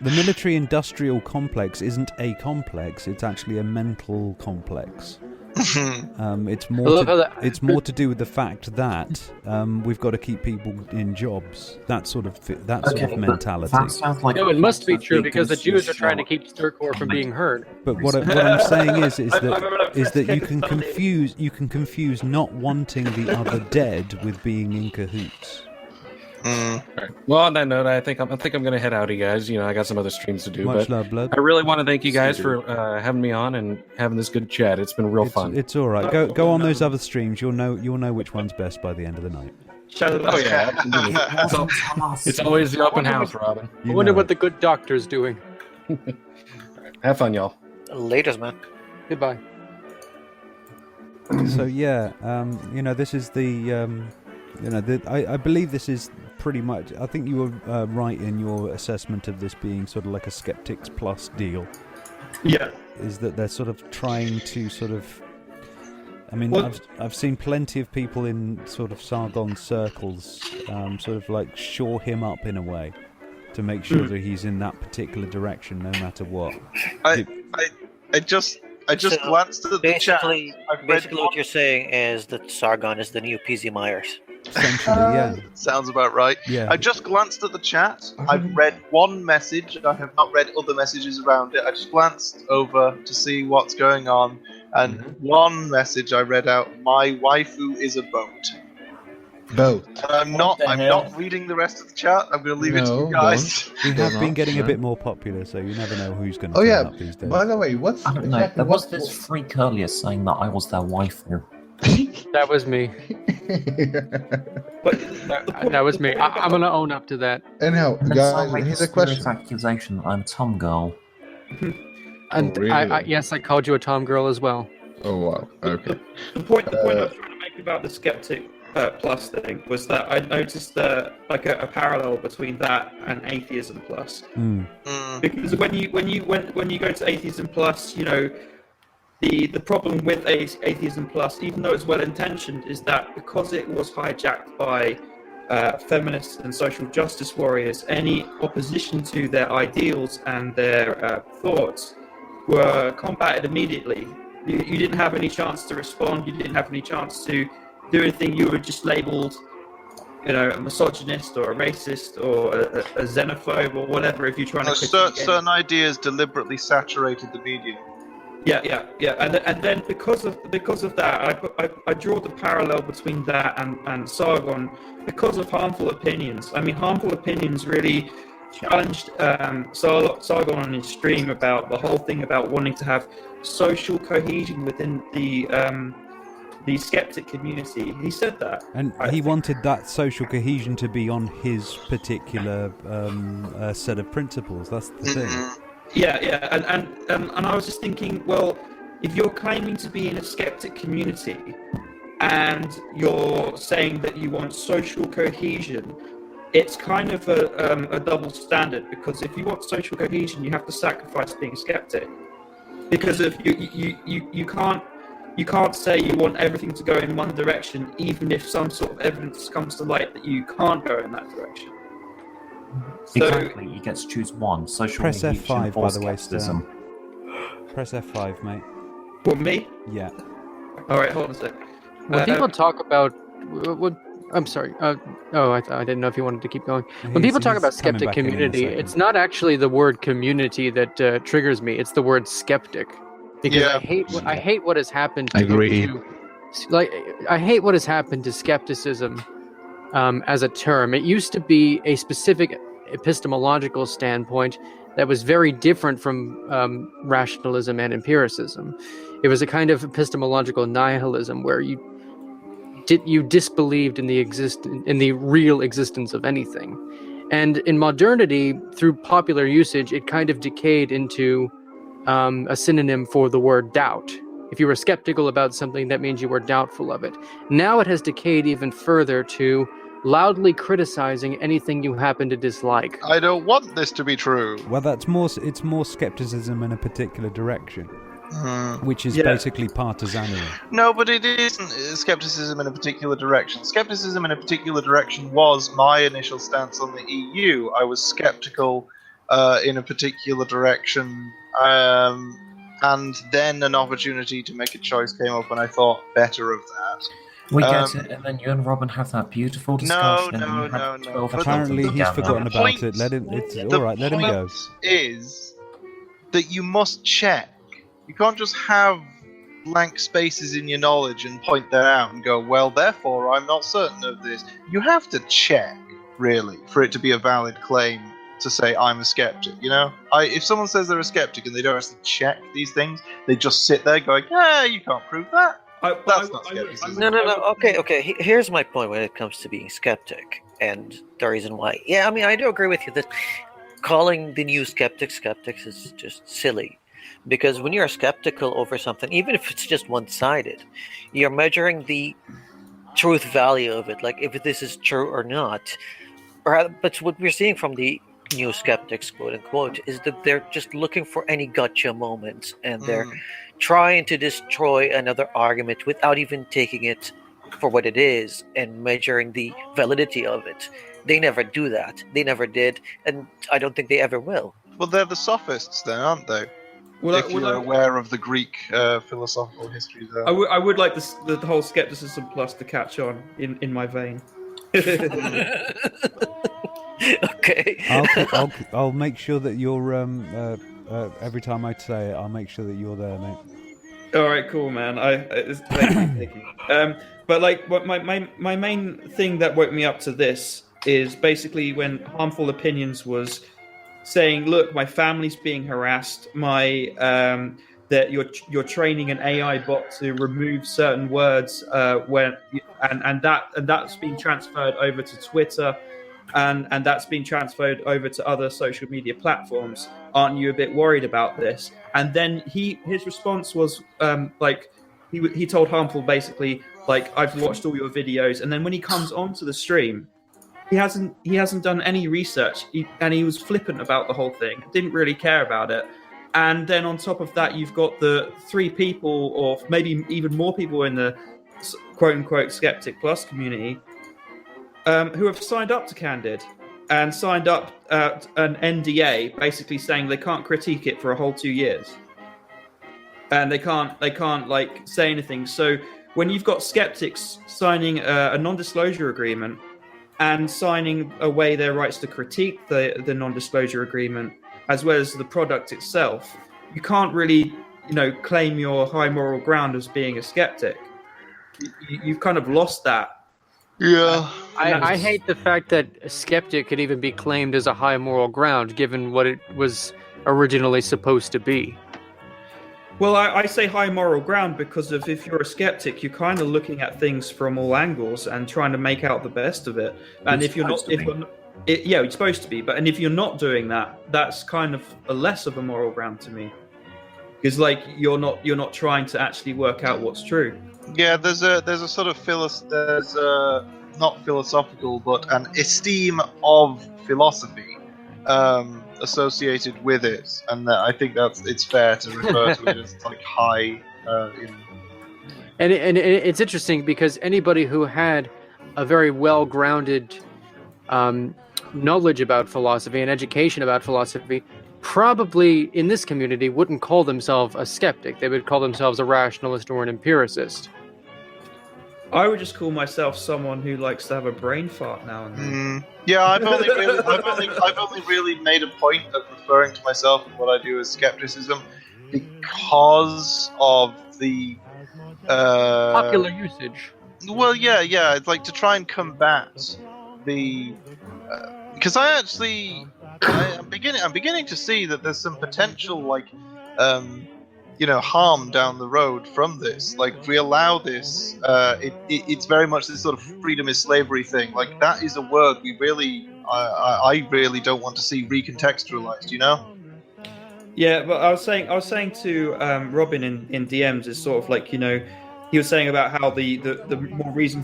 military-industrial complex isn't a complex; it's actually a mental complex. It's more to do with the fact that we've got to keep people in jobs. That sort of mentality.
That sounds like
it must be true because the Jews are trying to keep Stircore from being heard.
But what I'm saying is that you can confuse not wanting the other dead with being in cahoots.
Well, on that note, I think I'm going to head out, you guys. You know, I got some other streams to do.
Much
but
love, blood.
I really want to thank you guys for having me on and having this good chat. It's been real fun.
It's all right. Go on those other streams. You'll know which one's best by the end of the night.
Oh yeah, absolutely. It's always the open house, Robin.
I wonder what the good doctor's doing.
Have fun, y'all.
Laters, man.
Goodbye.
So yeah, this is the. I believe this is pretty much. I think you were right in your assessment of this being sort of like a Skeptics Plus deal.
Yeah.
Is that they're sort of trying to sort of. I mean, I've seen plenty of people in sort of Sargon circles, sort of like shore him up in a way, to make sure that he's in that particular direction, no matter what.
I just glanced at the chat.
Basically, what you're saying is that Sargon is the new PZ Myers.
Essentially, yeah.
Sounds about right.
Yeah.
I just glanced at the chat. I've read one message. I have not read other messages around it. I just glanced over to see what's going on, and one message I read out: "My waifu is a boat."
Boat.
And I'm not reading the rest of the chat. I'm going to leave it to you guys.
We have been getting a bit more popular, so you never know who's going to
Oh
turn
yeah.
up these days.
By the way, what's
I don't know.
exactly
There was this freak earlier saying that I was their waifu.
That was me. That was me. I'm gonna own up to that.
Anyhow,
And then
guys,
some make
here's
a
a question.
accusation that I'm Tom Girl.
And
really?
yes, I called you a Tom girl as well.
Oh wow. Okay.
The point I was trying to make about the Skeptic Plus thing was that I noticed like a parallel between that and Atheism Plus. Because when you go to Atheism Plus, you know, the problem with Atheism Plus, even though it's well intentioned, is that because it was hijacked by feminists and social justice warriors, any opposition to their ideals and their thoughts were combated immediately. You didn't have any chance to respond. You didn't have any chance to do anything. You were just labelled, you know, a misogynist or a racist or a xenophobe or whatever. If you're trying to
certain ideas deliberately saturated the media.
Yeah. And then because of that, I draw the parallel between that and Sargon because of harmful opinions. I mean, harmful opinions really challenged Sargon on his stream about the whole thing about wanting to have social cohesion within the skeptic community. He said that,
and he wanted that social cohesion to be on his particular set of principles. That's the thing.
Yeah, and I was just thinking, well, if you're claiming to be in a skeptic community and you're saying that you want social cohesion, it's kind of a double standard, because if you want social cohesion, you have to sacrifice being skeptic. Because if you can't say you want everything to go in one direction, even if some sort of evidence comes to light that you can't go in that direction.
Exactly, you get to choose one. Social
Press
cohesion
F5,
or
by the way,
skepticism.
Press F5, mate.
What, me?
Yeah.
All right, hold on a sec.
When people talk about, I'm sorry. I didn't know if you wanted to keep going. When people talk about skeptic community, it's not actually the word community that triggers me. It's the word skeptic, because I hate what has happened. I hate what has happened to skepticism as a term. It used to be a specific epistemological standpoint that was very different from rationalism and empiricism. It was a kind of epistemological nihilism where you disbelieved in the real existence of anything. And in modernity, through popular usage, it kind of decayed into a synonym for the word doubt. If you were skeptical about something, that means you were doubtful of it. Now it has decayed even further to loudly criticizing anything you happen to dislike.
I don't want this to be true.
Well, it's more skepticism in a particular direction, which is basically partisanery.
No, but it isn't skepticism in a particular direction. Skepticism in a particular direction was my initial stance on the EU. I was skeptical in a particular direction, and then an opportunity to make a choice came up, and I thought better of that.
We get it, and then you and Robin have that beautiful discussion.
No.
Apparently, he's forgotten about it. Let him. It's all right. Let him go.
The point is that you must check. You can't just have blank spaces in your knowledge and point that out and go, well, therefore, I'm not certain of this. You have to check, really, for it to be a valid claim to say I'm a skeptic. You know, if someone says they're a skeptic and they don't actually check these things, they just sit there going, you can't prove that. That's not skepticism.
No. Okay. Here's my point when it comes to being skeptic, and the reason why. Yeah, I mean, I do agree with you that calling the new skeptics is just silly. Because when you're skeptical over something, even if it's just one-sided, you're measuring the truth value of it, like if this is true or not. But what we're seeing from the new skeptics, quote unquote, is that they're just looking for any gotcha moments, and they're trying to destroy another argument without even taking it for what it is and measuring the validity of it. They never do that. They never did, and I don't think they ever will.
Well, they're the sophists then, aren't they? If you're aware of the Greek philosophical history there.
I would like the whole skepticism plus to catch on in my vein.
Okay.
I'll make sure that you're every time I say it, I'll make sure that you're there, mate.
All right, cool, man. Thank you. But like, what my main thing that woke me up to this is basically when Harmful Opinions was saying, "Look, my family's being harassed. That you're training an AI bot to remove certain words and that's being transferred over to Twitter." And that's been transferred over to other social media platforms. Aren't you a bit worried about this? And then his response was he told Harmful basically like, I've watched all your videos, and then when he comes onto the stream, he hasn't done any research, and he was flippant about the whole thing. Didn't really care about it. And then on top of that, you've got the 3 people, or maybe even more people in the quote unquote Skeptic Plus community who have signed up to Candid and signed up an NDA, basically saying they can't critique it for a whole 2 years, and they can't like say anything. So when you've got skeptics signing a non-disclosure agreement and signing away their rights to critique the non-disclosure agreement as well as the product itself, you can't really claim your high moral ground as being a skeptic. You've kind of lost that.
Yeah.
I hate the fact that a skeptic could even be claimed as a high moral ground, given what it was originally supposed to be.
Well, I say high moral ground because if you're a skeptic, you're kind of looking at things from all angles and trying to make out the best of it. And if you're not, you're supposed to be. But if you're not doing that, that's kind of a less of a moral ground to me, because like you're not trying to actually work out what's true.
Yeah, there's a sort of not philosophical, but an esteem of philosophy associated with it, and I think it's fair to refer to it as like high.
And it's interesting because anybody who had a very well-grounded knowledge about philosophy and education about philosophy probably in this community wouldn't call themselves a skeptic. They would call themselves a rationalist or an empiricist.
I would just call myself someone who likes to have a brain fart now and then.
Yeah, I've only really made a point of referring to myself and what I do as skepticism because of the
popular usage.
Well, yeah, it's like to try and combat the because I'm beginning to see that there's some potential like harm down the road from this. Like, if we allow this, it's very much this sort of freedom is slavery thing. Like, that is a word we really, I really don't want to see recontextualized.
Yeah, but I was saying to Robin in DMs is sort of like he was saying about how the more reasoned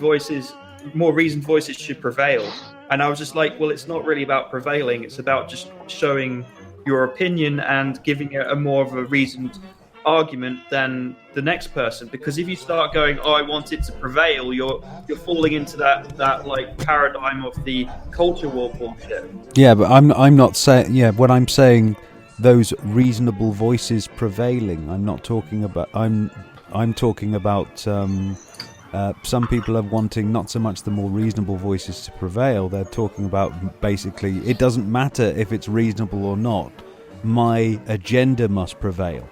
voices should prevail, and I was just like, well, it's not really about prevailing. It's about just showing your opinion and giving it a more of a reasoned argument than the next person, because if you start going, I want it to prevail, you're falling into that like paradigm of the culture war bullshit.
Yeah, but I'm not saying when I'm saying those reasonable voices prevailing, I'm not talking about I'm talking about some people are wanting not so much the more reasonable voices to prevail. They're talking about basically it doesn't matter if it's reasonable or not, my agenda must prevail.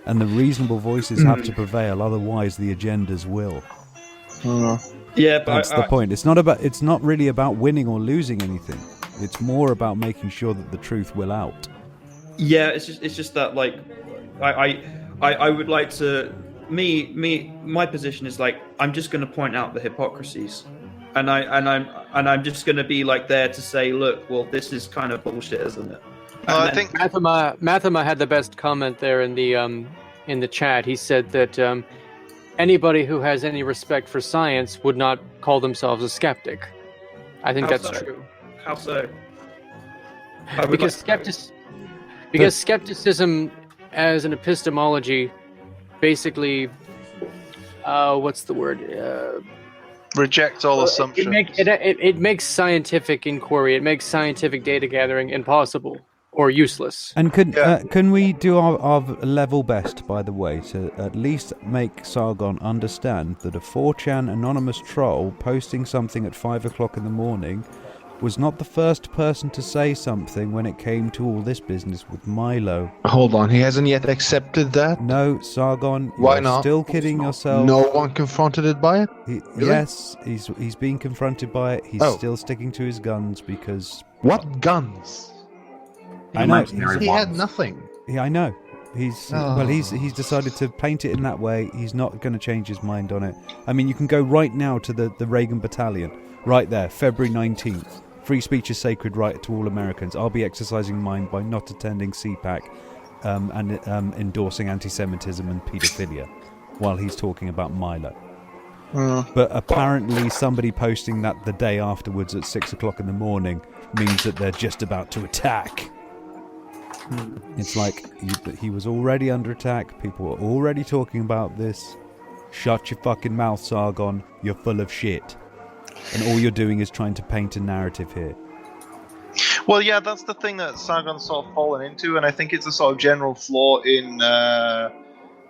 And the reasonable voices have to prevail, otherwise the agendas will.
Yeah, but
that's the point. It's not really about winning or losing anything. It's more about making sure that the truth will out.
Yeah, it's just that like I would like to my position is like I'm just going to point out the hypocrisies, and I'm just going to be like there to say, look, well, this is kind of bullshit, isn't it?
I think Mathema had the best comment there in the chat. He said that anybody who has any respect for science would not call themselves a skeptic. I think that's true.
How so?
Because skepticism as an epistemology basically what's the word?
Rejects all assumptions.
It makes scientific inquiry, it makes scientific data gathering impossible or useless.
And can we do our level best, by the way, to at least make Sargon understand that a 4chan anonymous troll posting something at 5 o'clock in the morning was not the first person to say something when it came to all this business with Milo.
Hold on, he hasn't yet accepted that?
No, Sargon,
Why
you're
not?
still kidding yourself.
No one confronted it by it? Really?
Yes, he's being confronted by it. He's still sticking to his guns because...
What guns?
I know.
He had nothing.
Yeah, I know. He's decided to paint it in that way. He's not going to change his mind on it. I mean, you can go right now to the Reagan Battalion. Right there, February 19th. Free speech is sacred right to all Americans. I'll be exercising mine by not attending CPAC and endorsing anti-Semitism and paedophilia while he's talking about Milo. But apparently somebody posting that the day afterwards at 6 o'clock in the morning means that they're just about to attack. It's like he was already under attack. People were already talking about this. Shut your fucking mouth, Sargon. You're full of shit. And all you're doing is trying to paint a narrative here.
Well, yeah, that's the thing that Sargon's sort of fallen into, and I think it's a sort of general flaw in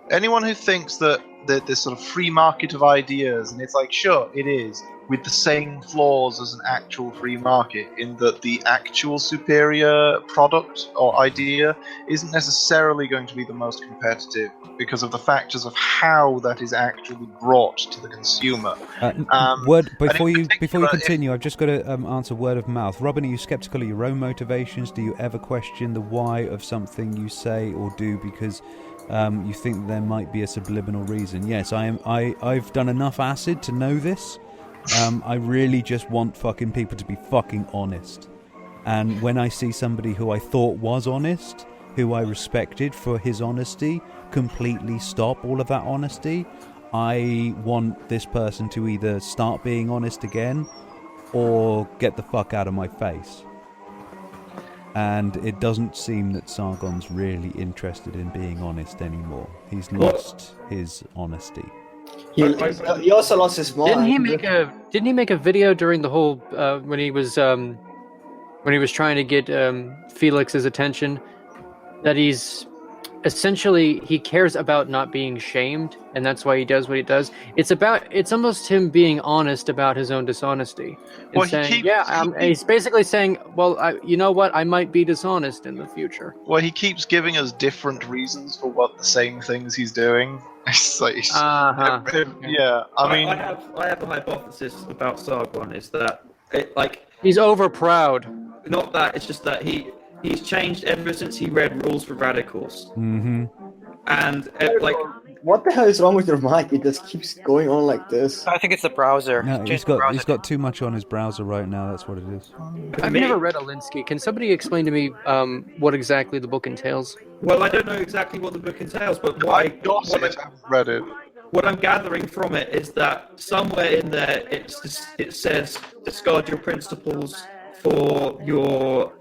anyone who thinks that this sort of free market of ideas, and it's like, sure, it is, with the same flaws as an actual free market, in that the actual superior product or idea isn't necessarily going to be the most competitive because of the factors of how that is actually brought to the consumer.
Before you continue, I've just got to answer word of mouth. Robin, are you skeptical of your own motivations? Do you ever question the why of something you say or do because you think there might be a subliminal reason? Yes, I am. I've done enough acid to know this. I really just want fucking people to be fucking honest. And when I see somebody who I thought was honest, who I respected for his honesty, completely stop all of that honesty, I want this person to either start being honest again or get the fuck out of my face. And it doesn't seem that Sargon's really interested in being honest anymore. He's lost his honesty.
He also lost his mind.
Didn't he make a video during the whole when he was trying to get Felix's attention that he's essentially he cares about not being shamed, and that's why he does what he does. It's almost him being honest about his own dishonesty. And he's basically saying, well, you know what, I might be dishonest in the future.
Well, he keeps giving us different reasons for what the same things he's doing. It's like, yeah, I
have a hypothesis about Sargon. Is that
he's over proud?
Not that, it's just that he's changed ever since he read Rules for Radicals.
Mm-hmm.
And
what the hell is wrong with your mic? It just keeps going on like this.
I think it's the browser.
No, he's got too much on his browser right now. That's what it is.
I've never read Alinsky. Can somebody explain to me what exactly the book entails?
Well, I don't know exactly what the book entails, but
I've read it.
What I'm gathering from it is that somewhere in there it says discard your principles for your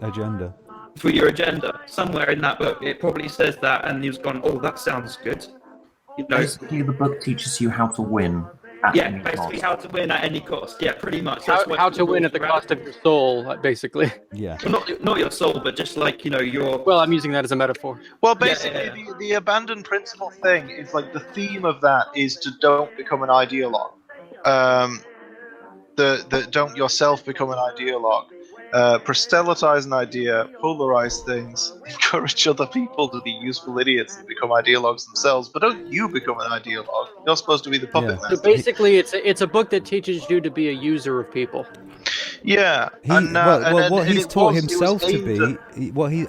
agenda.
For your agenda. Somewhere in that book, it probably says that, and he's gone, "Oh, that sounds good." You know,
basically, the book teaches you how to win.
Basically, how to win at any cost. Yeah, pretty much.
How to win at the cost of your soul, basically.
Yeah.
Well, not your soul, but just like your.
Well, I'm using that as a metaphor.
Well, basically, the abandoned principle thing is like the theme of that is to don't become an ideologue. Don't yourself become an ideologue. Proselytize an idea, polarize things, encourage other people to be useful idiots and become ideologues themselves, but don't you become an ideologue. You're supposed to be the puppet master.
So basically, it's a book that teaches you to be a user of people.
Yeah.
What he's taught himself to be,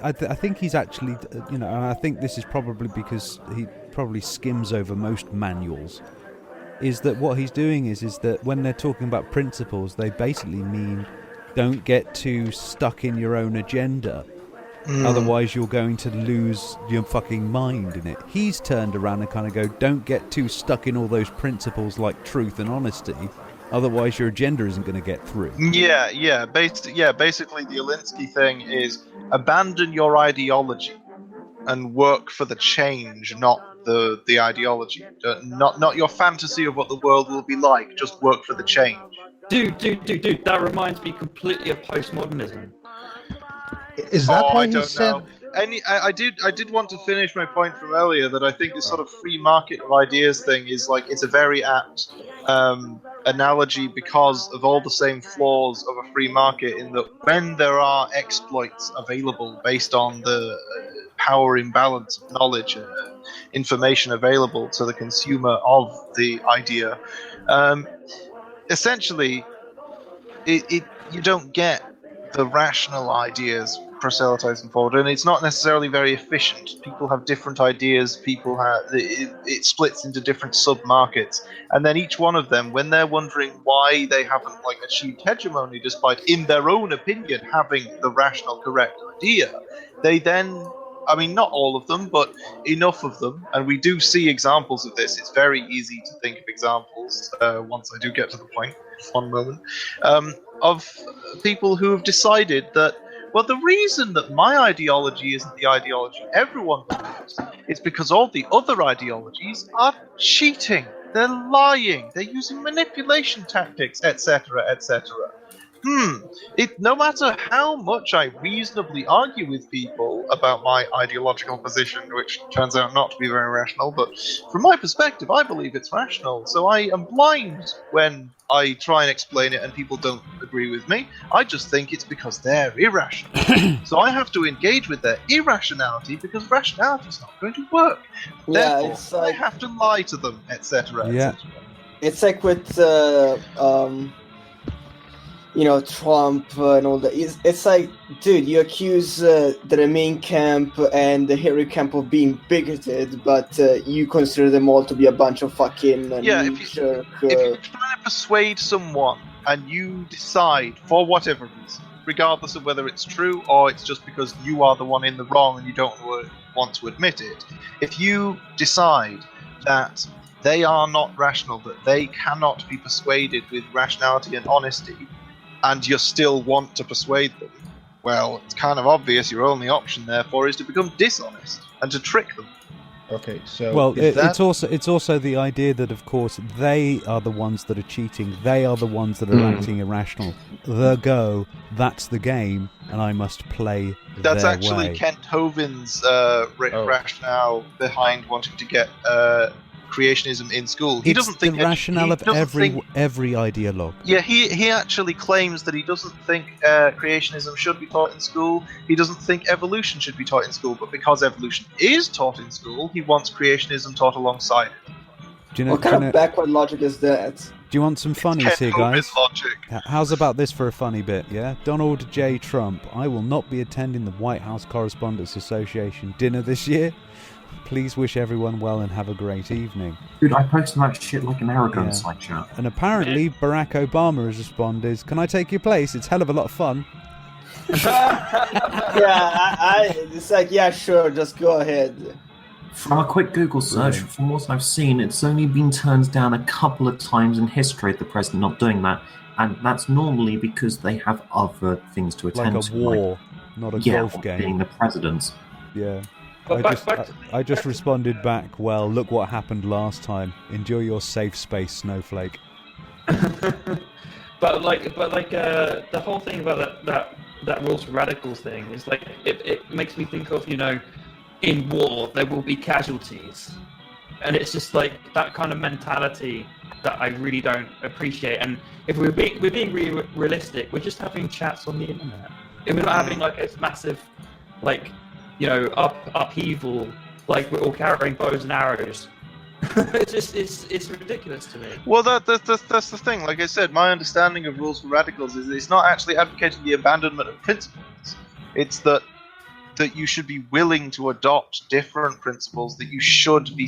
I think he's actually, and I think this is probably because he probably skims over most manuals, is that what he's doing is that when they're talking about principles, they basically mean don't get too stuck in your own agenda. Otherwise you're going to lose your fucking mind in it. He's turned around and kind of go, don't get too stuck in all those principles like truth and honesty. Otherwise your agenda isn't going to get through.
Yeah. Basically the Alinsky thing is abandon your ideology and work for the change, not the ideology. Not your fantasy of what the world will be like, just work for the change.
Dude, that reminds me completely of postmodernism.
Is that why
I
he
don't
said?
know. I did want to finish my point from earlier that I think this sort of free market of ideas thing is like it's a very apt analogy because of all the same flaws of a free market in that when there are exploits available based on the power imbalance of knowledge and information available to the consumer of the idea, essentially you don't get the rational ideas proselytizing forward, and it's not necessarily very efficient. People have different ideas. People have it splits into different sub markets, and then each one of them, when they're wondering why they haven't like achieved hegemony, despite in their own opinion having the rational correct idea, they then. I mean, not all of them, but enough of them, and we do see examples of this. It's very easy to think of examples once I do get to the point. One moment. Of people who have decided that, well, the reason that my ideology isn't the ideology everyone believes is because all the other ideologies are cheating, they're lying, they're using manipulation tactics, etc., etc. No matter how much I reasonably argue with people about my ideological position, which turns out not to be very rational, but from my perspective, I believe it's rational. So I am blind when I try and explain it and people don't agree with me. I just think it's because they're irrational. So I have to engage with their irrationality because rationality is not going to work.
Yeah,
Therefore,
it's like
I have to lie to them, etc.
Yeah.
It's like with Trump and all that. It's like, dude, you accuse the Remain camp and the Hillary camp of being bigoted, but you consider them all to be a bunch of fucking
if you're trying to persuade someone and you decide for whatever reason, regardless of whether it's true or it's just because you are the one in the wrong and you don't want to admit it, if you decide that they are not rational, that they cannot be persuaded with rationality and honesty, and you still want to persuade them, well, it's kind of obvious your only option, therefore, is to become dishonest and to trick them.
Okay, so
well, it's also the idea that, of course, they are the ones that are cheating. They are the ones that are acting irrational. That's the game, and I must play.
That's
their
actually
way.
Kent Hovind's rationale behind wanting to get creationism in school. He doesn't think
the rationale of every ideologue.
Yeah, he actually claims that he doesn't think creationism should be taught in school. He doesn't think evolution should be taught in school, but because evolution is taught in school, he wants creationism taught alongside it.
Do you know,
what kind of backward logic is that?
Do you want some funnies here, guys? How's about this for a funny bit, yeah? Donald J. Trump, I will not be attending the White House Correspondents Association dinner this year. Please wish everyone well and have a great evening.
Dude, I posted that shit like an hour ago in side chat.
And apparently Barack Obama has responded, can I take your place? It's hell of a lot of fun.
It's like, yeah, sure, just go ahead.
From a quick Google search, from what I've seen, it's only been turned down a couple of times in history of the president not doing that, and that's normally because they have other things to attend
to. Like a war, not a golf game.
Being the president.
Yeah. I just responded back, well, look what happened last time. Enjoy your safe space, snowflake.
But the whole thing about that rules for radicals thing is like it makes me think of, in war there will be casualties, and it's just like that kind of mentality that I really don't appreciate. And if we're being realistic, we're just having chats on the internet. If we're not having like a massive upheaval, like we're all carrying bows and arrows. it's ridiculous to me.
Well, that's the thing. Like I said, my understanding of rules for radicals is it's not actually advocating the abandonment of principles. It's that you should be willing to adopt different principles, that you should be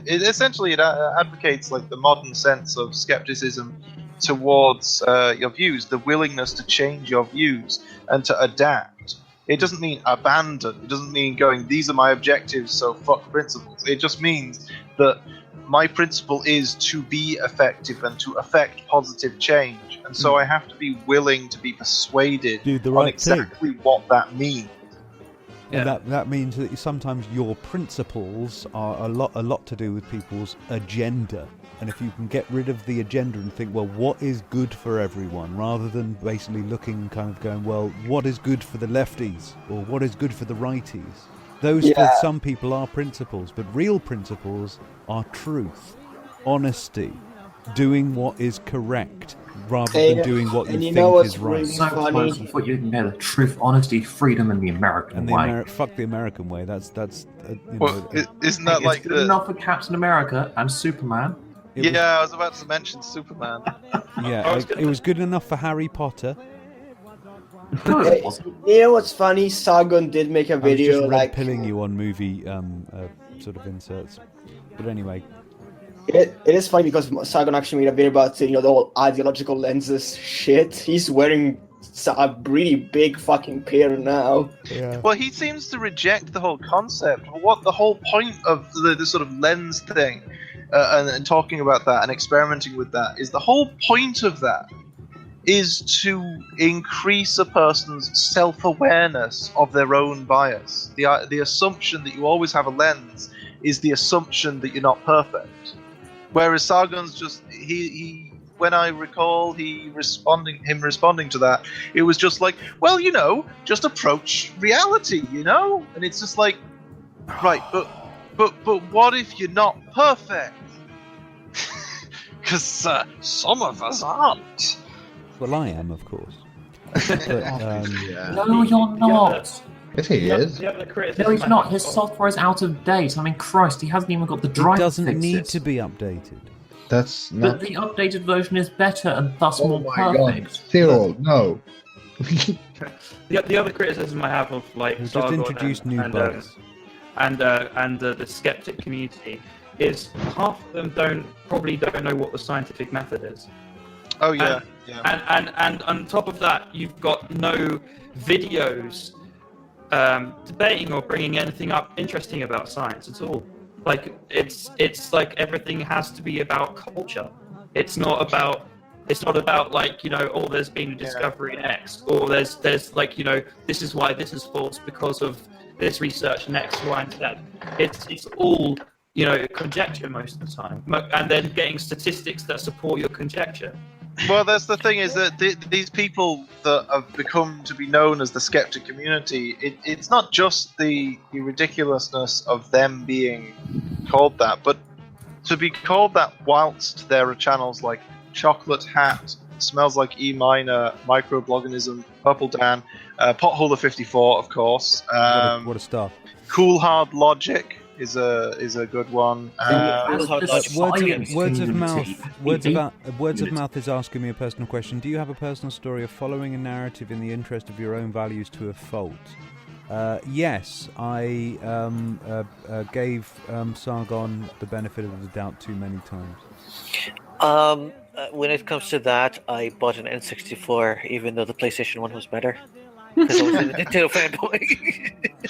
essentially it advocates like the modern sense of skepticism towards your views, the willingness to change your views and to adapt. It doesn't mean abandon. It doesn't mean going, these are my objectives, so fuck principles. It just means that my principle is to be effective and to affect positive change. And so I have to be willing to be persuaded on exactly what that means.
And that means that sometimes your principles are a lot to do with people's agenda. And if you can get rid of the agenda and think, well, what is good for everyone, rather than basically looking and kind of going, well, what is good for the lefties or what is good for the righties? Those for some people are principles, but real principles are truth, honesty, doing what is correct rather than doing what you think is right.
Really funny?
What you can know, truth, honesty, freedom, and the American way.
Fuck the American way. That's
isn't that like
good enough for Captain America and Superman?
I was about to mention Superman.
It was good enough for Harry Potter.
You know what's funny? Sargon did make a video
I was just
like
pilling you on movie sort of inserts, but anyway.
It is funny because Sargon actually made a video about the whole ideological lenses shit. He's wearing a really big fucking pair now.
Yeah.
Well, he seems to reject the whole concept. What the whole point of the sort of lens thing, and talking about that and experimenting with that, is the whole point of that is to increase a person's self-awareness of their own bias. The assumption that you always have a lens is the assumption that you're not perfect. Whereas Sargon's just he when I recall him responding to that, it was just like, well, just approach reality, and it's just like, right, but what if you're not perfect? Because some of us aren't.
Well, I am, of course. But,
No, you're not.
Yes, he is.
No, he's not. His software is out of date. I mean, Christ, he hasn't even got the drive.
It doesn't need to be updated.
That's not.
But the updated version is better and thus more
God.
perfect.
Cyril, no.
The other criticism I have of
We've just
Sargon
introduced new bugs.
and the skeptic community is half of them probably don't know what the scientific method is.
Oh yeah,
And on top of that, you've got no videos debating or bringing anything up interesting about science at all. Like it's like everything has to be about culture. It's not about like, there's been a discovery in X, or there's like, this is why this is false because of this research and X, Y, and Z. It's all, conjecture most of the time, and then getting statistics that support your conjecture.
Well, that's the thing, is that these people that have become to be known as the skeptic community, it's not just the ridiculousness of them being called that, but to be called that whilst there are channels like Chocolate Hat, Smells Like E Minor, Microblogganism, Purple Dan, Potholer 54, of course.
What a star.
Cool Hard Logic is a good one.
Words of Mouth is asking me a personal question. Do you have a personal story of following a narrative in the interest of your own values to a fault? Yes, I gave Sargon the benefit of the doubt too many times.
When it comes to that, I bought an N64, even though the PlayStation 1 was better. Because I was a Nintendo fanboy.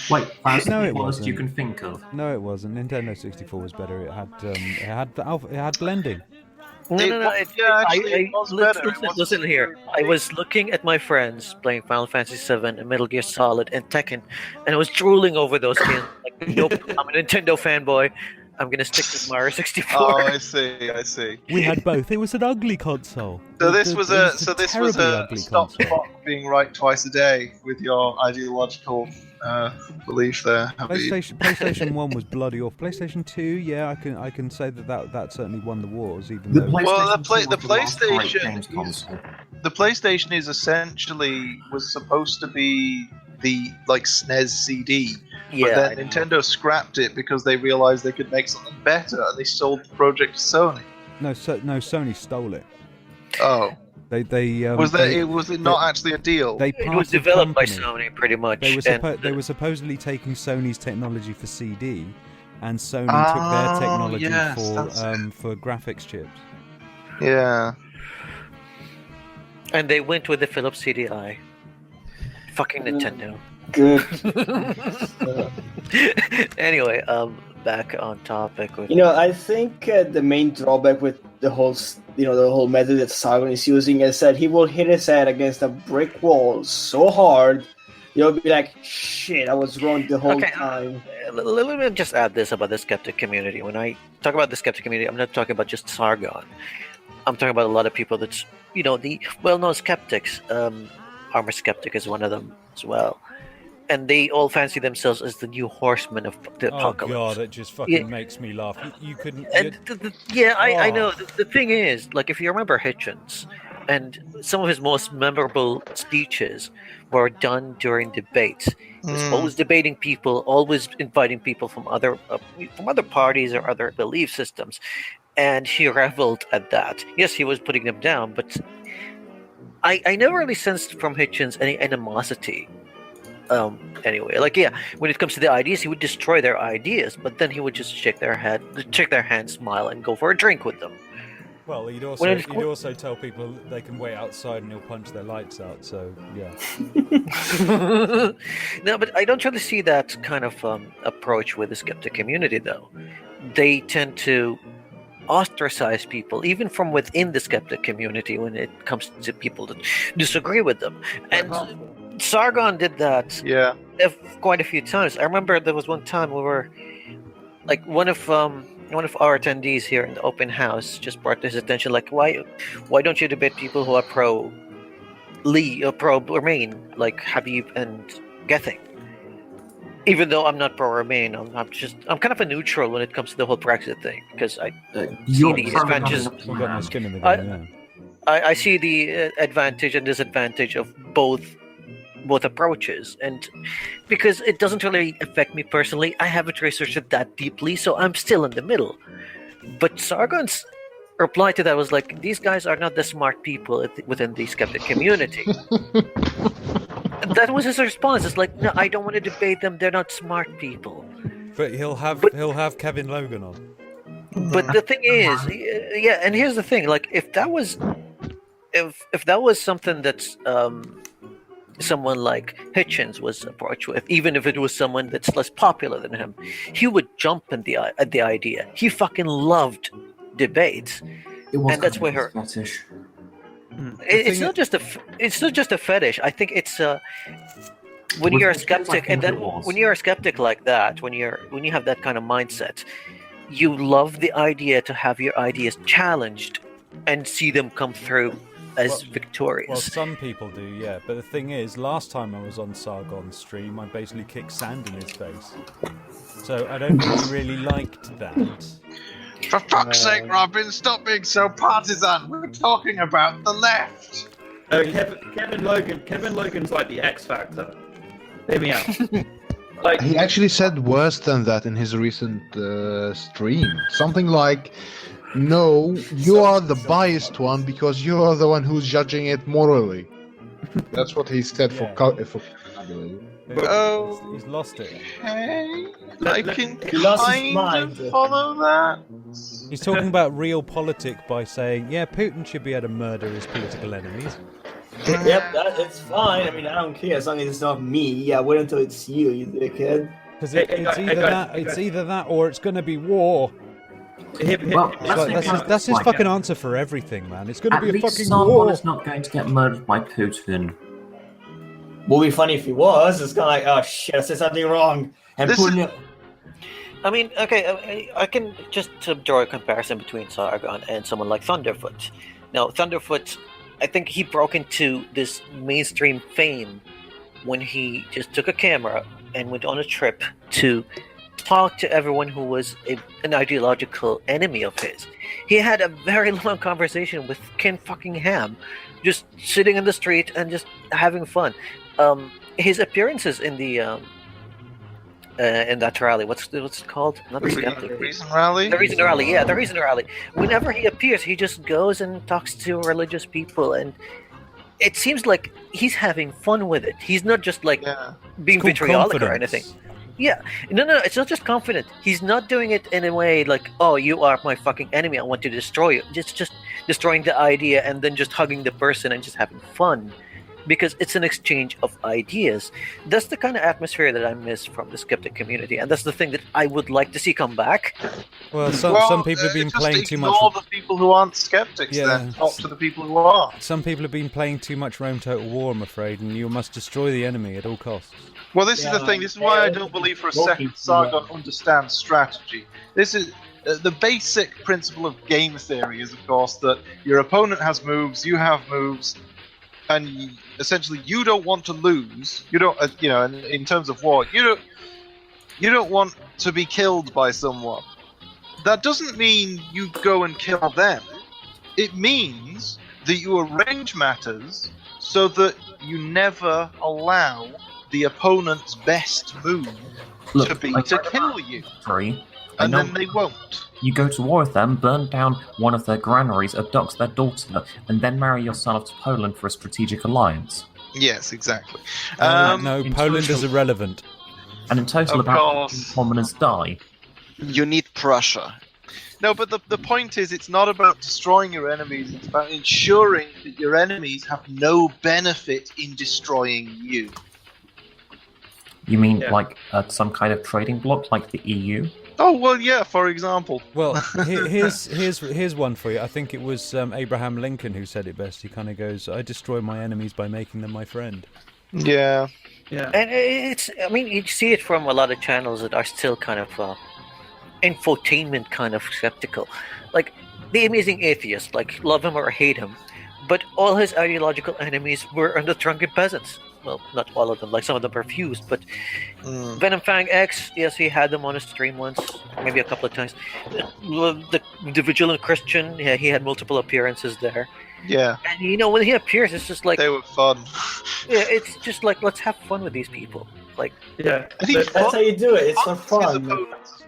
Wait, that's
No,
the
it
worst
wasn't.
you can think of.
No, it wasn't. Nintendo 64 was better. It had blending.
No.
It was better.
Listen here. I was looking at my friends playing Final Fantasy VII and Metal Gear Solid and Tekken, and I was drooling over those games. Like, nope, I'm a Nintendo fanboy. I'm gonna stick with Mario 64.
Oh, I see.
We had both. It was an ugly console.
So this was a stop
console.
clock being right twice a day with your ideological belief there.
PlayStation 1 was bloody off. PlayStation 2, yeah, I can say that certainly won the wars, even though.
The PlayStation is essentially was supposed to be the SNES CD. But then Nintendo scrapped it because they realized they could make something better, and they sold the project to Sony.
No, Sony stole it.
Oh.
Was
it not actually a deal?
It was developed by Sony, pretty much.
They were supposedly taking Sony's technology for CD, and Sony took their technology for graphics chips.
Yeah.
And they went with the Philips CDI. Fucking Nintendo.
Good.
Anyway, back on topic.
I think the main drawback with the whole method that Sargon is using is that he will hit his head against a brick wall so hard you'll be like, shit, I was wrong the whole time.
Let me just add this about the skeptic community. When I talk about the skeptic community, I'm not talking about just Sargon. I'm talking about a lot of people that's, the well-known skeptics. Armor Skeptic is one of them as well. And they all fancy themselves as the new horsemen of the apocalypse.
Oh god, it just fucking makes me laugh. You couldn't.
I know. The thing is, like, if you remember Hitchens, and some of his most memorable speeches were done during debates. He was always debating people, always inviting people from other parties or other belief systems, and he reveled at that. Yes, he was putting them down, but I never really sensed from Hitchens any animosity. Anyway, when it comes to the ideas, he would destroy their ideas, but then he would just shake their hand, smile, and go for a drink with them.
Well, he'd also tell people they can wait outside and he'll punch their lights out. So yeah.
No, but I don't really see that kind of approach with the skeptic community, though. They tend to ostracize people, even from within the skeptic community, when it comes to people that disagree with them. And Sargon did that quite a few times. I remember there was one time we were, like, one of our attendees here in the open house just brought to his attention, like, why don't you debate people who are pro Lee or pro Remain, like Habib and Gething? Even though I'm not pro Remain, I'm kind of a neutral when it comes to the whole Brexit thing, because I see the advantages. I see the advantage and disadvantage of both approaches, and because it doesn't really affect me personally, I haven't researched it that deeply, so I'm still in the middle. But Sargon's reply to that was like, these guys are not the smart people within the skeptic community. That was his response. It's like, no, I don't want to debate them, they're not smart people.
But he'll have Kevin Logan on.
But the thing is, and here's the thing, like, if that was something that's someone like Hitchens was approached with, even if it was someone that's less popular than him, he would jump at the idea. He fucking loved debates, and that's where her
fetish.
It's not just a fetish. I think it's when you're a skeptic, and then when you're a skeptic like that, when you have that kind of mindset, you love the idea to have your ideas challenged and see them come through as victorious.
Well, some people do, yeah. But the thing is, last time I was on Sargon's stream, I basically kicked sand in his face. So I don't think he really liked that.
For fuck's sake, Robin, stop being so partisan. We're talking about the left.
Kevin Logan's like the X Factor. Hear me out.
He actually said worse than that in his recent stream. Something like, no, you are the biased one because you are the one who's judging it morally. That's what he said for
he's lost it.
Okay. I can kind of follow that.
He's talking about realpolitik by saying, yeah, Putin should be able to murder his political enemies.
Yep, it's fine. I mean, I don't care as long as it's not me. Yeah, wait until it's you dickhead.
Because it's either that or it's going to be war.
Well,
that's his fucking answer for everything, man. It's going to be a fucking
Sargon
war.
is not going to get murdered by Putin.
Would be funny if he was. It's kind of like, oh shit, I said something wrong. And putting it.
I mean, okay, I can just draw a comparison between Sargon and someone like Thunderfoot. Now, Thunderfoot, I think he broke into this mainstream fame when he just took a camera and went on a trip to talk to everyone who was an ideological enemy of his. He had a very long conversation with Ken fucking Ham, just sitting in the street and just having fun. His appearances in the in that rally, what's it called? Not the Skeptic.
Reason Rally?
The Reason Rally, yeah, the Reason Rally. Whenever he appears, he just goes and talks to religious people, and it seems like he's having fun with it. He's not just like being vitriolic or anything. Yeah, no, it's not just confident. He's not doing it in a way like, oh, you are my fucking enemy, I want to destroy you. Just destroying the idea and then just hugging the person and just having fun. because it's an exchange of ideas. That's the kind of atmosphere that I miss from the skeptic community, and that's the thing that I would like to see come back.
Well, some people have been playing too much.
Ignore the people who aren't skeptics.
Yeah.
Then talk to the people who are.
Some people have been playing too much Rome Total War, I'm afraid, and you must destroy the enemy at all costs.
Well, this is the thing. This is why I don't believe for a second Sargon understands strategy. This is the basic principle of game theory is, of course, that your opponent has moves, you have moves, and essentially you don't want to lose. You don't, in terms of war, you don't want to be killed by someone. That doesn't mean you go and kill them. It means that you arrange matters so that you never allow the opponent's best move to be to kill you. And then they won't.
You go to war with them, burn down one of their granaries, abduct their daughter, and then marry your son off to Poland for a strategic alliance.
Yes, exactly.
No, Poland is irrelevant.
And in total,
Of
about
course.
commoners die.
You need Prussia.
No, but the point is, it's not about destroying your enemies. It's about ensuring that your enemies have no benefit in destroying you.
You mean like some kind of trading bloc, like the EU?
Oh well, yeah. For example.
Well, here's one for you. I think it was Abraham Lincoln who said it best. He kind of goes, "I destroy my enemies by making them my friend."
Yeah.
Yeah. And I mean, you see it from a lot of channels that are still kind of infotainment kind of skeptical. Like The Amazing Atheist, like love him or hate him, but all his ideological enemies were the drunken peasants. Well, not all of them, like some of them were fused, but Venom Fang X, yes, he had them on his stream once, maybe a couple of times. The Vigilant Christian, yeah, he had multiple appearances there.
Yeah.
And when he appears, it's just like...
They were fun.
Yeah, it's just like, let's have fun with these people. Like,
yeah.
That's how you do it, it's for fun.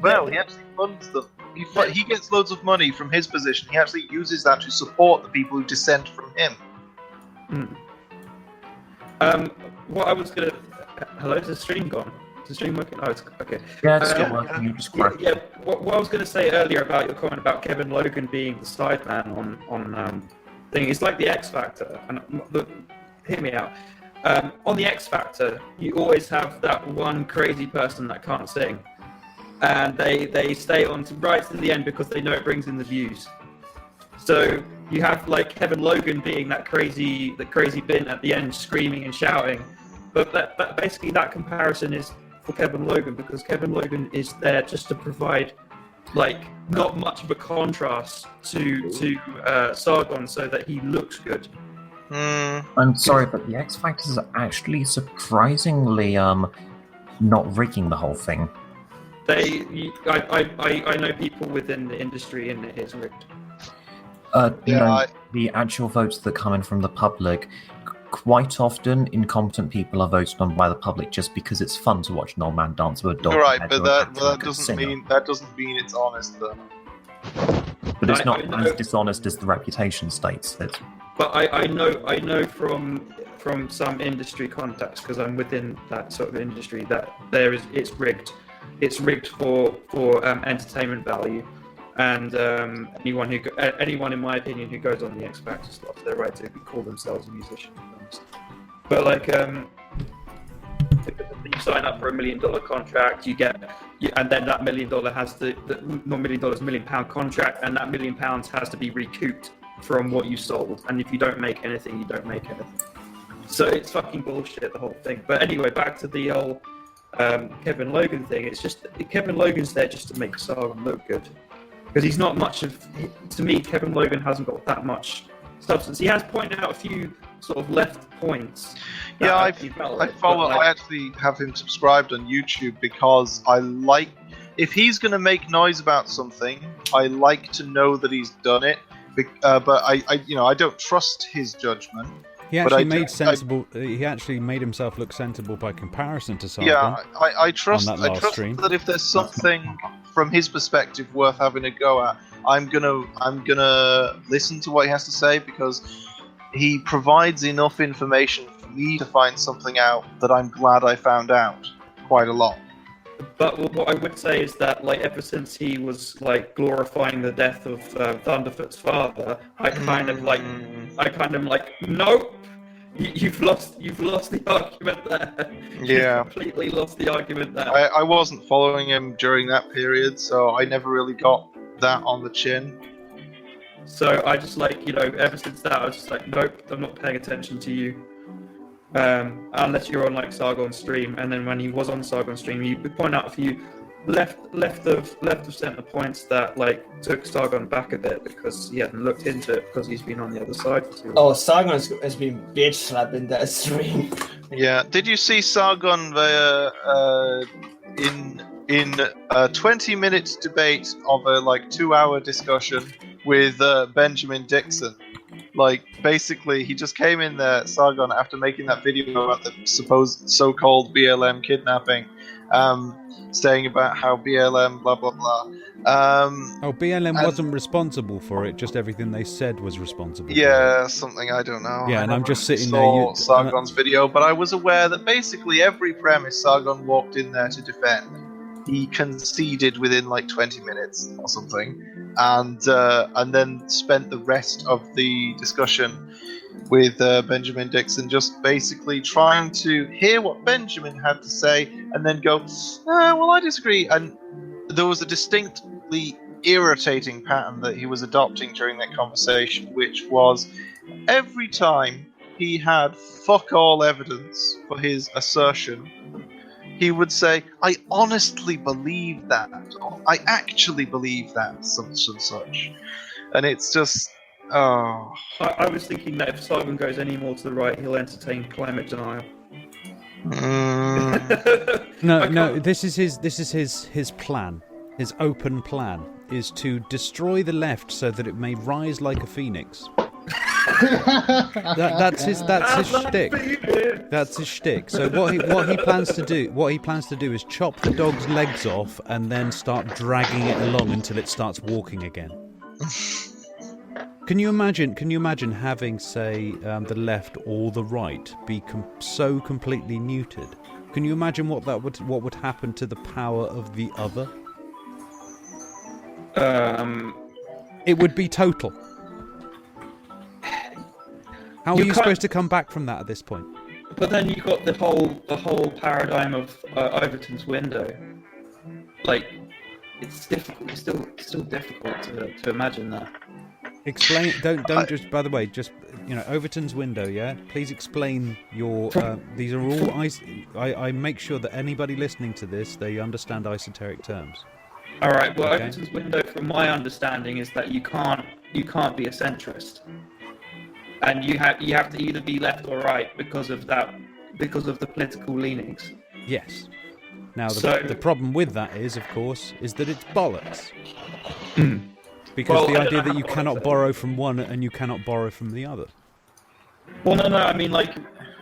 Well, he actually funds them. He gets loads of money from his position. He actually uses that to support the people who dissent from him.
What I was gonna... Hello, is the stream gone? Is the stream working? Oh, it's okay.
Yeah, it's still working. You just cracked.
Yeah. What I was gonna say earlier about your comment about Kevin Logan being the sideman on thing, it's like the X Factor. And hear me out. On the X Factor, you always have that one crazy person that can't sing, and they stay on right to the end because they know it brings in the views. So you have like Kevin Logan being that crazy bin at the end, screaming and shouting. But that basically that comparison is for Kevin Logan, because Kevin Logan is there just to provide like not much of a contrast to Sargon, so that he looks good.
I'm sorry, but the X Factors are actually surprisingly not rigging the whole thing.
I know people within the industry and it is rigged.
The actual votes that come in from the public, quite often incompetent people are voted on by the public just because it's fun to watch an old man dance with a dog.
Right, but that doesn't mean it's honest though.
But it's not as dishonest as the reputation states it.
But I know from some industry contacts, because I'm within that sort of industry, that it's rigged. It's rigged for entertainment value, and anyone in my opinion who goes on the X Factor slot, they're right to call themselves a musician. But like you sign up for $1 million contract, and then that $1 million has not $1 million, £1 million contract, and that £1 million has to be recouped from what you sold. And if you don't make anything, you don't make anything. So it's fucking bullshit, the whole thing. But anyway, back to the old Kevin Logan thing. It's just Kevin Logan's there just to make Sargon look good, because he's not much of. To me, Kevin Logan hasn't got that much substance. He has pointed out a few sort of left points.
Yeah, I actually have him subscribed on YouTube because I like, if he's going to make noise about something, I like to know that he's done it. But I don't trust his judgment.
He actually he actually made himself look sensible by comparison to Sargon.
Yeah, I trust
stream.
that if there's something from his perspective worth having a go at, I'm gonna listen to what he has to say, because he provides enough information for me to find something out that I'm glad I found out quite a lot.
But what I would say is that, like, ever since he was like glorifying the death of Thunderfoot's father, I kind of like, nope, You've lost the argument there.
Yeah.
You've completely lost the argument there.
I wasn't following him during that period, so I never really got that on the chin.
So I just ever since that, I was just like, nope, I'm not paying attention to you. Unless you're on Sargon stream, and then when he was on Sargon stream, you would point out a few left of center points that took Sargon back a bit because he hadn't looked into it because he's been on the other side for too long.
Oh, Sargon has been bitch slapping that stream.
Yeah. Did you see Sargon in a 20-minute debate of a 2-hour discussion with Benjamin Dixon? Basically, he just came in there, Sargon, after making that video about the supposed so-called BLM kidnapping, saying about how BLM blah blah blah.
BLM wasn't responsible for it. Just everything they said was responsible.
Yeah, something I don't know.
Yeah, and I'm just sitting
saw
there.
Sargon's video, but I was aware that basically every premise Sargon walked in there to defend, he conceded within 20 minutes or something, and then spent the rest of the discussion with Benjamin Dixon just basically trying to hear what Benjamin had to say and then go, well, I disagree. And there was a distinctly irritating pattern that he was adopting during that conversation, which was every time he had fuck all evidence for his assertion, he would say, I honestly believe that, or I actually believe that, such and such. And it's just, oh.
I was thinking that if Sargon goes any more to the right, he'll entertain climate denial.
No, this is his plan. His open plan is to destroy the left so that it may rise like a phoenix. That's his shtick. That's his shtick. So what he plans to do is chop the dog's legs off and then start dragging it along until it starts walking again. Can you imagine having, say, the left or the right be so completely neutered? Can you imagine what would happen to the power of the other? It would be total. How are you supposed to come back from that at this point?
But then you've got the whole paradigm of Overton's window. It's difficult. It's still difficult to imagine that.
Explain. Don't just. By the way, just Overton's window. Yeah. Please explain your. These are all. I make sure that anybody listening to this, they understand esoteric terms.
All right. Well, okay. Overton's window, from my understanding, is that you can't be a centrist, and you have to either be left or right because of the political leanings.
Yes. Now the problem with that is, of course, is that it's bollocks. Because the idea that you cannot borrow from one and you cannot borrow from the other.
Well, no. I mean,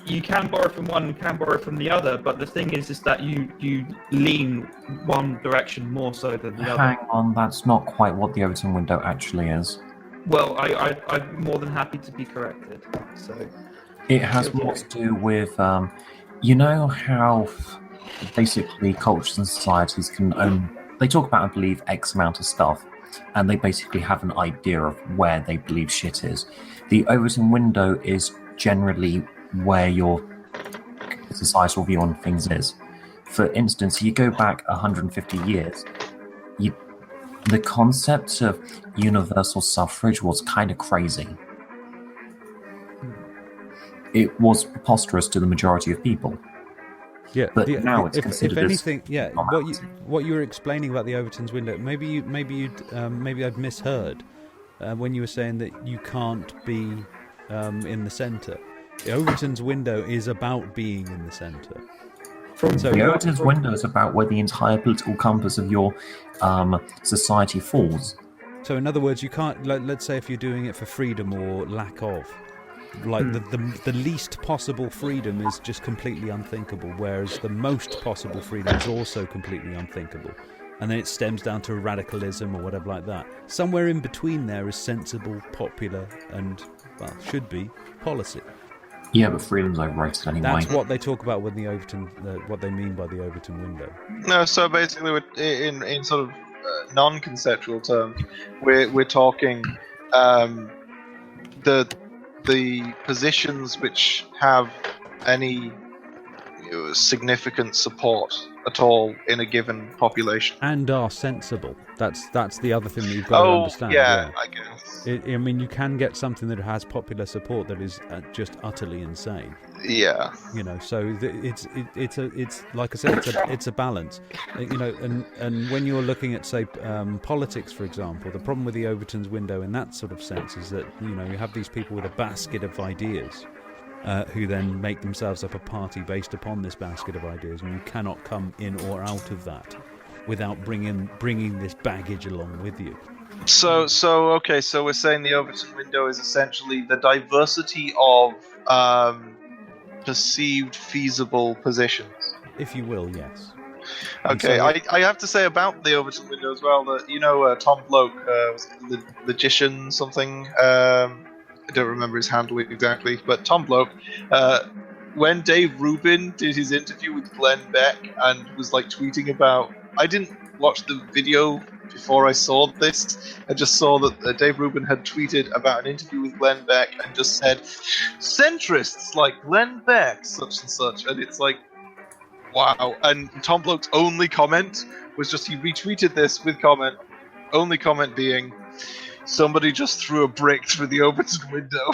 you can borrow from one and can borrow from the other, but the thing is that you lean one direction more so than the other.
Hang on, that's not quite what the Overton window actually is.
Well, I'm more than happy to be corrected. So
it has more to do with, how basically cultures and societies can own. They talk about, I believe, X amount of stuff, and they basically have an idea of where they believe shit is. The Overton window is generally where your societal view on things is. For instance, you go back 150 years, the concept of universal suffrage was kind of crazy. It was preposterous to the majority of people.
Yeah,
but now it's considered.
If anything, what you were explaining about the Overton's window, maybe I'd misheard when you were saying that you can't be in the centre. The Overton's window is about being in the centre.
The Overton's window is about where the entire political compass of your society falls.
So, in other words, you can't. Let's say if you're doing it for freedom or lack of. The least possible freedom is just completely unthinkable, whereas the most possible freedom is also completely unthinkable. And then it stems down to radicalism or whatever like that. Somewhere in between there is sensible, popular, and, well, should be, policy.
Yeah, but freedom's overrated anyway.
That's what they talk about when the Overton, what they mean by the Overton window.
No, so basically, in sort of non-conceptual terms, we're talking the the positions which have any significant support at all in a given population.
And are sensible. That's the other thing that you've got to understand.
Yeah, I guess.
I mean, you can get something that has popular support that is just utterly insane.
Yeah.
So it's like I said, it's a balance. And when you're looking at, say, politics, for example, the problem with the Overton's window in that sort of sense is that you have these people with a basket of ideas. Who then make themselves up a party based upon this basket of ideas, and you cannot come in or out of that without bringing this baggage along with you.
So we're saying the Overton window is essentially the diversity of perceived feasible positions.
If you will, yes.
Okay, I have to say about the Overton window as well that Tom Bloke, the logician something. I don't remember his handle exactly, but Tom Bloke, when Dave Rubin did his interview with Glenn Beck and was like tweeting about, I didn't watch the video before I saw this. I just saw that Dave Rubin had tweeted about an interview with Glenn Beck and just said, centrists like Glenn Beck, such and such, and it's like, wow. And Tom Bloke's only comment was just he retweeted this with only comment being, somebody just threw a brick through the Overton window.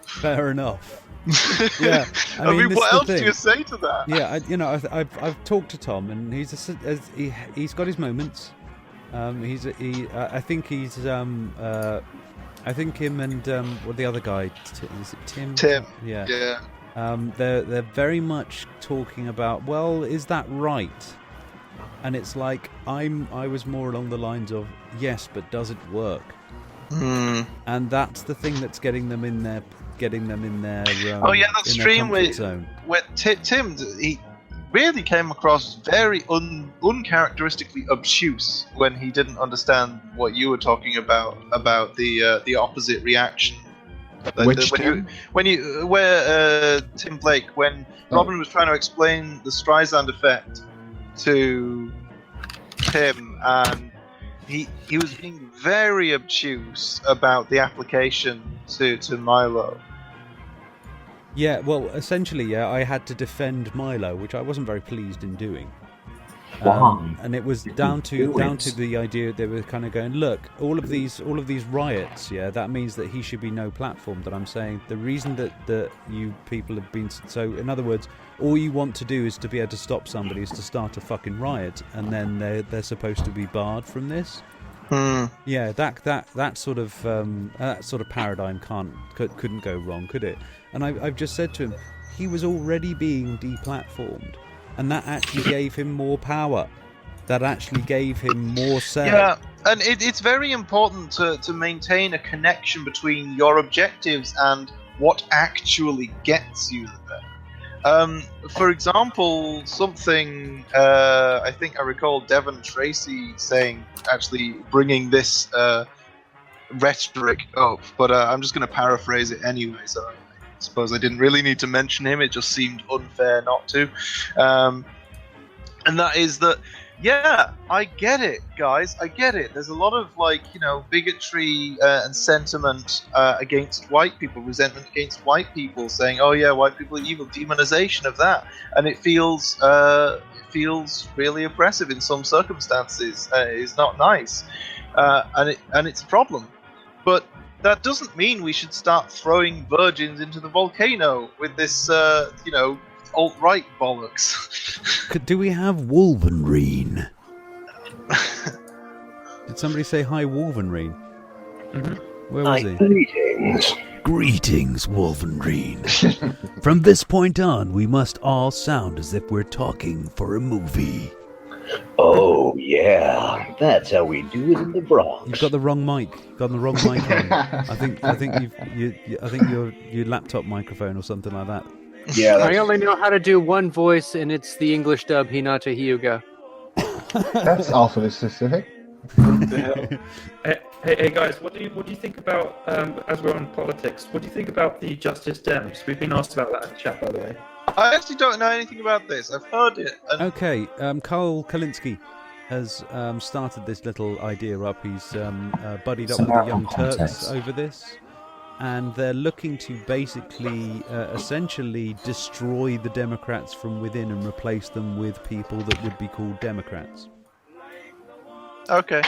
Fair enough. Yeah, I mean
what else do you say to that?
Yeah, I've talked to Tom, and he's got his moments. I think him and the other guy, is it Tim?
Tim.
Yeah. They're very much talking about, well, is that right? And it's like I was more along the lines of, yes, but does it work? And that's the thing that's getting them in their
that stream where Tim, he really came across very uncharacteristically obtuse when he didn't understand what you were talking about the opposite reaction. Tim Blake, when Robin was trying to explain the Streisand effect to Tim, and he was being very obtuse about the application to Milo.
Yeah, well, essentially, I had to defend Milo, which I wasn't very pleased in doing. And it was down to the idea they were kind of going, look, all of these riots, that means that he should be no platform. That I'm saying the reason that you people have been so, in other words, all you want to do is to be able to stop somebody is to start a fucking riot, and then they're supposed to be barred from this. Yeah, that sort of paradigm couldn't go wrong, could it? And I've just said to him, he was already being deplatformed, and that actually gave him more power. That actually gave him more say.
Yeah, and it's very important to maintain a connection between your objectives and what actually gets you there. For example, something I think I recall Devon Tracy saying, actually bringing this rhetoric up, but I'm just going to paraphrase it anyway, so I suppose I didn't really need to mention him, it just seemed unfair not to. And that is that, yeah, I get it, guys, I get it. There's a lot of, bigotry and sentiment against white people, resentment against white people, saying, oh yeah, white people are evil, demonization of that. And it feels really oppressive in some circumstances. It's not nice. And it's a problem. But that doesn't mean we should start throwing virgins into the volcano with this, alt-right bollocks.
Do we have Wolverine? Did somebody say hi, Wolverine? Mm-hmm. Where was he? Greetings, Wolverine. From this point on, we must all sound as if we're talking for a movie.
Oh yeah, that's how we do it in the Bronx.
You've got the wrong mic. Got the wrong mic on. I think your laptop microphone or something like that.
Yeah,
I only know how to do one voice, and it's the English dub Hinata Hyuga.
That's awfully specific.
Hey guys, what do you think about, as we're on politics, what do you think about the Justice Dems? We've been asked about that in the chat, by the way.
I actually don't know anything about this. I've heard it.
Okay, Carl Kalinske. has started this little idea up. He's buddied up
Some
with the Young
American
Turks
context.
over this, and they're looking to basically, essentially destroy the Democrats from within and replace them with people that would be called Democrats.
Okay.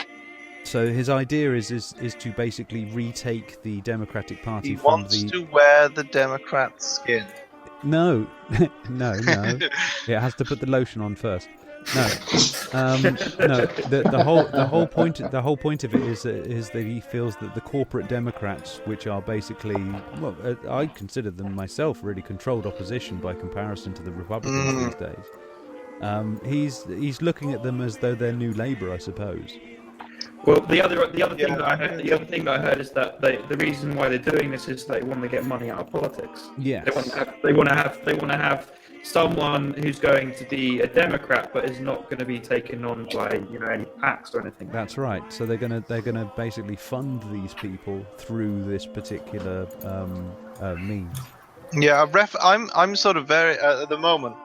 So his idea is to basically retake the Democratic Party
He
from
wants
the...
to wear the Democrat skin.
No, no. It has to put the lotion on first. No, no. The whole point of it is that he feels that the corporate Democrats, which are basically, well, I consider them myself really controlled opposition by comparison to the Republicans these days. He's looking at them as though they're New Labour, I suppose.
Well, the other thing that I heard is that the reason why they're doing this is they want to get money out of politics.
Yes.
They want to have someone who's going to be a Democrat but is not going to be taken on by any PACs or anything.
That's right. So they're gonna basically fund these people through this particular means.
Yeah, I'm sort of very at the moment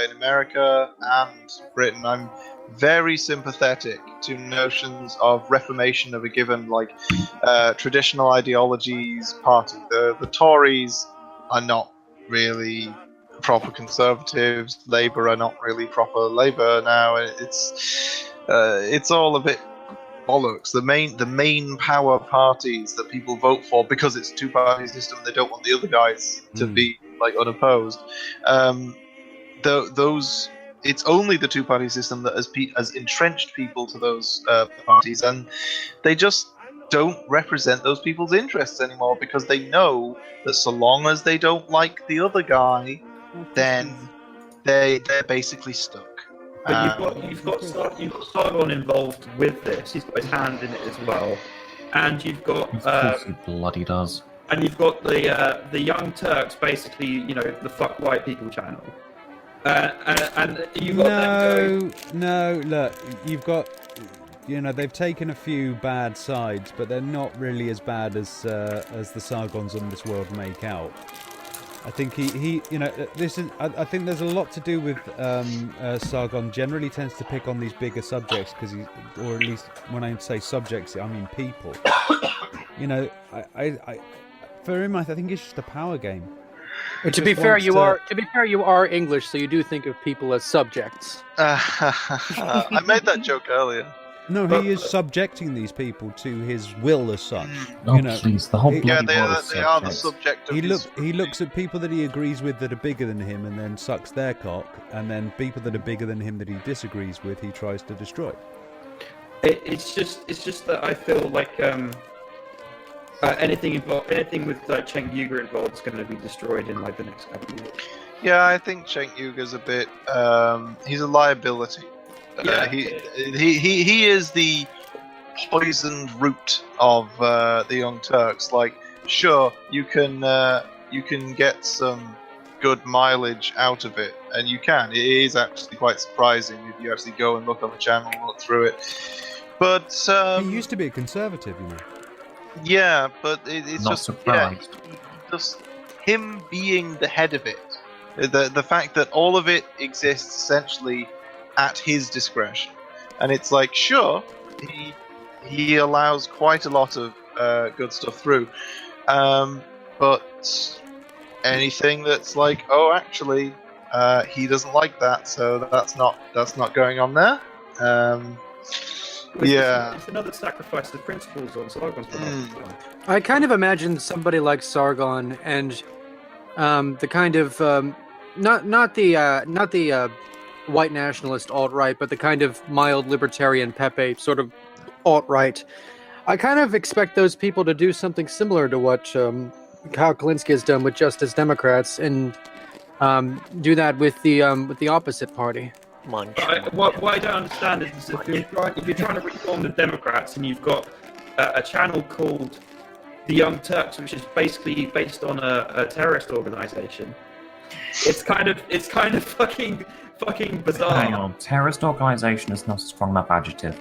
in America and Britain. I'm very sympathetic to notions of reformation of a given traditional ideologies party. The Tories are not really proper conservatives. Labour are not really proper Labour now. It's all a bit bollocks. The main power parties that people vote for, because it's a two-party system, they don't want the other guys to be unopposed. Those it's only the two-party system that has entrenched people to those parties, and they just don't represent those people's interests anymore, because they know that so long as they don't like the other guy, then they're basically stuck.
But you've got Sargon involved with this. He's got his hand in it as well, and you've got
Of course he bloody does.
and you've got the Young Turks, basically, the fuck white people channel, and you've got them going.
No, look, you've got, they've taken a few bad sides, but they're not really as bad as the Sargons on this world make out. I think he this is. I think there's a lot to do with Sargon generally tends to pick on these bigger subjects because or at least when I say subjects, I mean people. For him, I think it's just a power game.
But to be fair, you are English, so you do think of people as subjects.
I made that joke earlier.
No, he is subjecting these people to his will as such.
Please, the whole bloody world is
they are the subject of
he looks at people that he agrees with that are bigger than him and then sucks their cock, and then people that are bigger than him that he disagrees with, he tries to destroy.
It's just that I feel like anything with Cenk Uygur involved is going to be destroyed in the next couple of years.
Yeah, I think Cenk Uyghur's a bit. He's a liability.
Yeah.
He is the poisoned root of the Young Turks. Sure, you can get some good mileage out of it, and you can. It is actually quite surprising if you actually go and look on the channel and look through it. But
he used to be a conservative,
Yeah, but it's
Not
just
surprised.
just him being the head of it. The fact that all of it exists essentially at his discretion, and it's sure, he allows quite a lot of good stuff through, but anything that's actually he doesn't like that, so that's not going on there.
It's another sacrifice of principles on Sargon's part.
I kind of imagine somebody like Sargon and the kind of not the white nationalist alt-right, but the kind of mild libertarian Pepe sort of alt-right. I kind of expect those people to do something similar to what Kyle Kalinske has done with Justice Democrats, and do that with the opposite party.
What I don't understand is if you're trying to reform the Democrats and you've got a channel called the Young Turks, which is basically based on a terrorist organization, it's kind of fucking bizarre.
Hang on, terrorist organization is not a strong enough adjective.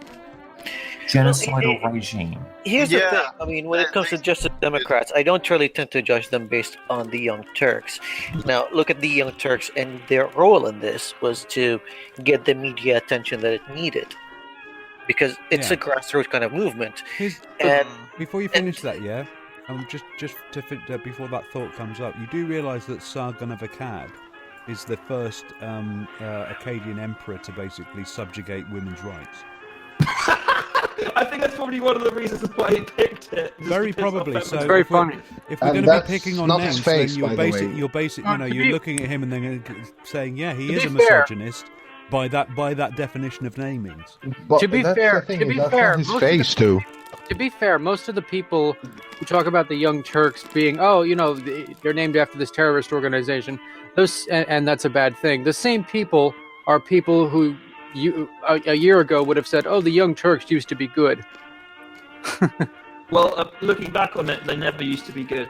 Genocidal regime.
Here's the thing. I mean, when it comes to Justice Democrats, I don't really tend to judge them based on the Young Turks. Now, look at the Young Turks, and their role in this was to get the media attention that it needed. because it's a grassroots kind of movement.
Before you finish that, before that thought comes up, you do realise that Sargon of Akkad is the first Akkadian emperor to basically subjugate women's rights.
I think that's probably one of the reasons why he picked it.
Very probably. So
it's very funny.
If we're going to be picking on names, then you're looking at him and then saying, yeah, he is a misogynist by that definition of namings.
But
to be fair,
his face too.
To be fair, most of the people who talk about the Young Turks being, they're named after this terrorist organization, and that's a bad thing. The same people are people who a year ago would have said, "Oh, the Young Turks used to be good."
Well, looking back on it, they never used to be good.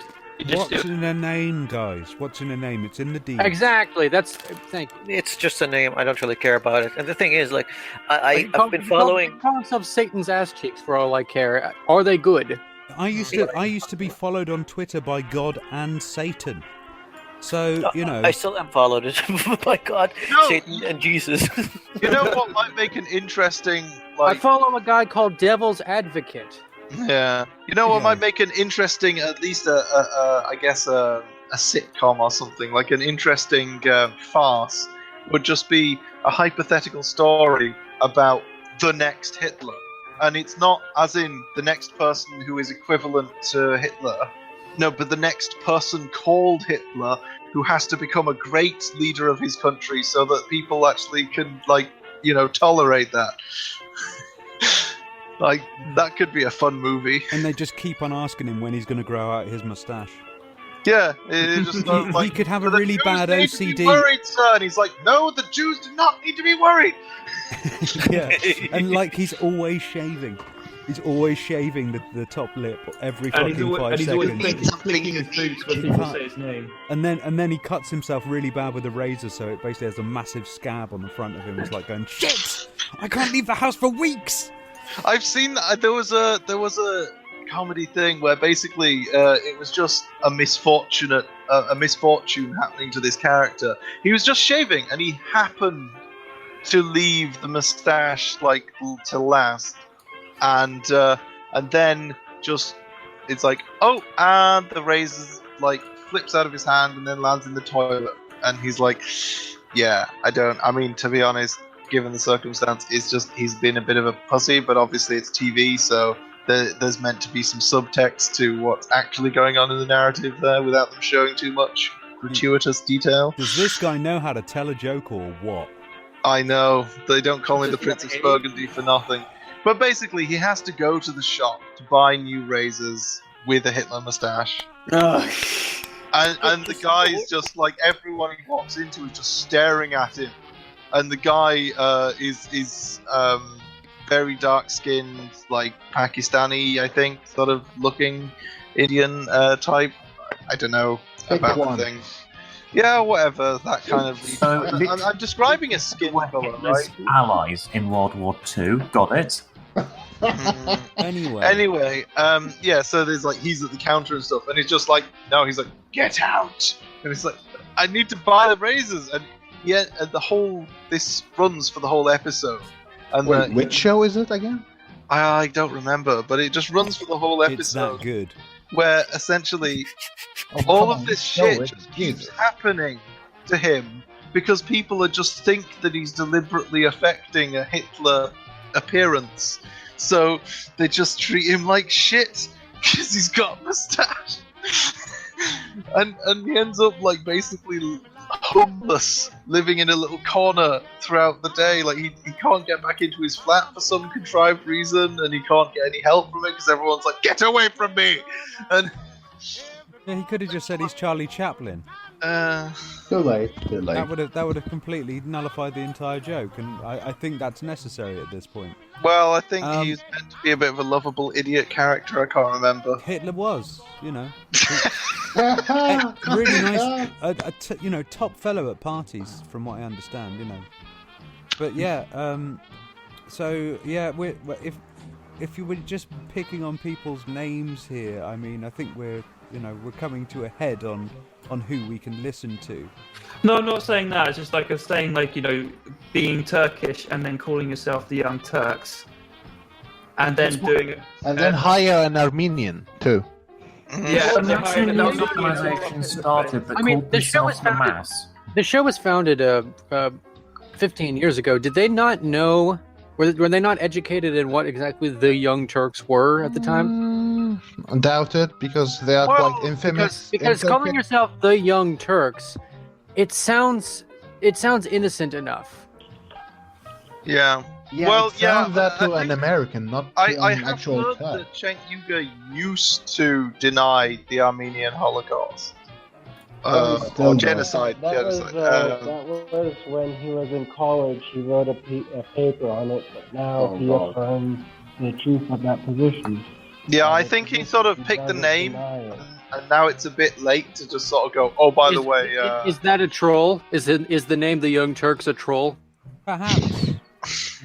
What's in a name, guys? What's in a name? It's in the deed.
Exactly. Thank you.
It's just a name. I don't really care about it. And the thing is, like, I've been following.
They call themselves Satan's ass cheeks for all I care. Are they good?
I used to be followed on Twitter by God and Satan. So,
I still am followed by God, Satan, and Jesus.
You know what might make an interesting...
I follow a guy called Devil's Advocate.
Yeah. You know what might make an interesting, at least I guess a sitcom or something, like an interesting farce, would just be a hypothetical story about the next Hitler. And it's not as in the next person who is equivalent to Hitler. No, but the next person called Hitler who has to become a great leader of his country so that people actually can, tolerate that. That could be a fun movie.
And they just keep on asking him when he's going to grow out his mustache.
Yeah, it just
he could have a really bad
OCD.
OCD.
To be worried, sir. And he's like, no, the Jews do not need to be worried.
Yeah, and he's always shaving. He's always shaving the top lip every fucking 5 seconds.
And he's always clicking his boots when people say his name.
And then he cuts himself really bad with a razor, so it basically has a massive scab on the front of him. It's like going, shit! I can't leave the house for weeks.
I've seen that. There was a comedy thing where basically it was just a misfortune happening to this character. He was just shaving, and he happened to leave the mustache to last. And then just it's like, oh, and the razor flips out of his hand and then lands in the toilet, and he's like, yeah, I mean, to be honest, given the circumstance, it's just he's been a bit of a pussy, but obviously it's TV, so there's meant to be some subtext to what's actually going on in the narrative there without them showing too much gratuitous detail.
Does this guy know how to tell a joke or what?
I know, they don't call me the Prince of Burgundy for nothing. But basically, he has to go to the shop to buy new razors with a Hitler mustache. And the guy is just everyone he walks into is just staring at him. And the guy is very dark-skinned, Pakistani, I think, sort of looking Indian type. I don't know about the thing. Yeah, whatever, that kind of... I'm describing a skin color, right?
Allies in World War II, got it?
Anyway,
so there's he's at the counter and stuff, and he's just get out, and it's I need to buy the razors, and this runs for the whole episode. And
wait, which show is it again?
I don't remember, but it just runs for the whole episode.
It's that good.
Where essentially all of this shit just keeps happening to him because people just think that he's deliberately affecting a Hitler appearance. So they just treat him like shit because he's got a mustache. and he ends up basically homeless, living in a little corner throughout the day. He can't get back into his flat for some contrived reason, and he can't get any help from it because everyone's like, "Get away from me!" And
he could have just said he's Charlie Chaplin.
Too late.
That would have completely nullified the entire joke, and I think that's necessary at this point.
Well, I think he's meant to be a bit of a lovable idiot character. I can't remember.
Hitler was, really nice, top fellow at parties, from what I understand, But yeah, if you were just picking on people's names here, I mean, I think we're coming to a head on who we can listen to.
No, I'm not saying that. It's just saying being Turkish and then calling yourself the Young Turks. and then doing.
And then hire an Armenian too.
Yeah,
When
they
that
hired an
organisation started that
I mean,
called
the show was
themselves the
founded.
Mass.
The show was founded 15 years ago. Did they not know? Were they not educated in what exactly the Young Turks were at the time?
Undoubted, because they are like infamous.
Because calling yourself the Young Turks, it sounds innocent enough.
Yeah.
Yeah,
well,
it sounds that to
I
an
think
American, not to
I
an
have
actual
heard
Turk.
that Cenk Uygur used to deny the Armenian Holocaust.
Still
Or
does.
genocide.
That was,
genocide.
that was when he was in college. He wrote a paper on it, but now he affirms the truth of that position.
Yeah, I think he sort of picked the name, and now it's a bit late to just sort of go, oh, by the way...
Is that a troll? Is the name the Young Turks a troll?
Perhaps.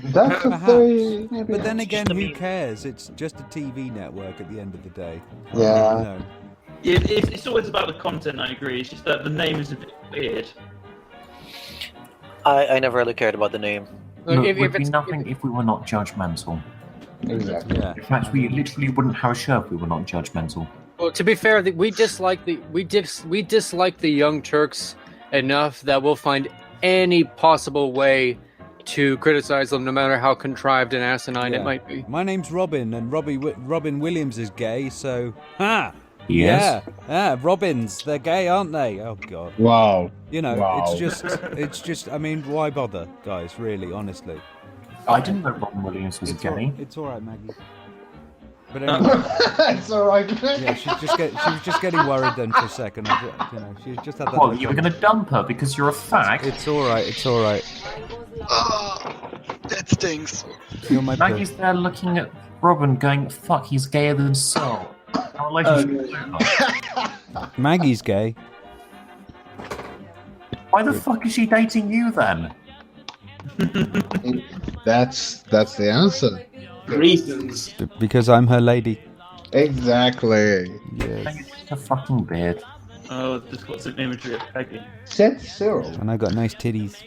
That's a very...
But then again, who cares? It's just a TV network at the end of the day.
Yeah.
You know.
It's always about the content, I agree. It's just that the name is a bit weird.
I never really cared about the name.
Look, it would be nothing if we were not judgmental.
Exactly.
Yeah.
In fact, we literally wouldn't have a show if we were not judgmental.
Well, to be fair, we dislike the Young Turks enough that we'll find any possible way to criticize them, no matter how contrived and asinine it might be.
My name's Robin, and Robin Williams is gay, so
Yes.
Yeah, Robins, they're gay, aren't they? Oh God.
Wow.
You know,
Wow.
it's just. I mean, why bother, guys? Really, honestly.
I didn't know Robin Williams was gay.
It's all right, Maggie. But anyway,
it's all right.
Yeah, she was just getting worried then for a second. She just had that.
Well, you were going to dump her because you're a fag.
It's all right. It's all right.
That stings.
You're my
Maggie's there looking at Robin, going, "Fuck, he's gayer than Sol." Our relationship is over.
Maggie's gay.
Why the fuck is she dating you then?
That's the answer.
Reasons.
Because I'm her lady.
Exactly.
Yes.
Just a fucking beard.
Oh, just got some imagery of Peggy.
Said Cyril.
And I got nice titties.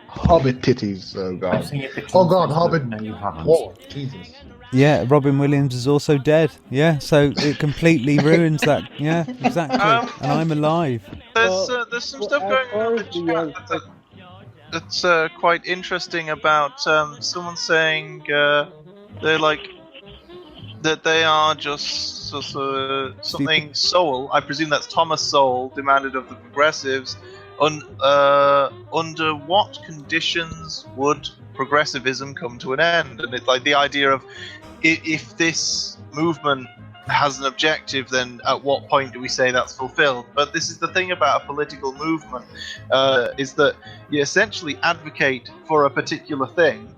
Hobbit titties. Oh God.
I've seen your picture
Oh
on
God,
Facebook.
Hobbit.
No, you haven't.
Whoa, Jesus.
Yeah, Robin Williams is also dead. Yeah, so it completely ruins that. Yeah, exactly. And I'm alive.
There's some stuff going on in the chat that's quite interesting about someone saying they're like that they are just something Sowell. I presume that's Thomas Sowell demanded of the progressives. Under what conditions would progressivism come to an end? And it's like the idea of if this movement has an objective, then at what point do we say that's fulfilled? But this is the thing about a political movement, is that you essentially advocate for a particular thing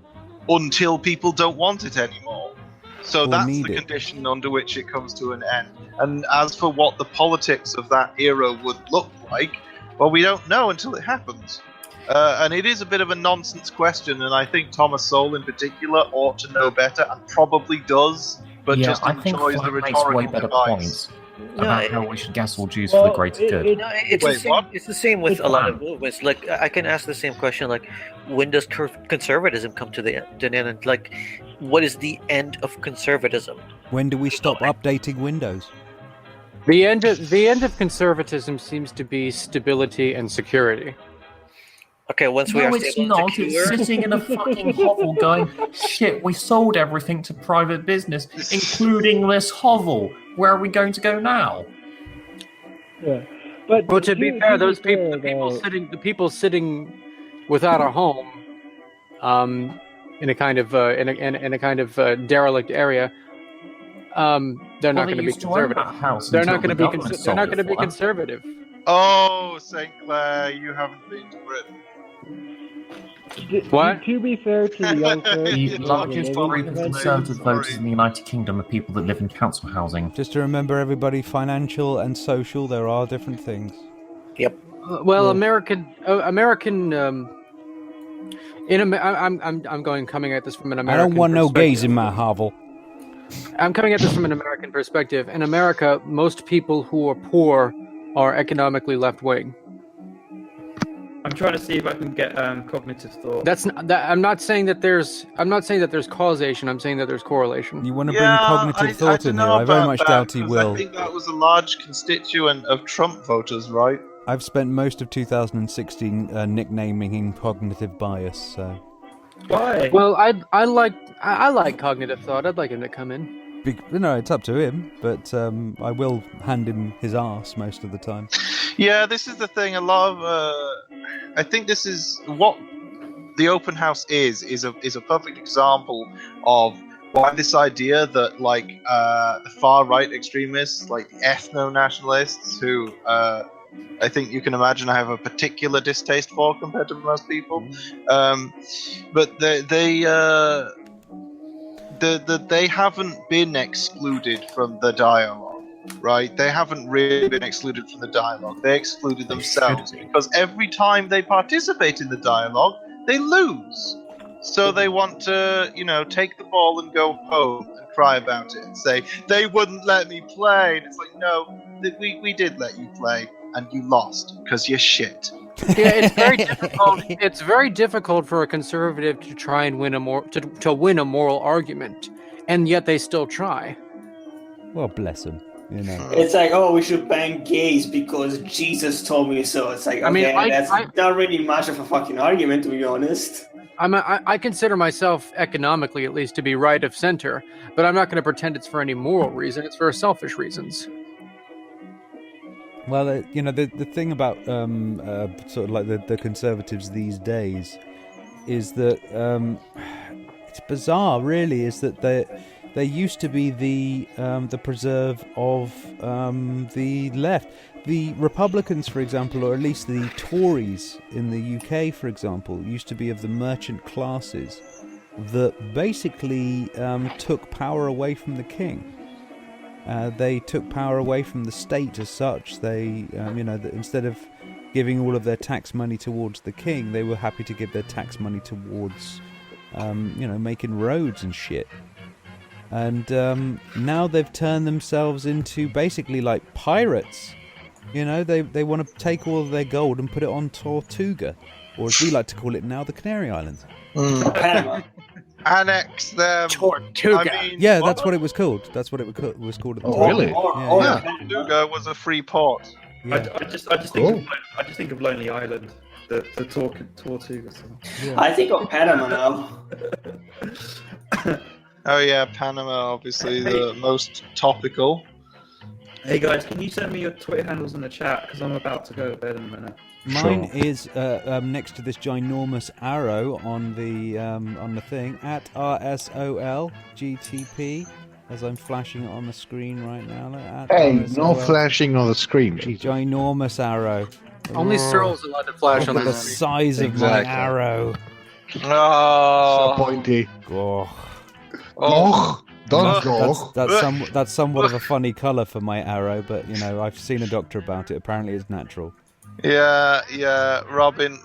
until people don't want it anymore. So that's the condition under which it comes to an end. And as for what the politics of that era would look like, well, we don't know until it happens. And it is a bit of a nonsense question, and I think Thomas Sowell in particular ought to know better, and probably does, but
Yeah,
just
I think
enjoys the
Flag makes
rhetorical
way better
device.
points about how we should gas all Jews for the greater good.
No, it's the same with a lot of movements. Like, I can ask the same question, like, when does conservatism come to the end? Like, what is the end of conservatism?
When do we stop updating Windows?
The end of conservatism seems to be stability and security.
Okay, once we are
No, it's
stable
not.
and secure...
It's sitting in a fucking hovel going, shit, we sold everything to private business, including this hovel. Where are we going to go now?
Yeah. But
to be fair, those people, the people sitting without a home, in a kind of derelict area, they're not going to be conservative. They're not going to be. They're not going to be conservative.
Oh, St. Clair, you haven't been to Britain.
What?
To be fair to the young Turks,
The largest group of Conservative voters in the United Kingdom are people that live in council housing.
Just to remember, everybody, financial and social, there are different things.
Yep.
Well, American. I'm coming at this from an American.
I don't want no
perspective.
gays in my hovel.
I'm coming at this from an American perspective. In America, most people who are poor are economically left wing.
I'm trying to see if I can get cognitive thought.
I'm not saying that there's causation. I'm saying that there's correlation.
You want to bring cognitive thought in here? I very much doubt he will.
I think that was a large constituent of Trump voters, right?
I've spent most of 2016 nicknaming him cognitive bias. So.
Why?
Well, I like cognitive thought. I'd like him to come in.
No, it's up to him, but I will hand him his arse most of the time.
Yeah, this is the thing. A lot of, I think this is what the open house is a perfect example of why this idea that like the far right extremists, like ethno nationalists, who I think you can imagine I have a particular distaste for compared to most people, but they haven't been excluded from the dialogue. Right? They haven't really been excluded from the dialogue. They excluded themselves because every time they participate in the dialogue, they lose. So they want to, take the ball and go home and cry about it and say, they wouldn't let me play. And it's like, no, we did let you play and you lost because you're shit.
Yeah, it's very difficult. It's very difficult for a conservative to try and win to win a moral argument, and yet they still try.
Well, bless them.
It's like, oh, we should ban gays because Jesus told me so. It's like, okay, that's not really much of a fucking argument, to be honest.
I consider myself, economically at least, to be right of center, but I'm not going to pretend it's for any moral reason. It's for selfish reasons.
Well, the thing about sort of like the conservatives these days is that it's bizarre, really, is that they used to be the preserve of the left. The Republicans, for example, or at least the Tories in the UK, for example, used to be of the merchant classes that basically took power away from the king. They took power away from the state as such. They, instead of giving all of their tax money towards the king, they were happy to give their tax money towards, making roads and shit. And now they've turned themselves into basically like pirates. They want to take all of their gold and put it on Tortuga, or as we like to call it now, the Canary Islands.
Annex them.
Tortuga.
Yeah, that's what it was called. That's what it was called at the time.
Really?
Tortuga was a free port.
Yeah.
I just think of Lonely Island, the Tortuga song.
Yeah. I think of Panama now.
Oh yeah, Panama, obviously the most topical.
Hey guys, can you send me your Twitter handles in the chat? Because I'm about to go to bed in a minute.
Mine is next to this ginormous arrow on the thing at RSOLGTP, as I'm flashing it on the screen right now.
Hey, no flashing on the screen.
Ginormous arrow.
Only Searle's allowed to flash on
the size of my arrow.
Oh,
so pointy.
Oh.
Don't go.
That's somewhat of a funny colour for my arrow, but I've seen a doctor about it. Apparently, it's natural.
Yeah. Robin,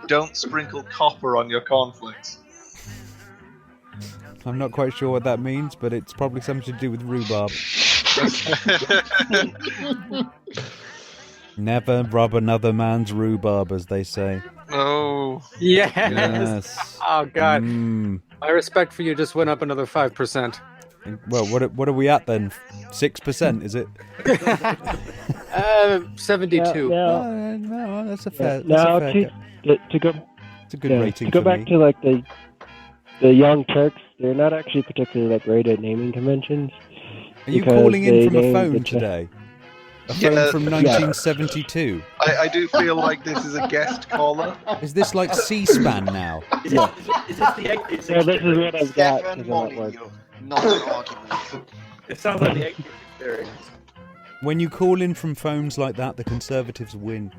don't sprinkle copper on your cornflakes.
I'm not quite sure what that means, but it's probably something to do with rhubarb. Never rub another man's rhubarb, as they say.
Oh.
Yes. Oh God. My respect for you just went up another 5%.
Well, what are we at then? 6%, is it?
72.
No, that's a fair.
To go.
It's a good rating.
To go
for
back
me.
to like the Young Turks, they're not actually particularly like great at naming conventions.
Are you calling in from a phone today? A phone from 1972.
I do feel like this is a guest caller.
Is this like C-SPAN now?
Is this the exit?
Yeah, this is what I've got.
Not an argument.
It sounds like the exit experience.
When you call in from phones like that, the Conservatives win.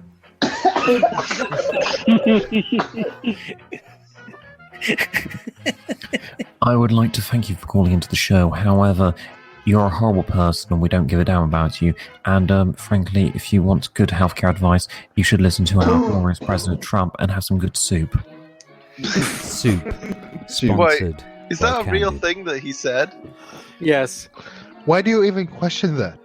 I would like to thank you for calling into the show. However, you're a horrible person and we don't give a damn about you. And frankly, if you want good healthcare advice, you should listen to our glorious President Trump and have some good soup.
Soup. Sponsored.
Wait, is that a real thing that he said?
Yes.
Why do you even question that?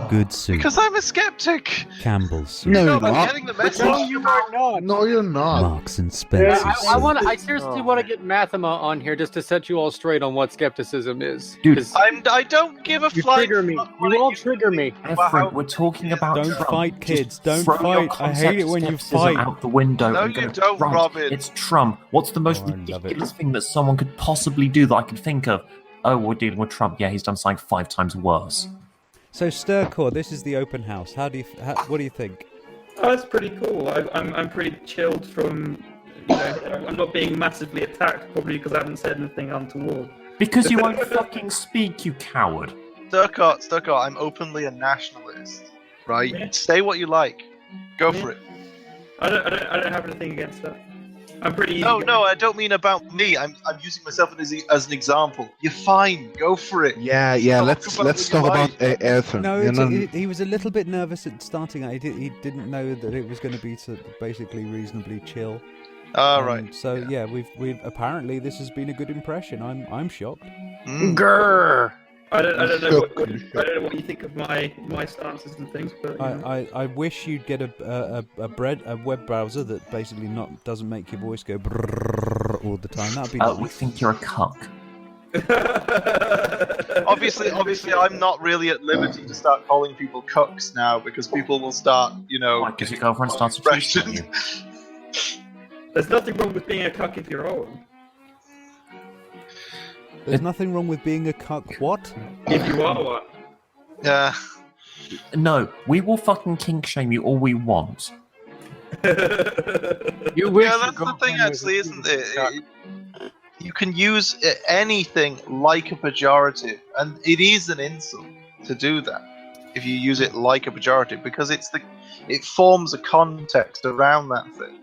Good soup.
Because I'm a skeptic.
Campbell's soup.
No, you're
I'm
not.
getting the message.
No, you are not.
No, you're not.
Marks and Spencer's soup.
I seriously want to get Mathema on here just to set you all straight on what skepticism is.
Dude,
I don't give a
You
flying
trigger me. You all trigger me.
Efren, we're talking about
Don't
Trump.
fight, kids.
Just
Don't
throw your
fight. I hate it when you
skepticism
fight.
out the window.
No,
and go,
you don't,
right,
Robin.
It's Trump. What's the most
Oh, I love it.
ridiculous thing that someone could possibly do that I can think of? Oh, we're dealing with Trump. Yeah, he's done something 5 times worse.
So, Stircore, this is the open house. What do you think?
Oh, it's pretty cool. I'm pretty chilled from, I'm not being massively attacked, probably because I haven't said anything untoward.
Because you won't fucking speak, you coward.
Sturkart, I'm openly a nationalist. Right?
Yeah.
Say what you like. Go for it.
I don't have anything against that. I'm pretty.
No, I don't mean about me. I'm using myself as an example. You're fine. Go for it.
Yeah. Let's talk about Ayrton.
No, he was a little bit nervous at starting. He didn't know that it was going to be basically reasonably chill.
Right.
So yeah, we've apparently this has been a good impression. I'm shocked.
Grrr.
I don't know what you think of my stances and things, but
I wish you'd get a web browser that basically doesn't make your voice go brrrr all the time. That'd be nice.
We think you're a cuck.
Obviously, I'm not really at liberty to start calling people cucks now because people will start,
Because your girlfriend starts to you.
There's nothing wrong with being a cuck if you're old.
There's nothing wrong with being a cuck. What?
If you are one.
Yeah.
No, we will fucking kink shame you all we want.
You wish.
Yeah, that's the thing, actually, isn't it? You can use anything like a pejorative, and it is an insult to do that if you use it like a pejorative because it forms a context around that thing.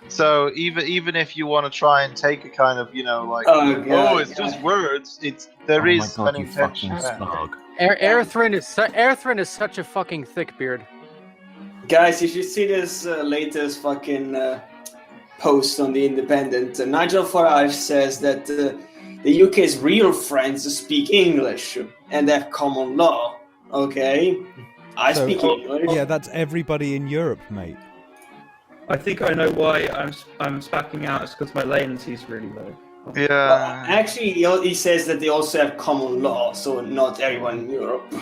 So even if you want to try and take a kind of it's just words, there is an intention there.
Airthrin is such a fucking thick beard.
Guys, you should see this latest fucking post on the Independent. Nigel Farage says that the UK's real friends speak English and they have common law. Okay, I speak English.
Yeah, that's everybody in Europe, mate.
I think I know why I'm spacking out. It's because my latency is really low.
Yeah.
Well, actually, he says that they also have common law, so not everyone in Europe.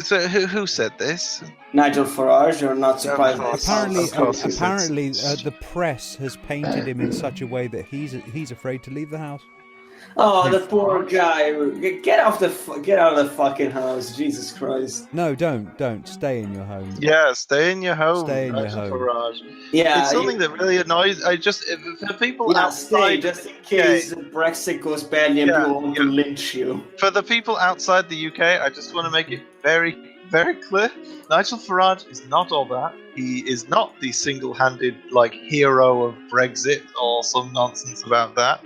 So who said this?
Nigel Farage, you're not surprised.
Apparently, the press has painted him in such a way that he's afraid to leave the house.
Oh, the poor guy! Get out of the fucking house, Jesus Christ!
No, don't stay in your home.
Yeah, stay in your home.
Stay in your home.
Farage.
Yeah,
it's something that really annoys. For people outside,
just in case Brexit goes badly and people want to lynch you.
For the people outside the UK, I just want to make it very, very clear: Nigel Farage is not all that. He is not the single-handed hero of Brexit or some nonsense about that.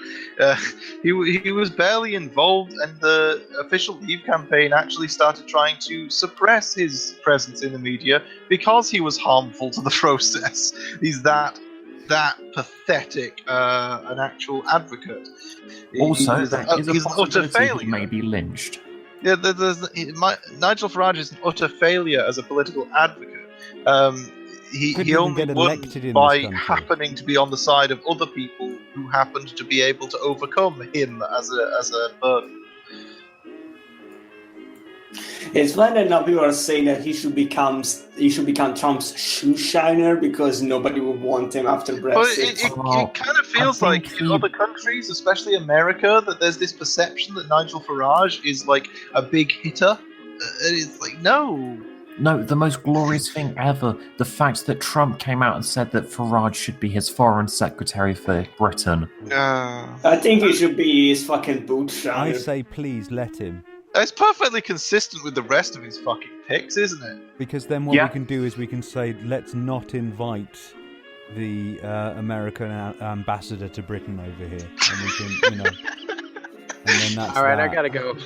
He was barely involved, and the official Leave campaign actually started trying to suppress his presence in the media because he was harmful to the process. He's that pathetic an actual advocate.
Also,
he's
there is a
utter
possibility
failure.
he may be lynched.
Yeah, Nigel Farage is an utter failure as a political advocate. He only won by happening to be on the side of other people who happened to be able to overcome him as a burden.
It's funny that now people are saying that he should become Trump's shoe shiner because nobody would want him after Brexit.
But it kind of feels like in other countries, especially America, that there's this perception that Nigel Farage is like a big hitter. And it's like, no.
No, the most glorious thing ever, the fact that Trump came out and said that Farage should be his foreign secretary for Britain.
I think he should be his fucking boot shiner.
I say please let him.
It's perfectly consistent with the rest of his fucking picks, isn't it?
Because then what we can do is we can say, let's not invite the American ambassador to Britain over here. And we can, and then that's
all right,
that.
I gotta go.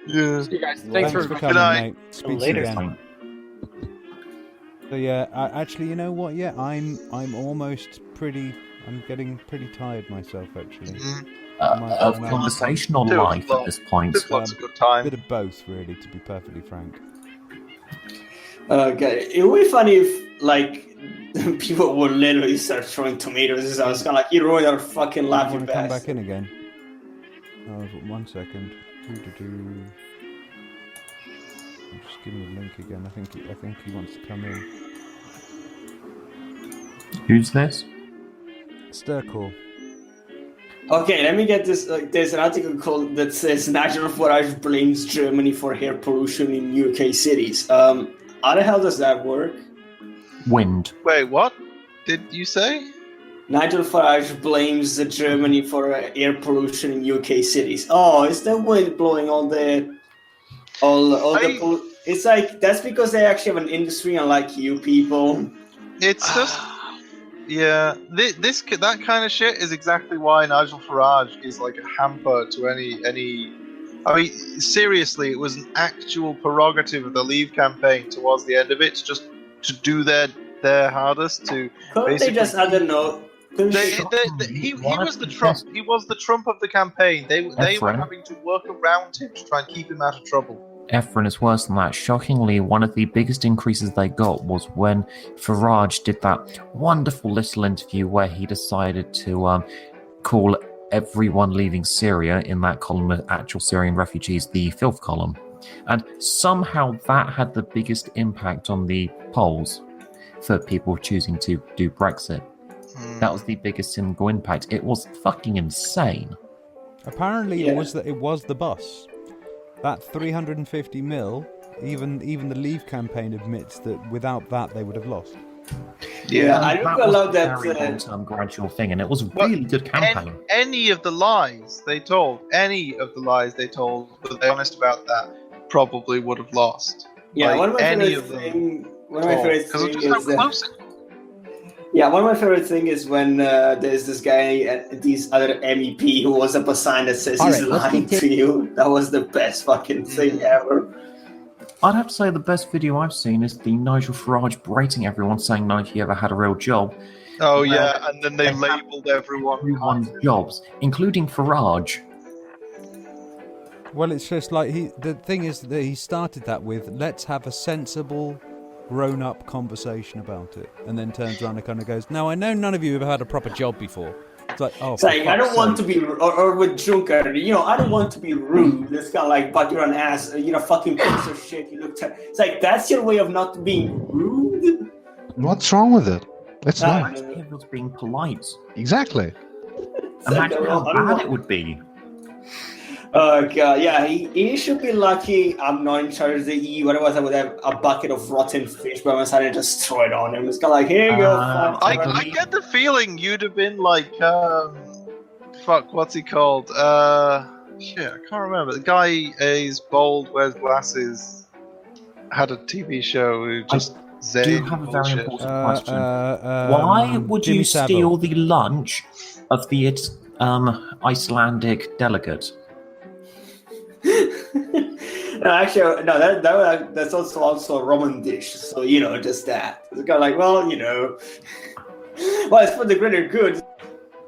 Yeah.
See you guys. Thanks for
coming, mate. Speak to you
later.
again. So yeah, actually, you know what? Yeah, I'm getting pretty tired myself, actually.
Of conversational life at this point.
Lots of good time.
A bit of both, really, to be perfectly frank.
Okay, it would be funny if like people would literally start throwing tomatoes. I was kind of like, you ruined our fucking life, you
Want to come
bastard.
back in again? Oh, 1 second. Doo-doo-doo. Just give me the link again. I think he wants to come in.
Who's this?
Sturcall.
Okay, let me get this. There's an article called that says Nigel Farage blames Germany for air pollution in UK cities. How the hell does that work?
Wind.
Wait, what did you say?
Nigel Farage blames Germany for air pollution in UK cities. Oh, is the wind blowing all the It's like that's because they actually have an industry, unlike you people.
It's just, yeah. That kind of shit is exactly why Nigel Farage is like a hamper to any. I mean, seriously, it was an actual prerogative of the Leave campaign towards the end of it to do their hardest to.
Couldn't they just, I don't know?
He was the Trump. He was the Trump of the campaign. They were having to work around him to try and keep him out of trouble.
Efren is worse than that. Shockingly, one of the biggest increases they got was when Farage did that wonderful little interview where he decided to call everyone leaving Syria in that column of actual Syrian refugees the filth column. And somehow that had the biggest impact on the polls for people choosing to do Brexit. That was the biggest single impact. It was fucking insane.
Apparently, it was the bus. That 350 mil. Even the Leave campaign admits that without that they would have lost.
Yeah, I
that
don't
was
love
a
that.
very long-term gradual thing, and it was a really good campaign.
Any of the lies they told, but they're honest about that, probably would have lost.
Yeah,
like,
one of my
any
favorite
of them.
thing. One of my favorite
Because
thing
just how
is that.
close it.
Yeah, one of my favorite thing is when there's this guy, this other MEP who was up a sign that says he's lying to you. That was the best fucking thing ever.
I'd have to say the best video I've seen is the Nigel Farage berating everyone, saying none of you ever had a real job.
Oh yeah, and then they labelled
everyone's jobs, including Farage.
Well, it's just like the thing is that he started that with, let's have a sensible, grown-up conversation about it, and then turns around and kind of goes, now I know none of you have had a proper job before. It's like, oh,
it's like, I don't want to be, or with Junker, I don't want to be rude. It's kind of like, but you're an ass, fucking piece of shit. You look. It's like, that's your way of not being rude.
What's wrong with it? It's not.
He was being polite.
Exactly.
Imagine how bad it would be.
Oh god, yeah, he should be lucky I'm not in charge of the EU. Otherwise, I would have a bucket of rotten fish by my side and just throw it on him. It's kind of like, here you go.
I get the feeling you'd have been like, fuck, what's he called? Shit, I can't remember. The guy is bald, wears glasses, had a TV show who just
I do have a very important question. Why would you steal the lunch of the Icelandic delegate?
No, actually, no. That's also a Roman dish. So just that. It's kind of like, well, well, it's for the greater good.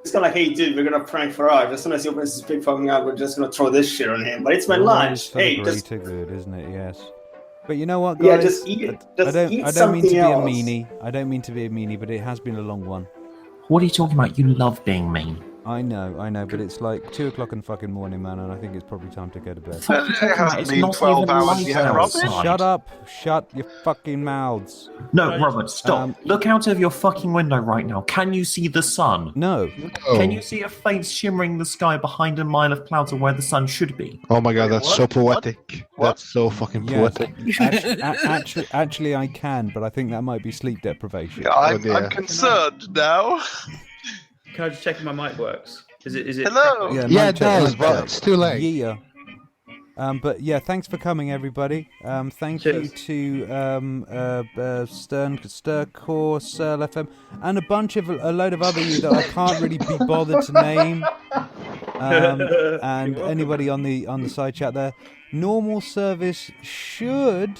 It's kind of like, hey, dude, we're gonna prank Farage. As soon as he opens his big fucking mouth, we're just gonna throw this shit on him. But it's my lunch. Hey, just
good, isn't it? Yes. But you know what, guys?
Yeah, just eat it.
I don't mean to be a meanie. I don't mean to be a meanie, but it has been a long one.
What are you talking about? You love being mean.
I know, but it's like 2:00 in the fucking morning, man, and I think it's probably time to go to bed.
It's not 12 hours yet, Robert.
Shut up! Shut your fucking mouths.
No, Robert, stop. Look out of your fucking window right now. Can you see the sun?
No.
Can you see a face shimmering the sky behind a mile of clouds of where the sun should be?
Oh my god, that's so poetic. That's so fucking poetic.
Actually, I can, but I think that might be sleep deprivation.
Yeah, I'm concerned now.
Can I just check if my mic works? Is it?
Hello.
Yeah, it does, but it's too late.
Yeah. But yeah, thanks for coming, everybody. Thank you to Sturcall, Searle FM, and a load of other you that I can't really be bothered to name. And anybody on the side chat there. Normal service should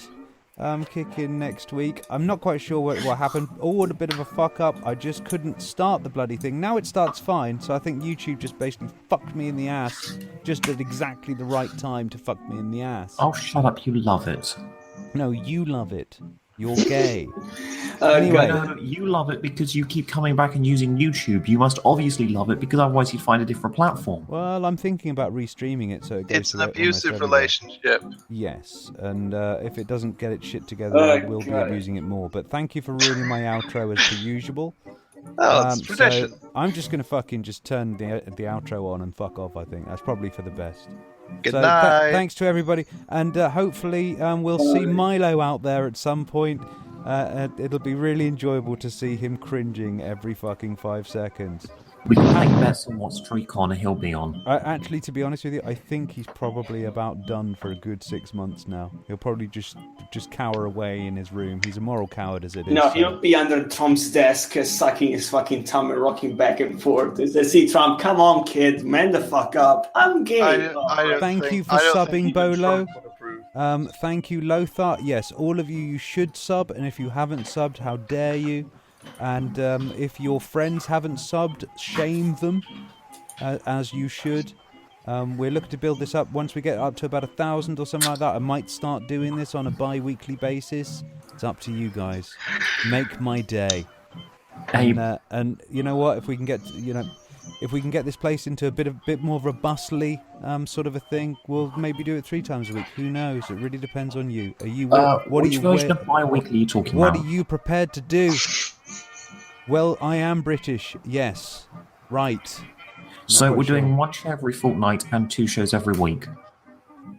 kick in next week. I'm not quite sure what happened. All a bit of a fuck up. I just couldn't start the bloody thing. Now it starts fine, so I think YouTube just basically fucked me in the ass just at exactly the right time to fuck me in the ass.
Oh, shut up. You love it.
No, you love it. You're gay. Anyway,
No, you love it because you keep coming back and using YouTube. You must obviously love it because otherwise you'd find a different platform.
well, I'm thinking about restreaming it so it goes
It's
to
an
almost
abusive
everywhere.
relationship.
Yes, and if it doesn't get its shit together, I will be abusing it more. But thank you for ruining my outro as per usual.
Oh, it's tradition.
So I'm just gonna fucking just turn the outro on and fuck off. I think that's probably for the best.
Good
So
night.
thanks to everybody, and hopefully we'll see Milo out there at some point. It'll be really enjoyable to see him cringing every fucking 5 seconds.
We can make bets on what streak on he'll be on.
Actually, to be honest with you, I think he's probably about done for a good 6 months now. He'll probably just cower away in his room. He's a moral coward as it is.
No, he'll be under Trump's desk, sucking his fucking thumb and rocking back and forth. They see Trump, come on, kid, man the fuck up. I'm gay.
Thank you for subbing, Bolo. Thank you, Lothar. Yes, all of you should sub, and if you haven't subbed, how dare you? And if your friends haven't subbed, shame them, as you should. We're looking to build this up. Once we get up to about 1,000 or something like that, I might start doing this on a bi-weekly basis. It's up to you guys. Make my day. And you know what? If we can get this place into a bit more of a bustly sort of a thing, we'll maybe do it 3 times a week. Who knows? It really depends on you. Are you?
Which version of bi-weekly are you talking
What
about?
are you prepared to do? Well, I am British. Yes. Right.
So we're doing 1 show every fortnight and 2 shows every week.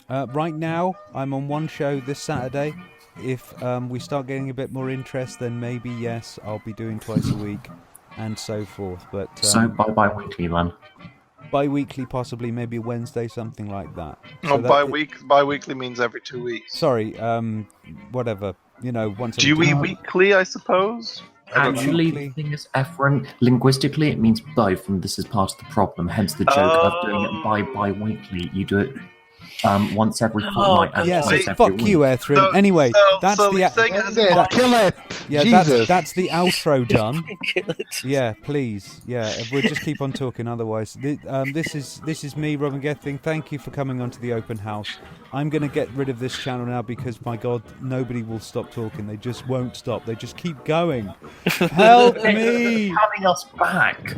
Right now, I'm on 1 show this Saturday. If we start getting a bit more interest, then maybe, yes, I'll be doing twice a week and so forth. But
So bi-weekly then?
Bi-weekly, possibly, maybe Wednesday, something like that.
No, bi-weekly means every 2 weeks.
Sorry, whatever. Once every
Dewey
2
weekly, I suppose?
Actually, the thing is, Efren, linguistically, it means both, and this is part of the problem. Hence the joke of doing it bi-weekly. You do it once every fortnight and
yes,
twice every
fuck
week.
you, Etherin. Anyway, that's the
kill it.
Yeah,
Jesus.
that's the outro done. Yeah, please. Yeah, we'll just keep on talking. Otherwise, this is me, Robin Gething. Thank you for coming onto the open house. I'm going to get rid of this channel now because, my God, nobody will stop talking. They just won't stop. They just keep going. Help me!
Having us back.